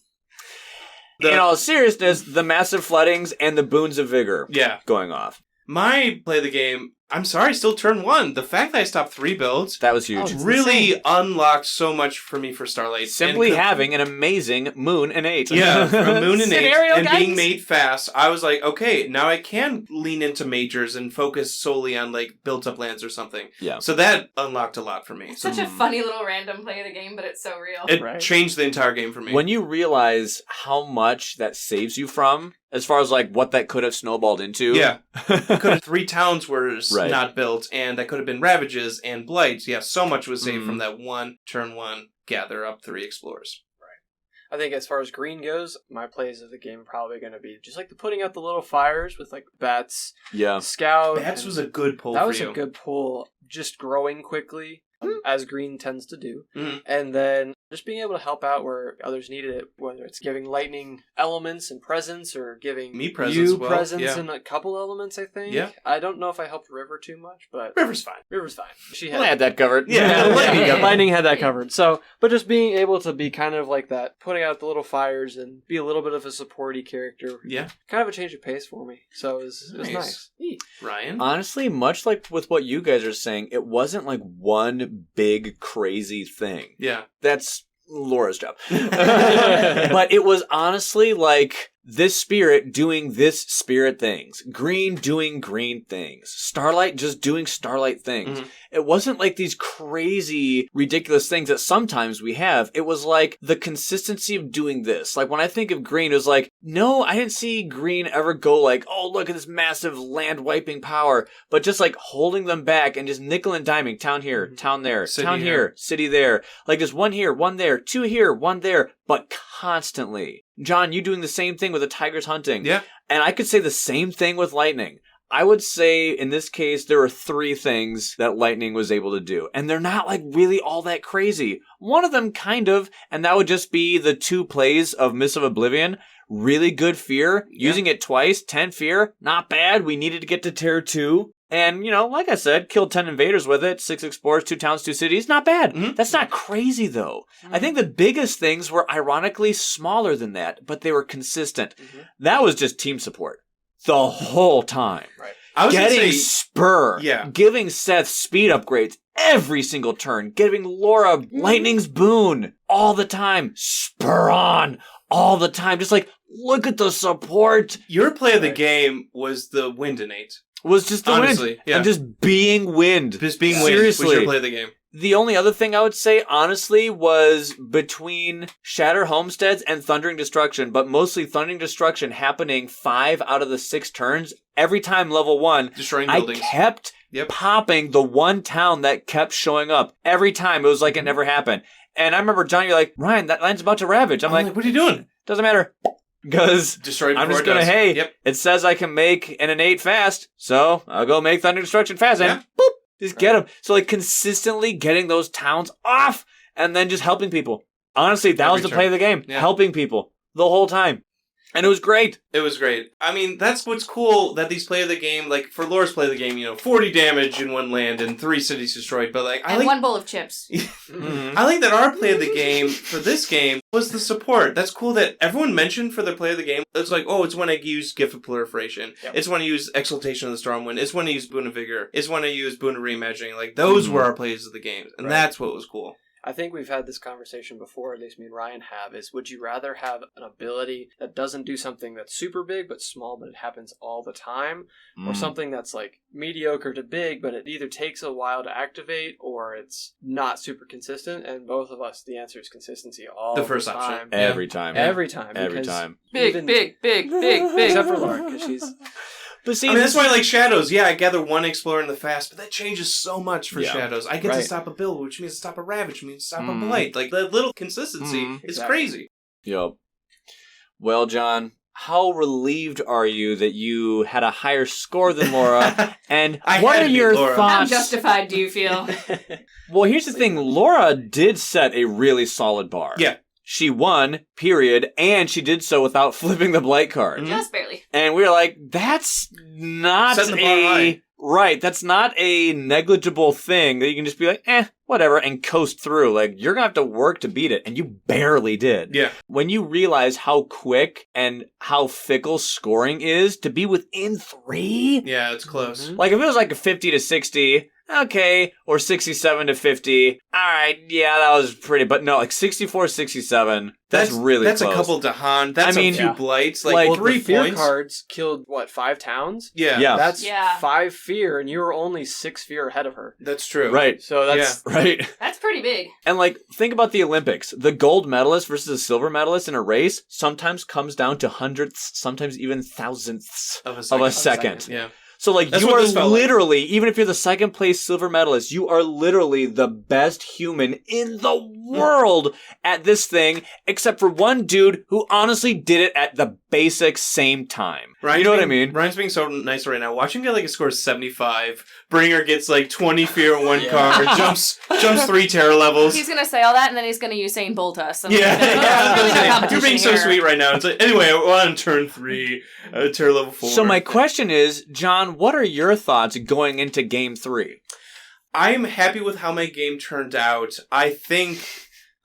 In all seriousness, the massive floodings and the boons of vigor Yeah. going off. My play of the game, I'm sorry, still turn 1. The fact that I stopped 3 builds That was huge. Oh, really unlocked so much for me for Starlight. Simply And having an amazing moon and 8. Yeah, a moon and 8, Scenario and being guidance. made fast, I was like, okay, now I can lean into majors and focus solely on, like, built-up lands or something. Yeah. So that unlocked a lot for me. It's such a funny little random play of the game, but it's so real. It Right. changed the entire game for me. When you realize how much that saves you from, as far as like what that could have snowballed into. Yeah. Could have 3 towns were Right. not built, and I could have been Ravages and Blights. Yeah, so much was saved Mhm. from that one, turn 1, gather up 3 explorers. I think as far as green goes, my plays of the game are probably going to be just like the putting out the little fires with like bats, Yeah. scout. Bats and- was a good pull that for was you. a good pull. Just growing quickly, as green tends to do, Mhm. and then just being able to help out where others needed it, whether it's giving lightning elements and presence or giving Me presence, you well, presence yeah. and a couple elements. I think. Yeah. I don't know if I helped River too much, but River's fine. River's fine. She I had had. that covered. Yeah, Lightning, yeah. Lightning had that covered. So, but just being able to be kind of like that, putting out the little fires and be a little bit of a supporty character, Yeah. kind of a change of pace for me. So it was Nice. nice. Ryan? Honestly, much like with what you guys are saying, it wasn't like one big crazy thing. Yeah. That's Laura's job. But it was honestly like this spirit doing this spirit things. Green doing green things. Starlight just doing starlight things. Mhm. It wasn't like these crazy, ridiculous things that sometimes we have. It was like the consistency of doing this. Like when I think of green, it was like, no, I didn't see green ever go like, oh, look at this massive land wiping power. But just like holding them back and just nickel and diming. Town here, town there, City town here. here, city there. Like just one here, one there, 2 here, 1 there, but constantly. John, you doing the same thing with the tigers hunting. Yeah. And I could say the same thing with lightning. I would say in this case, there were 3 things that lightning was able to do. And they're not like really all that crazy. One of them kind of, and that would just be the 2 plays of Mists of Oblivion. Really good fear. Yeah. Using it twice, 10 fear. Not bad. We needed to get to tier 2. And, you know, like I said, killed 10 invaders with it. 6 explorers, 2 towns, 2 cities. Not bad. Mhm. That's not crazy, though. I think the biggest things were ironically smaller than that, but they were consistent. That was just team support. The whole time. I was Getting going to say, Spur. Yeah. Giving Seth speed upgrades every single turn. Giving Laura Lightning's Boon all the time. Spur on all the time. Just like, look at the support. your play of the Right. game was the wind innate. Was just the Honestly, wind. yeah. And just being wind. Just being wind Seriously. was your play of the game. The only other thing I would say, honestly, was between Shatter Homesteads and Thundering Destruction, but mostly Thundering Destruction happening 5 out of the 6 turns. Every time level 1, Destroying I buildings. kept popping the one town that kept showing up every time. It was like it never happened. And I remember, John, you're like, Ryan, that land's about to ravage. I'm like, what are you doing? Doesn't matter. Because I'm just going to, it says I can make an innate fast, so I'll go make Thunder Destruction fast. And boop, just get them. So like consistently getting those towns off and then just helping people. Honestly, that was the play of the game. Yeah. Helping people the whole time. And it was great. It was great. I mean, that's what's cool, that these play of the game, like, for Laura's play of the game, 40 damage in one land and 3 cities destroyed, but, like... And one bowl of chips. I like that our play of the game, for this game, was the support. That's cool that everyone mentioned for their play of the game. It's like, it's when I use Gift of Proliferation. Yep. It's when I use Exaltation of the Stormwind. It's when I use Boon of Vigor. It's when I use Boon of Reimagining. Like, those were our plays of the game. And that's what was cool. I think we've had this conversation before, at least me and Ryan have, is would you rather have an ability that doesn't do something that's super big but small, but it happens all the time, or something that's like mediocre to big, but it either takes a while to activate or it's not super consistent? And both of us, the answer is consistency all the first time. Option. Every time. Every time. Big. Except for Laura, because she's... But see, that's why I like Shadows. Yeah, I gather one Explorer in the fast, but that changes so much for Shadows. I get to stop a build, which means to stop a Ravage, which means to stop a Blight. Like, that little consistency is crazy. Yep. Well, John, how relieved are you that you had a higher score than Laura? And what are your thoughts? How justified do you feel? Well, here's the thing. Laura did set a really solid bar. Yeah. She won, period, and she did so without flipping the Blight card. Just barely. And we were like, that's not Right, that's not a negligible thing that you can just be like, whatever, and coast through. Like, you're gonna have to work to beat it, and you barely did. Yeah. When you realize how quick and how fickle scoring is, to be within 3? Yeah, it's close. Like, if it was like a 50 to 60... okay, or 67 to 50. All right, yeah, that was pretty, but no, like 64, 67. That's really close. Close. A couple Dahan. That's a few Blights. Like 3 the fear points. Cards killed, 5 towns? Yeah. That's 5 fear, and you were only 6 fear ahead of her. That's true. Right. So that's... Right. That's pretty big. And like, think about the Olympics. The gold medalist versus the silver medalist in a race sometimes comes down to hundredths, sometimes even thousandths of a second. Yeah. So, like, that's you are literally, even if you're the second place silver medalist, you are literally the best human in the world at this thing, except for one dude who honestly did it at the basic same time. You know what I mean? Ryan's being so nice right now. Watch him get, like, a score of 75. Bringer gets, like, 20 fear in one card, jumps 3 terror levels. He's going to say all that, and then he's going to Usain Bolt us. You're being so sweet right now. It's like, anyway, we're on turn 3, terror level 4. So my question is, John, what are your thoughts going into game 3? I'm happy with how my game turned out. I think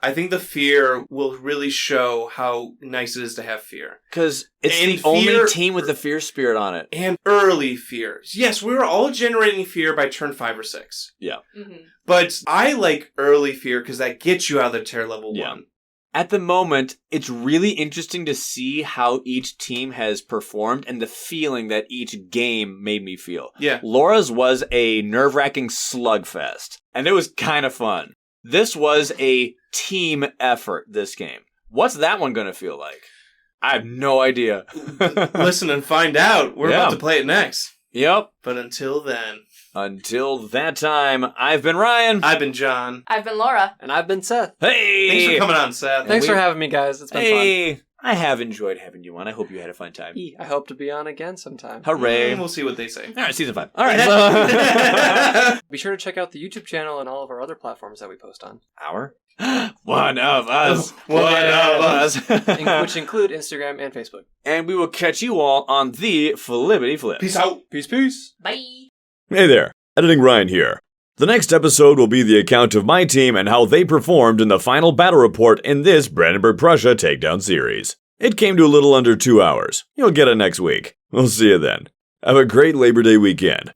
the fear will really show how nice it is to have fear. Because it's the only team with the fear spirit on it. And early fears. Yes, we were all generating fear by turn 5 or 6. Yeah. Mm-hmm. But I like early fear because that gets you out of the terror level 1. At the moment, it's really interesting to see how each team has performed and the feeling that each game made me feel. Yeah. Laura's was a nerve-wracking slugfest, and it was kind of fun. This was a team effort, this game. What's that one going to feel like? I have no idea. Listen and find out. We're about to play it next. Yep. But until then... Until that time, I've been Ryan. I've been John. I've been Laura. And I've been Seth. Hey! Thanks for coming on, Seth. Thanks for having me, guys. It's been fun. I have enjoyed having you on. I hope you had a fun time. I hope to be on again sometime. Hooray. We'll see what they say. All right, season 5. All right. Be sure to check out the YouTube channel and all of our other platforms that we post on. One of us. One of us. Which include Instagram and Facebook. And we will catch you all on the Flippity Flip. Peace out. Peace. Bye. Hey there, Editing Ryan here. The next episode will be the account of my team and how they performed in the final battle report in this Brandenburg-Prussia Takedown series. It came to a little under 2 hours. You'll get it next week. We'll see you then. Have a great Labor Day weekend.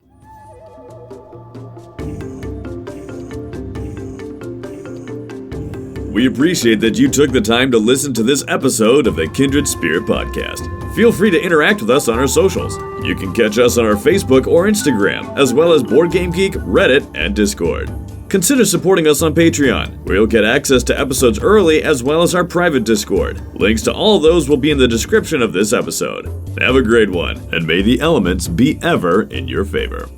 We appreciate that you took the time to listen to this episode of the Kindred Spirit Podcast. Feel free to interact with us on our socials. You can catch us on our Facebook or Instagram, as well as Board Game Geek, Reddit, and Discord. Consider supporting us on Patreon, where you'll get access to episodes early as well as our private Discord. Links to all of those will be in the description of this episode. Have a great one, and may the elements be ever in your favor.